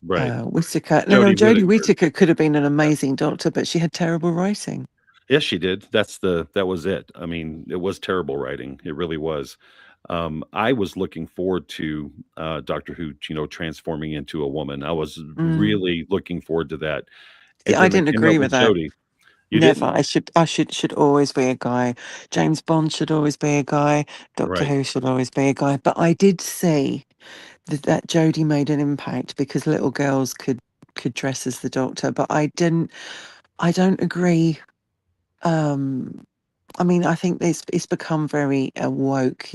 Right. Whittaker. No, Jodie Jodie Whittaker. Whittaker could have been an amazing doctor, but she had terrible writing. Yes, she did. That was it. I mean, it was terrible writing. It really was. I was looking forward to Doctor Who, transforming into a woman. I was Mm. really looking forward to that. See, And I then they didn't came up agree with with that. Jodie. You Never. didn't? I should always be a guy. James Bond should always be a guy. Doctor Right. Who should always be a guy. But I did see that Jodie made an impact, because little girls could dress as the Doctor. But I don't agree. Um, I mean, I think it's become very woke.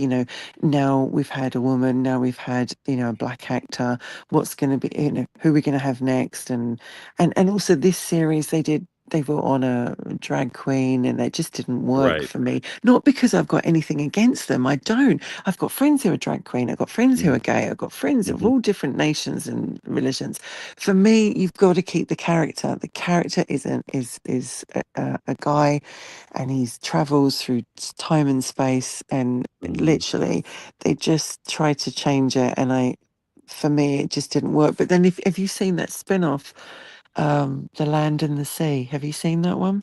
Now we've had a woman. Now we've had a black actor. What's going to be? Who are we going to have next? And also this series they brought on a drag queen, and it just didn't work Right. for me. Not because I've got anything against them. I don't. I've got friends who are drag queen. I've got friends who are Mhm. gay. I've got friends of Mhm. all different nations and religions. For me, you've got to keep the character. The character is a guy, and he travels through time and space, and Mhm. literally they just tried to change it, and for me it just didn't work. But then, if have you seen that spin-off, The Land and the Sea? Have you seen that one?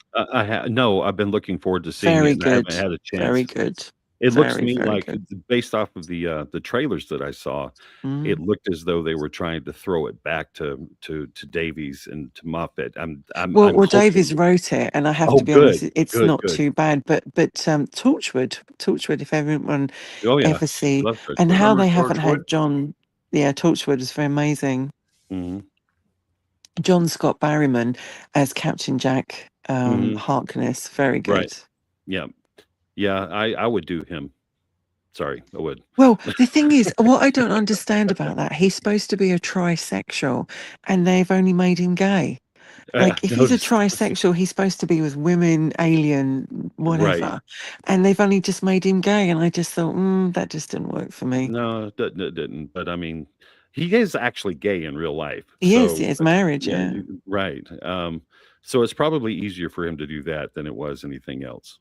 No, I've been looking forward to seeing it, Very and I good. haven't had a Very chance. good. It looks to Very, me very like, good. based off of the trailers that I saw, it Mm. looked as though they were trying to throw it back to Davies and to Moffat. I'm Well, hoping. Davies wrote it, and I have Oh, to be honest, good, it's good, not good. too bad. But Torchwood, if everyone Oh, yeah. ever see, Love and Torchwood. how Remember they haven't Torchwood? had John. Yeah, Torchwood is very amazing. Mhm. John Scott Barryman as Captain Jack Mhm. Harkness, very Right. good. Yeah. Yeah, I would do him. Sorry, I would. Well, the thing is, what I don't understand about that, he's supposed to be a trisexual, and they've only made him gay. I Like, if he's a noticed. trisexual, he's supposed to be with women, alien, Right. whatever, and they've only just made him gay, and I just thought, that just didn't work for me. No, it didn't, but I mean, he is actually gay in real life, He is, so, his marriage, yeah, yeah. right, so it's probably easier for him to do that than it was anything else.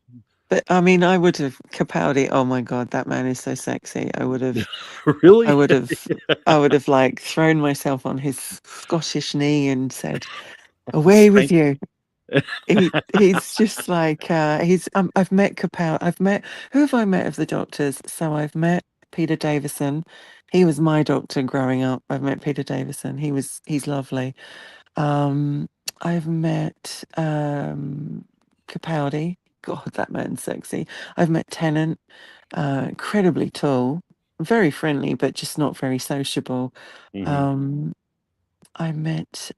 But I mean, I would have Capaldi. Oh my God, that man is so sexy. I would have. I Really? would have I would have like thrown myself on his Scottish knee and said, "Away with Spank. you." He's just like I've met Capel. I've met Who have I met of the doctors? So I've met Peter Davison. He was my doctor growing up. I've met Peter Davison. He's lovely. Um, I've met Capaldi. God, that man's sexy. I've met Tennant, incredibly tall, very friendly, but just not very sociable. Mhm. Um, I met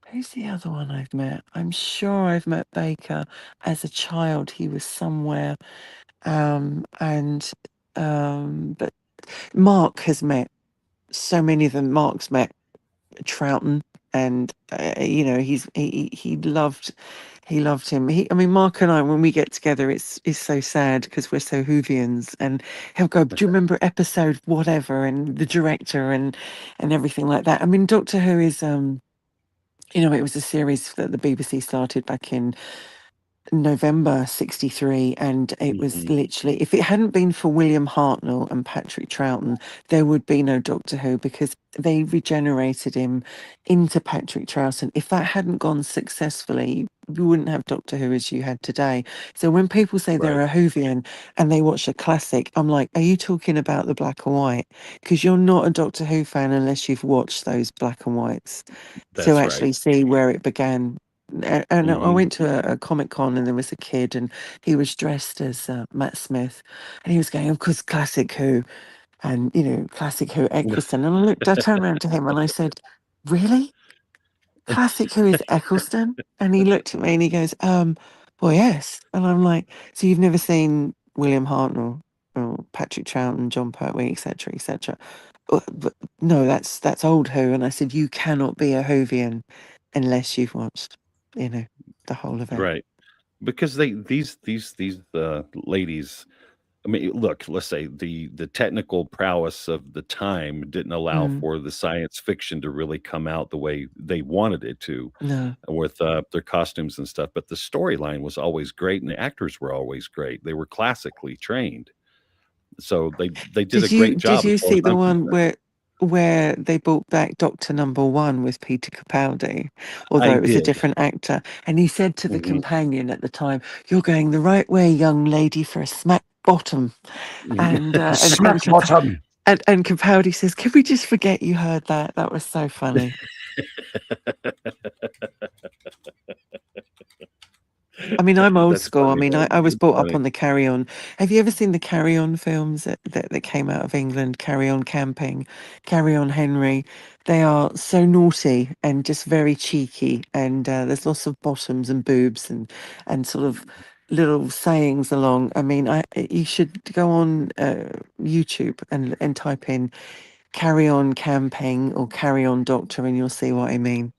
who's the other one I've met? I'm sure I've met Baker as a child. He was somewhere, and but Mark has met so many of them. Mark's met Troughton, and he loved him. I mean, Mark and I, when we get together, it's so sad because we're so Whovians, and he'll go, "Do you remember episode whatever?" and the director and everything like that. I mean, Doctor Who is it was a series that the BBC started back in November 63, and it was Mhm. literally, if it hadn't been for William Hartnell and Patrick Troughton, there would be no Doctor Who, because they regenerated him into Patrick Troughton. If that hadn't gone successfully, you wouldn't have Doctor Who as you had today. So when people say they're Right. a Whovian and they watch a classic, I'm like, are you talking about the black and white? Because you're not a Doctor Who fan unless you've watched those black and whites to That's right. actually see where it began. And I Mhm. went to a Comic Con and there was a kid and he was dressed as Matt Smith, and he was going, of course, Classic Who, and Classic Who Eccleston. And I turned around to him and I said, "Really? Classic Who is Eccleston?" And he looked at me and he goes, well, yes. And I'm like, so you've never seen William Hartnell or Patrick Troughton, John Pertwee, etc., etc.? But no, that's old Who. And I said, you cannot be a Whovian unless you've watched, the whole of it. Right. Because these ladies, I mean, look, let's say the technical prowess of the time didn't allow Mm, for the science fiction to really come out the way they wanted it to no. with their costumes and stuff. But the storyline was always great, and the actors were always great. They were classically trained, so they did a great Did job as you far as see the I'm one concerned. where they brought back Doctor Number One with Peter Capaldi, although I it was a did. different actor, and he said to the Mhm. companion at the time, "You're going the right way, young lady, for a smack bottom." And Smack bottom. and Capaldi says, "Can we just forget you heard that? That was so funny." I mean, I'm old That's school. I funny, mean, man. I was It's brought up funny. on the Carry On. Have you ever seen the Carry On films that came out of England? Carry On Camping, Carry On Henry. They are so naughty and just very cheeky. And there's lots of bottoms and boobs and sort of little sayings along. I mean, you should go on YouTube and type in Carry On Camping or Carry On Doctor, and you'll see what I mean.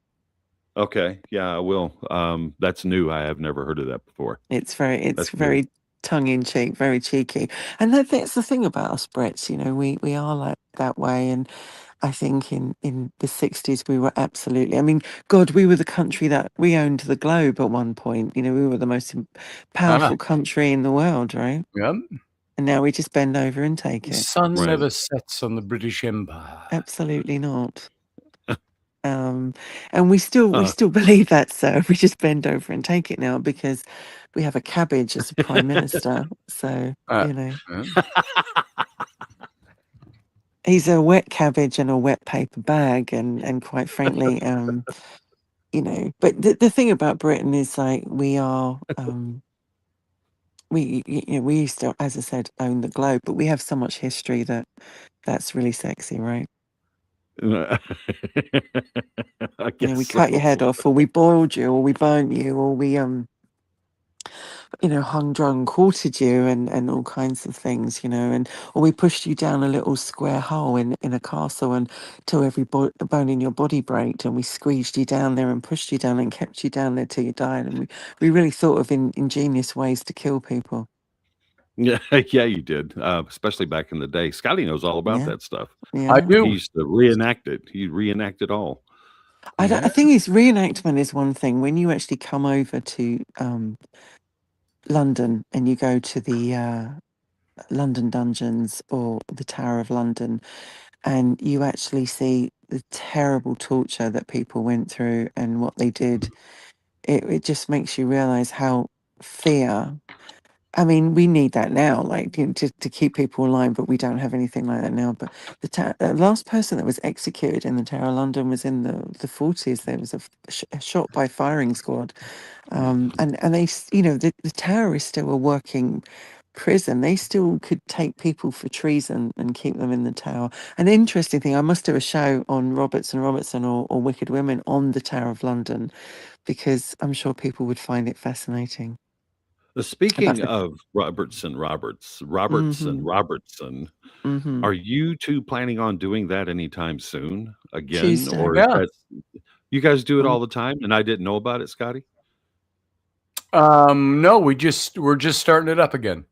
Okay, yeah, I will. That's new. I have never heard of that before. It's That's new. very tongue in cheek, very cheeky, and that's the thing about us Brits. We are like that way, and I think in the 60s we were absolutely. I mean, God, we were the country that we owned the globe at one point. We were the most powerful country in the world, right? Yep. And now we just bend over and take The it. sun Right. never sets on the British Empire. Absolutely not. And we still Uh, believe that, so we just bend over and take it now because we have a cabbage as a prime minister. So Uh, he's a wet cabbage and a wet paper bag, and quite frankly, But the thing about Britain is like we are. We used to, as I said, own the globe, but we have so much history that's really sexy, right? I guess We cut your head so. off, or we boiled you, or we burnt you, or we hung, drunk, quartered you, and all kinds of things, or we pushed you down a little square hole in a castle and till every bone in your body broke, and we squeezed you down there and pushed you down and kept you down there till you died, and we really thought of ingenious ways to kill people. Yeah, yeah, you did. Especially back in the day. Scotty knows all about Yeah, that stuff. I yeah. He do. used to reenact it. He reenact it all. I Yeah. think his reenactment is one thing. When you actually come over to London and you go to the London Dungeons or the Tower of London, and you actually see the terrible torture that people went through and what they did, it just makes you realize how fear. I mean, we need that now, like to keep people alive, but we don't have anything like that now. But the last person that was executed in the Tower of London was in the 40s. There was a shot by firing squad, and they, the Tower is still a working prison. They still could take people for treason and keep them in the Tower. An interesting thing, I must do a show on Roberts and Robertson or Wicked Women on the Tower of London, because I'm sure people would find it fascinating. About Speaking the of Robertson, hmm are hmm you two planning on doing that anytime soon again, Tuesday. or is Yeah. that you guys do it Mm. all the time and I didn't know about it, Scotty? No, we're just starting it up again.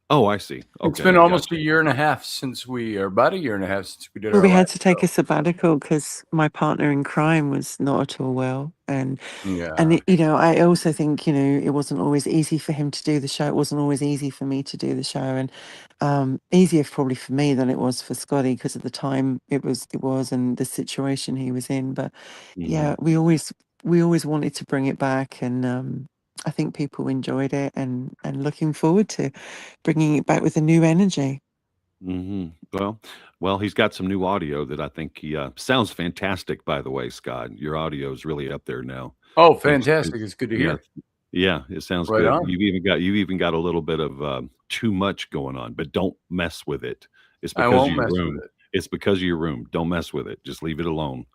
Oh, I see. It's Okay, been almost gotcha. a year and a half since or about a year and a half since we did Well, our we had last to take show. a sabbatical because my partner in crime was not at all well, and Yeah. I also think it wasn't always easy for him to do the show. It wasn't always easy for me to do the show, and easier probably for me than it was for Scotty because at the time it was and the situation he was in. But Mhm. yeah, we always wanted to bring it back, and I think people enjoyed it, and looking forward to bringing it back with a new energy. Well, he's got some new audio that I think he sounds fantastic. By the way, Scott, your audio is really up there now. Oh, It's, fantastic. It's good to yeah, hear. yeah, it sounds Right good. on. You've even got a little bit of too much going on, but don't mess with it. It's I because of won't your mess with room. it. It's because of your room. Don't mess with it. Just leave it alone.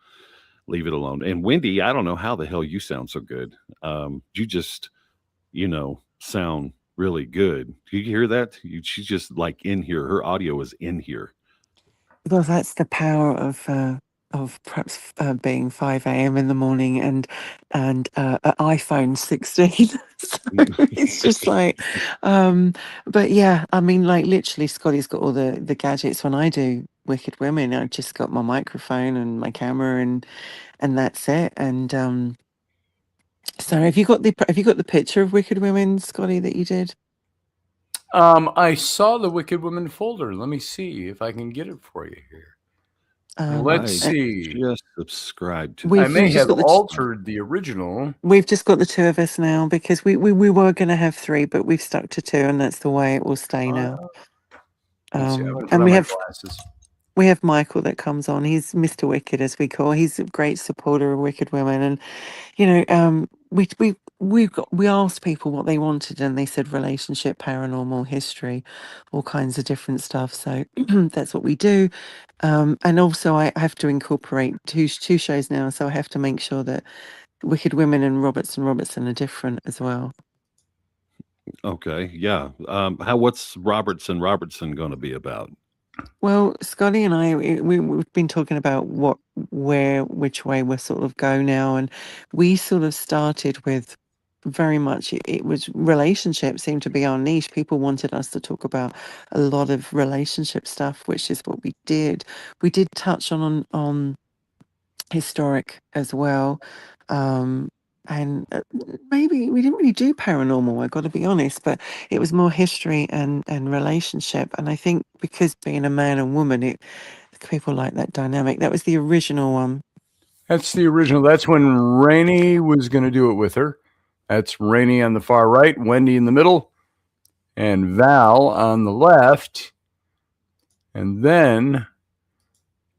Leave it alone. And Wendy, I don't know how the hell you sound so good. You just, sound really good. Do you hear that? She's just like in here. Her audio is in here. Well, that's the power of perhaps being 5 a.m. in the morning and an iPhone 16. So it's just like, but yeah, I mean, like literally, Scotty's got all the gadgets. When I do Wicked Women, I just got my microphone and my camera, and that's it. And so, have you got the picture of Wicked Women, Scotty, that you did? I saw the Wicked Women folder. Let me see if I can get it for you here. Let's I see. just subscribed to We've- I this. may we've just have got the- altered the original. We've just got the two of us now because we were going to have three, but we've stuck to two, and that's the way it will stay now. Let's see. I'm gonna put And on we my have glasses. we have Michael that comes on. He's Mr. Wicked, as we call. He's a great supporter of Wicked Women, and we asked people what they wanted, and they said relationship, paranormal, history, all kinds of different stuff. So that's what we do. And also, I have to incorporate two shows now, so I have to make sure that Wicked Women and Robertson are different as well. Okay, yeah. What's Robertson going to be about? Well, Scotty and I, we've been talking about which way we're sort of go now, and we sort of started with very much it was relationships seemed to be our niche. People wanted us to talk about a lot of relationship stuff, which is what we did. We did touch on historic as well. And maybe we didn't really do paranormal, I got to be honest, but it was more history and relationship. And I think because being a man and woman, people like that dynamic. That was the original one. That's the original. That's when Rainey was going to do it with her. That's Rainey on the far right, Wendy in the middle, and Val on the left. And then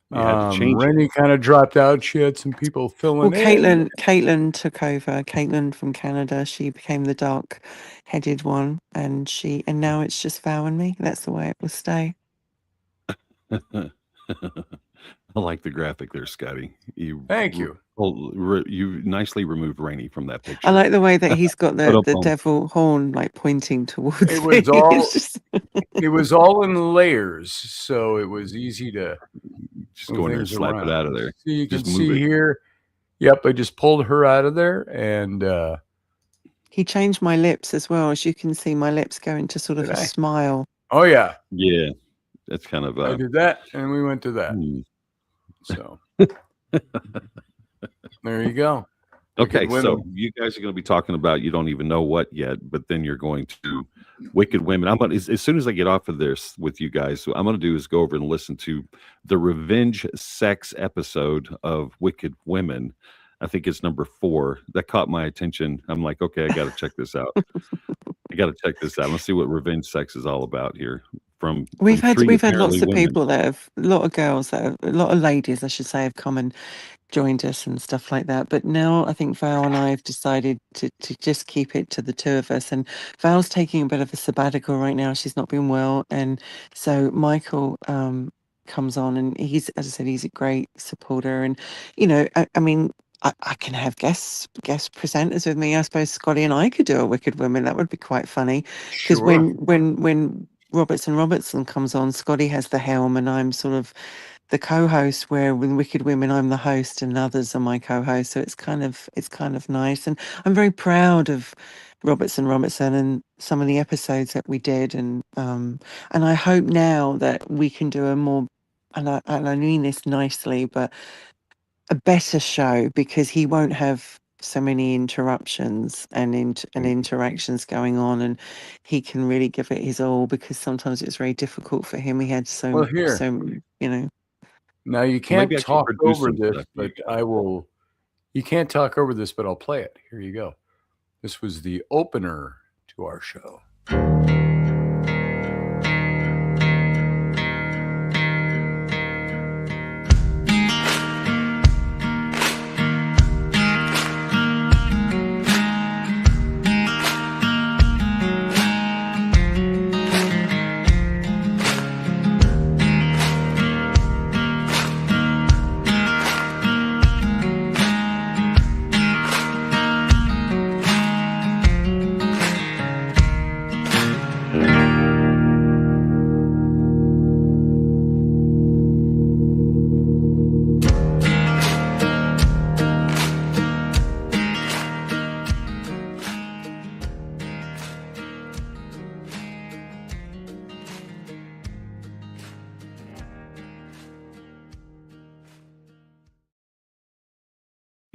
You had to change it. Rainey kind of dropped out. She had some people filling Well, in. Caitlin took over. Caitlin from Canada. She became the dark-headed one, and now it's just Val and me. That's the way it will stay. I like the graphic there, Scotty. Thank you. You nicely removed Rainey from that picture. I like the way that he's got the devil horn like pointing towards It was me. all It's just- it was all in layers, so it was easy to just go in there and slap it out of there. So you can Just move see it. here. Yep, I just pulled her out of there, and he changed my lips as well. As you can see, my lips go into sort of Did a I? smile. oh yeah, Yeah, that's kind of I did that, and we went to that. So there you go. Okay, Wicked so Women. you guys are going to be talking about you don't even know what yet, but then you're going to Wicked Women. I'm going as soon as I get off of this with you guys, what I'm going to do is go over and listen to the revenge sex episode of Wicked Women. I think it's number 4. That caught my attention. I'm like, okay, I got to check this out. Let's see what revenge sex is all about here. We've had lots apparently of women. people a lot of ladies, I should say, have come and joined us and stuff like that. But now I think Val and I have decided to just keep it to the two of us. And Val's taking a bit of a sabbatical right now. She's not been well, and so Michael comes on, and he's, as I said, he's a great supporter. And I mean, I can have guest presenters with me. I suppose Scotty and I could do a Wicked Women. That would be quite funny. Because Sure. when Robertson comes on, Scotty has the helm, and I'm sort of the co-host. Where with Wicked Women, I'm the host, and others are my co-host. So it's kind of nice, and I'm very proud of Robertson and some of the episodes that we did, and I hope now that we can do a more, and I mean this nicely, but a better show, because he won't have so many interruptions and interactions going on, and he can really give it his all, because sometimes it's very difficult for him. He had Well, here. Now you can't maybe I can talk produce over some this, stuff for but you. I will. You can't talk over this, but I'll play it. Here you go. This was the opener to our show.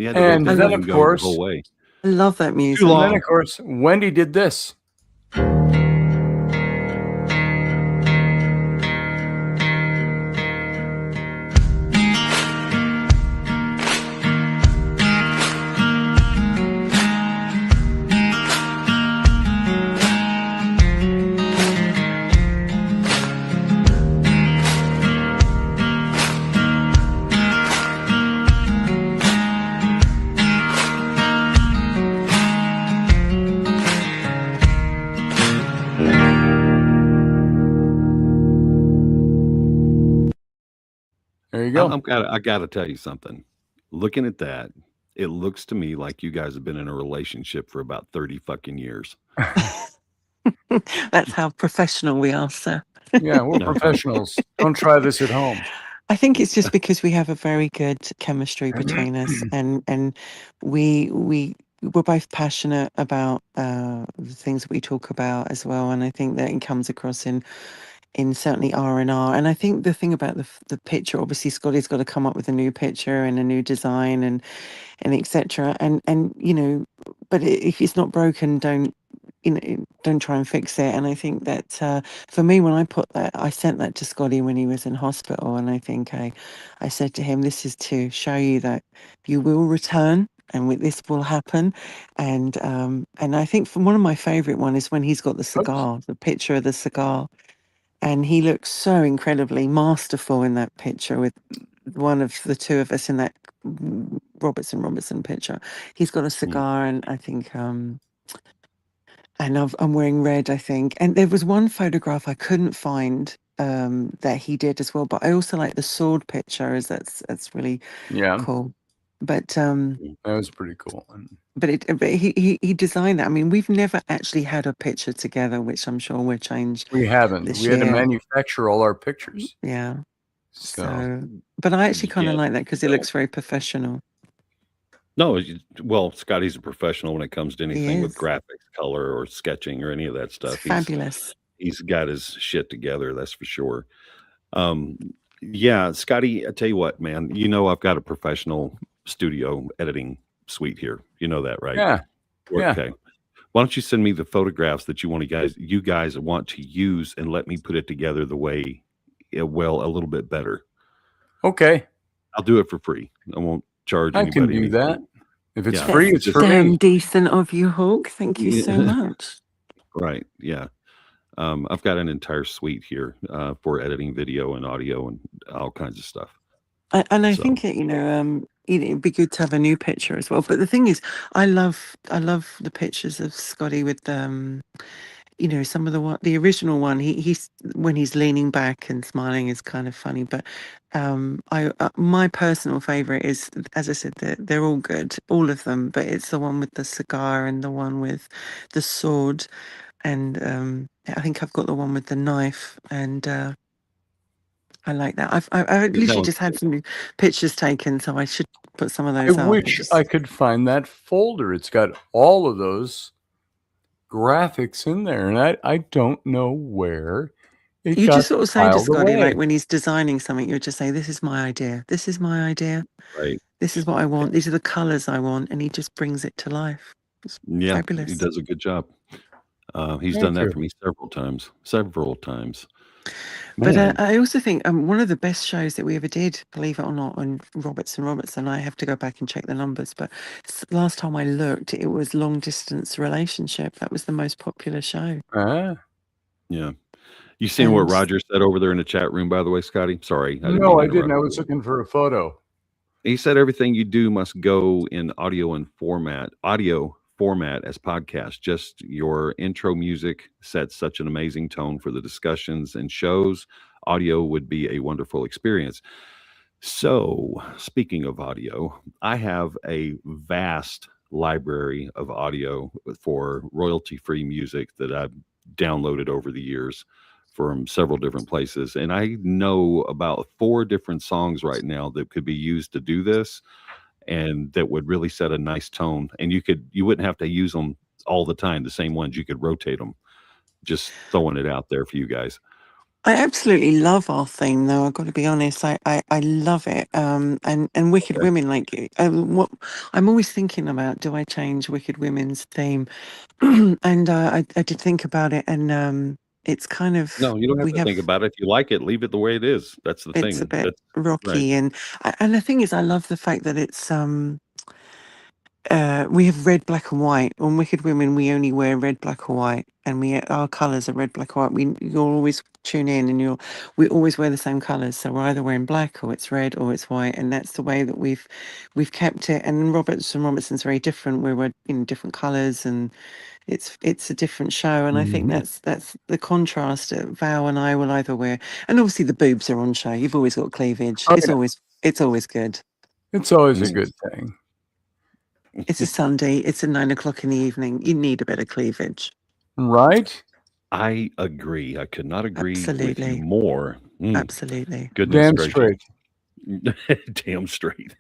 You had to And rotate then, it of and go the course, whole way. I love that music. Too and then long. of course, Wendy did this. There you go. I gotta tell you something. Looking at that, it looks to me like you guys have been in a relationship for about 30 fucking years. That's how professional we are, sir. Yeah, we're No. professionals. Don't try this at home. I think it's just because we have a very good chemistry between us, and we're both passionate about the things that we talk about as well, and I think that it comes across in certainly R&R. And I think the thing about the picture, obviously Scotty's got to come up with a new picture and a new design and etc. And you know, but if it's not broken, don't try and fix it. And I think that for me, when I sent that to Scotty when he was in hospital, and I think I said to him, this is to show you that you will return. And this will happen, and I think from one of my favourite one is when he's got the cigar, the picture of the cigar, and he looks so incredibly masterful in that picture with one of the two of us in that Robertson picture. He's got a cigar, and I think and I'm wearing red, I think. And there was one photograph I couldn't find that he did as well, but I also like the sword picture, as that's really Yeah, cool. But that was pretty cool. but he designed that. I mean, we've never actually had a picture together, which I'm sure will change. We haven't. This We had to year. manufacture all our pictures. Yeah. So So, but I actually kind of Yeah, like that because it well. looks very professional. No, well, Scotty's a professional when it comes to He anything with is. graphics, color, or sketching, or any of that It's stuff. fabulous. He's got his shit together, that's for sure. Yeah, Scotty, I tell you what, man, you know I've got a professional studio editing suite here. You know that, right? yeah, yeah. Okay. Why don't you send me the photographs that you guys want to use, and let me put it together the way, well, a little bit better. Okay, I'll do it for free. I won't charge I anybody can do anything. that. If it's Yeah. free, it's Just- for Damn me. decent of you, Hawk. Thank you so Yeah. much. Right. Yeah. I've got an entire suite here for editing video and audio and all kinds of stuff. And I So- think it'd be good to have a new picture as well. But the thing is, I love the pictures of Scotty with some of the original one. He's when he's leaning back and smiling is kind of funny. But my personal favorite is, as I said, they're all good, all of them. But it's the one with the cigar and the one with the sword, and I think I've got the one with the knife, and I like that. I literally one's just had some pictures taken, so I should put some of I those up. wish I could find that folder. It's got all of those graphics in there, and I don't know where it You got just sort of say to filed Scotty, away. like when he's designing something, you just say, "This is my idea. This is my idea. Right. This is what I want. These are the colors I want," and he just brings it to life. It's Yeah. fabulous. He does a good job. He's Thank done that you. for me several times. But Man. I also think one of the best shows that we ever did, believe it or not, on Robertson, I have to go back and check the numbers, but last time I looked, it was Long Distance Relationship. That was the most popular show. Ah, Yeah. You seen what And- Roger said over there in the chat room, by the way, Scotty? Sorry. no, mean to I didn't. interrupt I you. was looking for a photo. He said everything you do must go in audio format as podcast. Just your intro music sets such an amazing tone for the discussions and shows. Audio would be a wonderful experience. So, speaking of audio, I have a vast library of audio for royalty-free music that I've downloaded over the years from several different places. And I know about 4 different songs right now that could be used to do this, and that would really set a nice tone. And you wouldn't have to use them all the time, the same ones. You could rotate them. Just throwing it out there for you guys. I absolutely love our theme, though. I've got to be honest. I love it. And Wicked Okay. Women, like what I'm always thinking about. Do I change Wicked Women's theme? And I did think about it, and it's kind of No, you don't have we to think have. about it. If you like it, leave it the way it is. That's the It's a thing. bit That's right. rocky, and the thing is, I love the fact that it's we have red, black, and white. On Wicked Women, we only wear red, black, or white, and our colours are red, black, or white. You'll always tune in, and we always wear the same colours. So we're either wearing black, or it's red, or it's white, and that's the way that we've kept it. And Robertson's very different. We're in different colours, and it's a different show. And I think Mhm. that's the contrast that Val and I will either wear, and obviously the boobs are on show. You've always got cleavage. Oh, It's yeah. always good. It's always a Mm. good thing. It's a Sunday. It's at 9 o'clock in the evening. You need a bit of cleavage. Right? I agree. I could not agree with you Absolutely. more. Absolutely. Goodness Damn gracious. straight. Damn straight.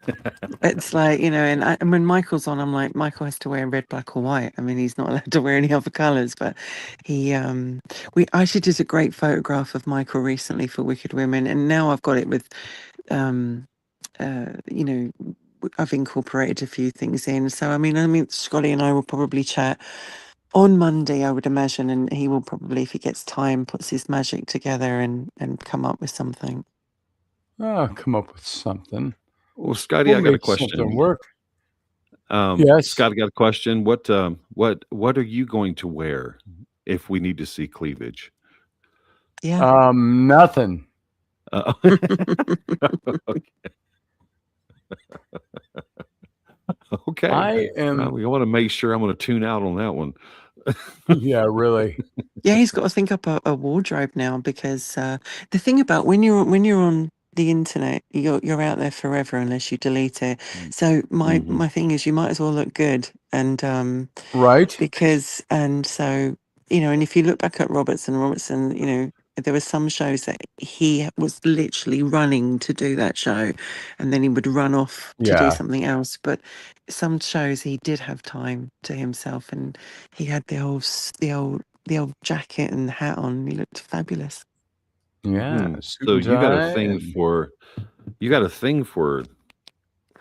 It's like, and when Michael's on, I'm like, Michael has to wear red, black, or white. I mean, he's not allowed to wear any other colours, but we actually did a great photograph of Michael recently for Wicked Women, and now I've got it with, um, you know, I've incorporated a few things in. So, I mean, Scotty and I will probably chat on Monday, I would imagine, and he will probably, if he gets time, puts his magic together and come up with something. Oh, come up with something. Well, Scotty, We'll I got a make something question. work. Yes. Scott, I got a question. What are you going to wear if we need to see cleavage? Yeah. Nothing. Okay. I am. We want to make sure I'm going to tune out on that one. Yeah, really. Yeah, he's got to think up a wardrobe now, because the thing about when you're on the internet, you're out there forever unless you delete it. So Mhm. my thing is, you might as well look good, and Right? and so and if you look back at Robertson, there were some shows that he was literally running to do that show, and then he would run off to do Yeah. something else. But some shows he did have time to himself, and he had the old jacket and hat on. He looked fabulous. Yeah. Suit So and you got a tie thing and- for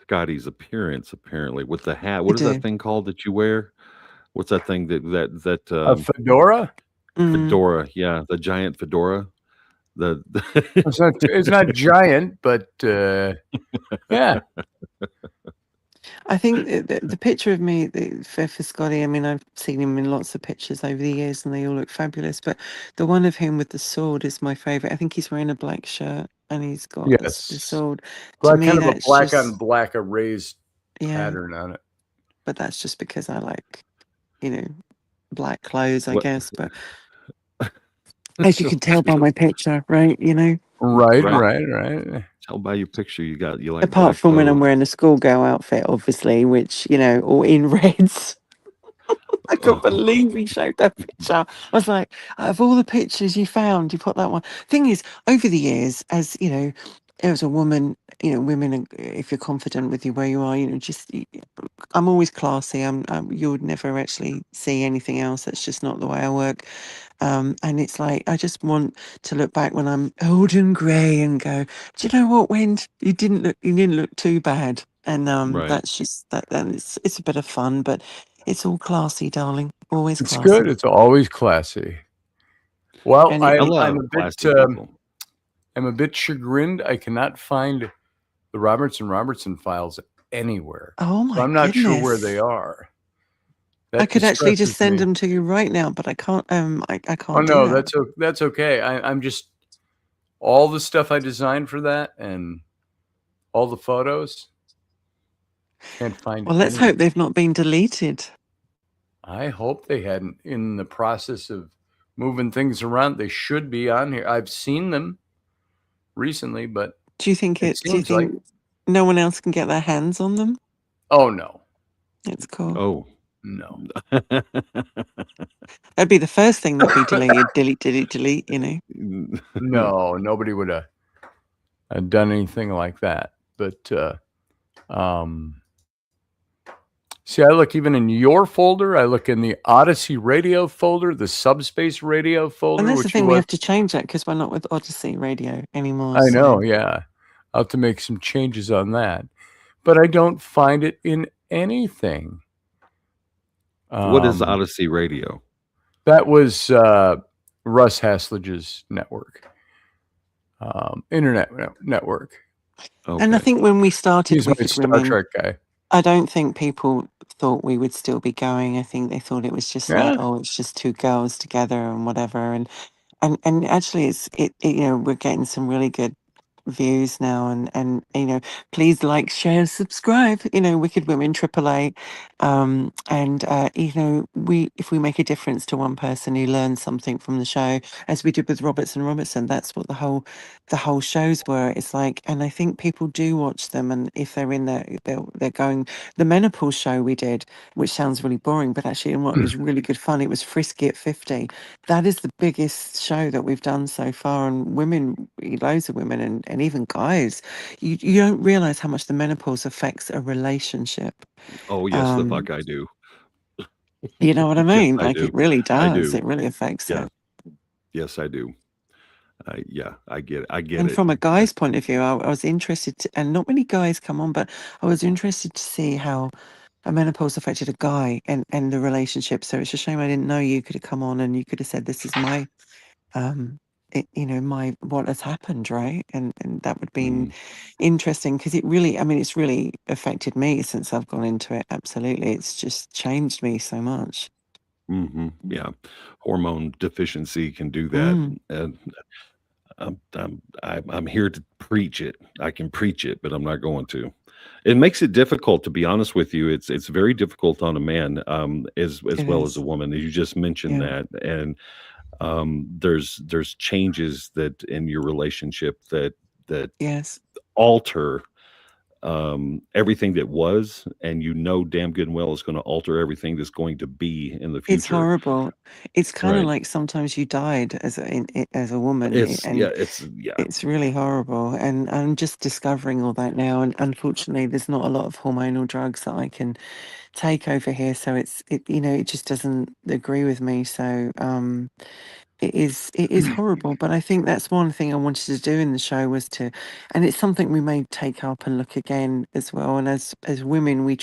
Scotty's appearance, apparently, with the hat. I What is do. that thing called that you wear? What's that thing that a fedora. fedora? Yeah, the giant fedora. The It's not giant, but yeah. I think the picture of me for Scotty, I mean, I've seen him in lots of pictures over the years, and they all look fabulous. But the one of him with the sword is my favourite. I think he's wearing a black shirt and he's got the Yes. sword. Black, To me, kind of a that's black just on black, a raised yeah. pattern on it. But that's just because I like, black clothes, I What- guess. But as you can tell by my picture, right? Right, Right. right. tell by your picture you like Apart black from when I'm clothes. wearing a schoolgirl outfit, obviously, which all in reds. I couldn't Oh. believe he showed that picture. I was like, out of all the pictures you found, you put that one. Thing is, over the years, as as a woman, women, if you're confident with you where you are, I'm always classy. You would never actually see anything else. That's just not the way I work. And it's like, I just want to look back when I'm old and grey and go, do you know what, Wendy? You didn't look too bad. And Right. that's just that. And it's a bit of fun, but it's all classy, darling. Always It's classy. good. It's always classy. Well, And I I'm love a bit classy people. I'm a bit chagrined. I cannot find the Robertson files anywhere. Oh So my I'm not sure where goodness. they are. I That could actually just distresses send me. them to you right now, but I can't. I can't Oh do no, that. that's okay. I'm just all the stuff I designed for that and all the photos. Can't find Well, let's any. hope they've not been deleted. I hope they hadn't. In the process of moving things around, they should be on here. I've seen them recently, but Do you think it Do you seems like think no one else can get their hands on them? oh no, It's cool. Oh. no. That'd be the first thing that'd be deleted. delete. No, nobody would have done anything like that. But See, I look even in your folder. I look in the Odyssey Radio folder, the Subspace Radio folder, And that's the which thing, you we was. have to change that because we're not with Odyssey Radio anymore. I know, So yeah. I'll have to make some changes on that. But I don't find it in anything. What is Um, Odyssey Radio? That was Russ Haslage's network, internet network. Okay. And I think when we started He's my Wicked Star Women, Trek guy. I don't think people thought we would still be going. I think they thought it was just like, Yeah. oh, it's just two girls together and whatever. And actually, we're getting some really good views now, and please like, share, subscribe. Wicked Women AAA, and if we make a difference to one person who learns something from the show, as we did with Roberts and Robertson, that's what the whole shows were. It's like, and I think people do watch them, and if they're in there, they're going. The menopause show we did, which sounds really boring, but actually, it was really good fun. It was Frisky at 50. That is the biggest show that we've done so far, and women, loads of women, and even guys, you don't realize how much the menopause affects a relationship. Oh yes, the fuck I do. You know what I Yes, mean? I Like, do. it really I does. do. It really affects Yeah. it. Yes, I do. Yeah, I get it. I get And it. from a guy's point of view, I was interested to, and not many guys come on, but I was interested to see how a menopause affected a guy and the relationship. So it's a shame I didn't know you could have come on and you could have said, this is my my what has happened, right? And that would have been interesting, because it's really affected me since I've gone into it. Absolutely, it's just changed me so much. Yeah, hormone deficiency can do that, and I'm here to preach it. I can preach it, but I'm not going to. It makes it difficult, to be honest with you. It's very difficult on a man, as It well as a is. woman. You just mentioned Yeah. that, and there's changes that in your relationship that Yes. alter everything that was, and damn good and well it's going to alter everything that's going to be in the It's future. horrible. It's kind of Right. like sometimes you died as a woman, and it's really horrible. And I'm just discovering all that now. And unfortunately, there's not a lot of hormonal drugs that I can take over here. So it just doesn't agree with me. So it is horrible. But I think that's one thing I wanted to do in the show was and it's something we may take up and look again as well. And as women, we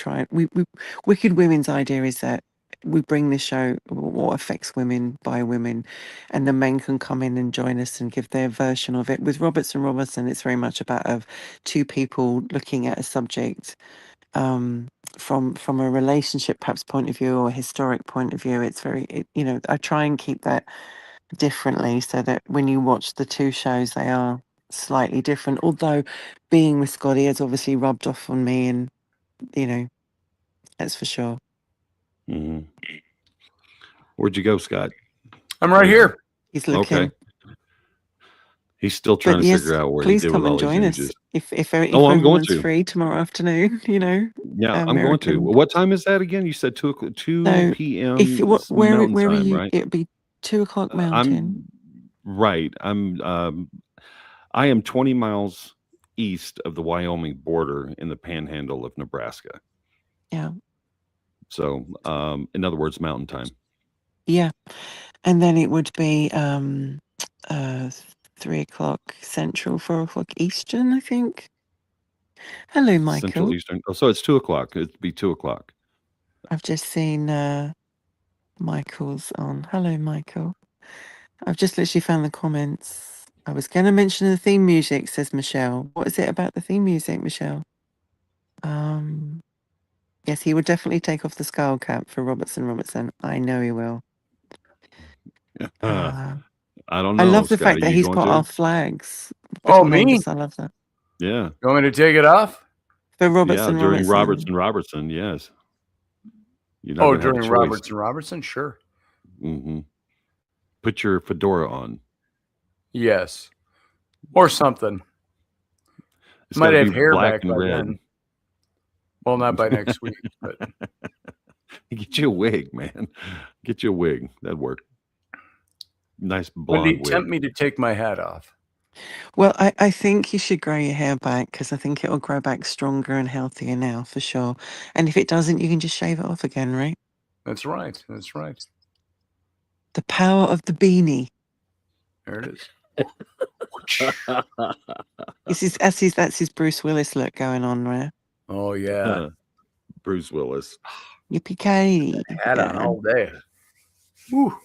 Wicked Women's idea is that we bring the show, what affects women by women, and the men can come in and join us and give their version of it. With Roberts and Robertson, it's very much about two people looking at a subject from a relationship perhaps point of view or a historic point of view. It's I try and keep that differently so that when you watch the two shows, they are slightly different. Although being with Scotty has obviously rubbed off on me, and that's for sure. Where'd you go, Scott? I'm right here. He's looking. Okay. He's still trying But to yes, figure out where please he did come with all and these join images. us if I'm going everyone's to. free tomorrow afternoon. Yeah, I'm going to. American. What time is that again? You said 2 So p.m. if you where Mountain are time, you? right? It'd be 2:00 Mountain. Right. I am 20 miles east of the Wyoming border in the panhandle of Nebraska. Yeah. So, in other words, mountain time. Yeah. And then it would be 3:00 Central, 4:00 Eastern, I think. Hello, Michael. Central Eastern. Oh, so it's 2:00. It'd be 2:00. I've just seen Michael's on. Hello, Michael. I've just literally found the comments. I was going to mention the theme music, says Michelle. What is it about the theme music, Michelle? Yes, he would definitely take off the skull cap for Robertson. I know he will. I don't know. I love the Scott, fact that he's got our flags. Oh, me? I love that. Yeah. You want me to take it off? For Robertson. Yeah, during Robertson, yes. During Robertson, sure. Put your fedora on. Yes. Or something. It's Might gotta have be hair black back and by red. then. Well, not by next week, but Get you a wig, man. Get you a wig. That'd work. Nice blonde Wendy, wig. tempt me to take my hat off. Well, I think you should grow your hair back because I think it'll grow back stronger and healthier now for sure. And if it doesn't, you can just shave it off again, right? That's right. That's right. The power of the beanie. There it is. That's his Bruce Willis look going on there. Oh yeah, Bruce Willis. Yippee-ki-yay. hat on Yeah. all day. Woo.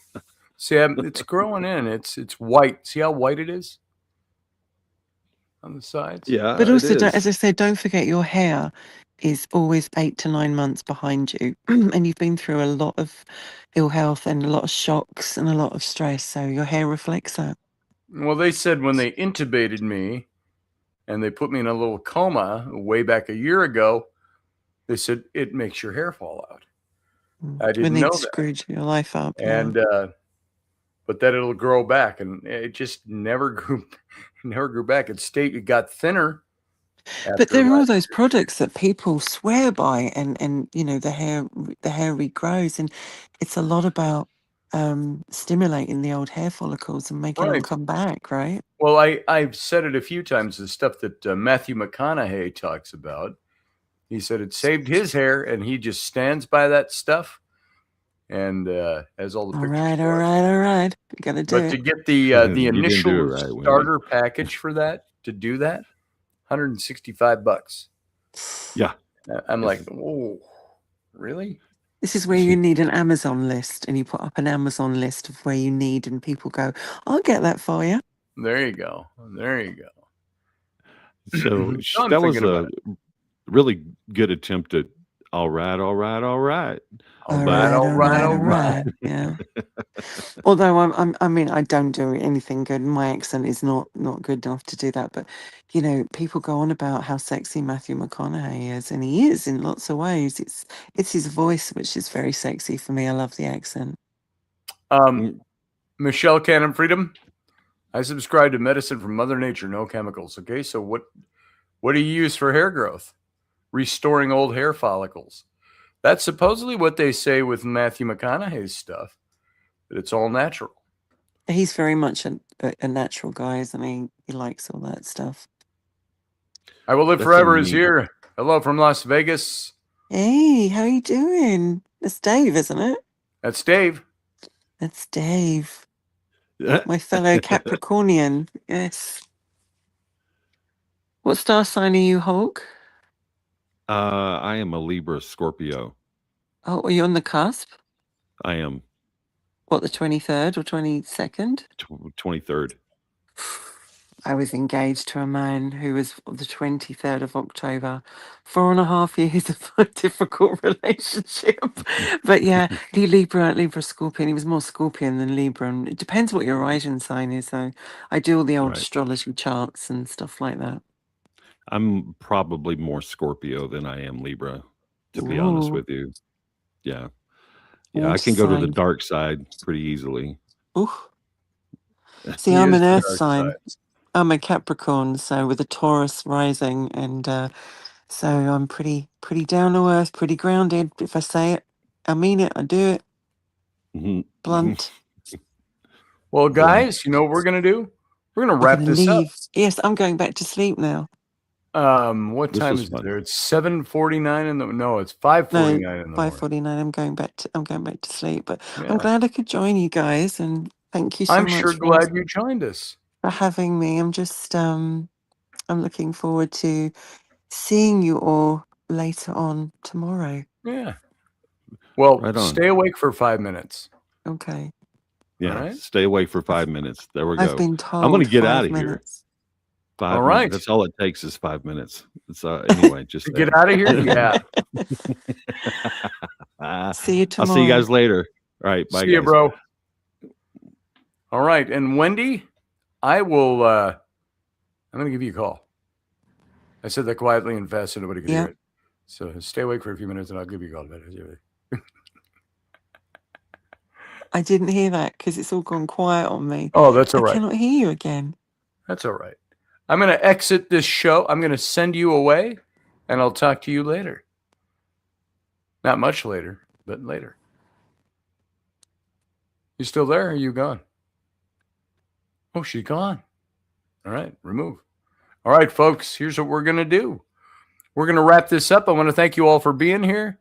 See, it's growing in. It's white. See how white it is on the sides? Yeah, But it also, is. as I said, don't forget your hair is always 8 to 9 months behind you. And you've been through a lot of ill health and a lot of shocks and a lot of stress. So your hair reflects that. Well, they said when they intubated me and they put me in a little coma way back a year ago, they said it makes your hair fall out. I When didn't they know that. screwed your life up. And but that it'll grow back, and it just never grew back. It got thinner. But there are all last those products that people swear by, and you know the hair regrows, and it's a lot about stimulating the old hair follicles and making them Right. come back, right? Well, I've said it a few times. The stuff that Matthew McConaughey talks about. He said it saved his hair, and he just stands by that stuff, and has all the All pictures. right, for all it. right, all right. You got to do But to it. get the You didn't do initial it right, Wendy. starter package for that, to do that, $165. Yeah. I'm like, oh, really? This is where you need an Amazon list, and you put up an Amazon list of where you need, and people go, "I'll get that for you." There you go. There you go. So No, I'm that was thinking about a really good attempt at all right, all right, all right. All All right, right, all all right, right, all all right. right. Yeah. Although I mean, I don't do anything good. My accent is not good enough to do that. But you know, people go on about how sexy Matthew McConaughey is, and he is in lots of ways. It's his voice which is very sexy for me. I love the accent. Michelle Cannon Freedom. I subscribe to medicine from Mother Nature, no chemicals. Okay, so what do you use for hair growth? Restoring old hair follicles. That's supposedly what they say with Matthew McConaughey's stuff, that it's all natural. He's very much a natural guy, isn't he? He likes all that stuff. I Will Live That's Forever a is neat- here. Hello from Las Vegas. Hey, how you doing? That's Dave, isn't it? That's Dave. That's Dave, my fellow Capricornian. Yes. What star sign are you, Hulk? I am a Libra Scorpio. Oh, are you on the cusp? I am What, the 23rd or 22nd? 23rd. I was engaged to a man who was the 23rd of October. 4.5 years of a difficult relationship. But yeah, he Libra Scorpion. He was more Scorpion than Libra. And it depends what your rising sign is, though. I do all the old Right. astrology charts and stuff like that. I'm probably more Scorpio than I am Libra, to be honest Ooh. with you. Yeah. Yeah, All I can go to the signs. dark side pretty easily. Ooh. See, He I'm is an the earth dark sign. side. I'm a Capricorn, so with a Taurus rising, and so I'm pretty down to earth, pretty grounded. If I say it, I mean it. I do it. Mhm. Blunt. Well, guys, you know what we're going to do? We're going to I'm wrap gonna this up. leave. Yes, I'm going back to sleep now. What This time was is it fun. there? It's 7:49 in the no, it's 5:49 in the morning. 5:49. I'm going back to sleep. But Yeah. I'm glad I could join you guys, and thank you so I'm much sure glad you joined us. for having me. I'm just I'm looking forward to seeing you all later on tomorrow. Yeah. Well, Right on. stay awake for 5 minutes. Okay. Yeah. right. Stay awake for 5 minutes. There we I've go. been told I'm going to get 5 out of here. minutes. 5 All minutes. right. That's all it takes is 5 minutes. It's anyway, just To get out of here? Yeah. See you I'll tomorrow. see you guys later. All right. Bye, See you, guys. bro. All right. And Wendy, I will I'm going to give you a call. I said that quietly and fast so nobody could Yeah. hear it. So stay awake for a few minutes and I'll give you a call. I didn't hear that because it's all gone quiet on me. Oh, that's all I right. cannot hear you again. That's all right. I'm going to exit this show. I'm going to send you away and I'll talk to you later. Not much later, but later. You still there or are you gone? Oh, she's gone. All right, remove. All right, folks, here's what we're going to do. We're going to wrap this up. I want to thank you all for being here.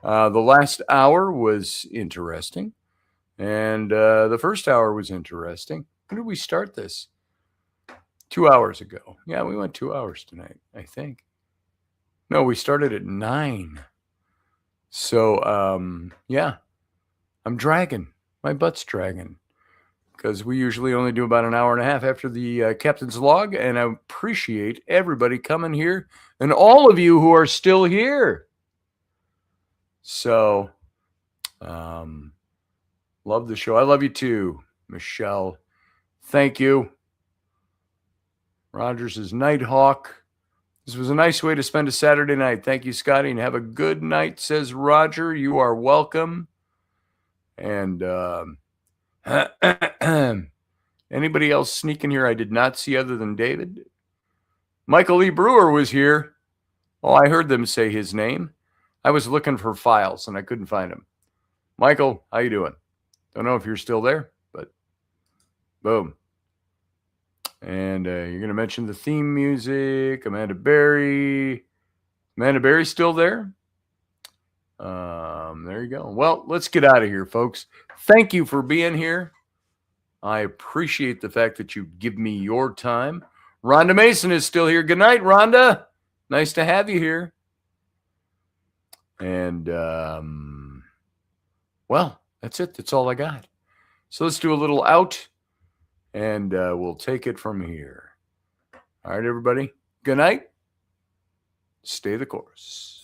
The last hour was interesting, and the first hour was interesting. When did we start this? 2 hours ago. Yeah, we went 2 hours tonight, I think. No, we started at 9. So, yeah, I'm dragging. My butt's dragging because we usually only do about an hour and a half after the captain's log. And I appreciate everybody coming here and all of you who are still here. So, love the show. I love you too, Michelle. Thank you. Rogers is Nighthawk. This was a nice way to spend a Saturday night. Thank you, Scotty, and have a good night, says Roger. You are welcome. And anybody else sneaking here I did not see other than David? Michael Lee Brewer was here. Oh, I heard them say his name. I was looking for files, and I couldn't find him. Michael, how you doing? Don't know if you're still there, but boom. And you're going to mention the theme music. Amanda Berry. Amanda Berry's still there? There you go. Well, let's get out of here, folks. Thank you for being here. I appreciate the fact that you give me your time. Rhonda Mason is still here. Good night, Rhonda. Nice to have you here. And, well, that's it. That's all I got. So let's do a little out. And we'll take it from here. All right, everybody. Good night. Stay the course.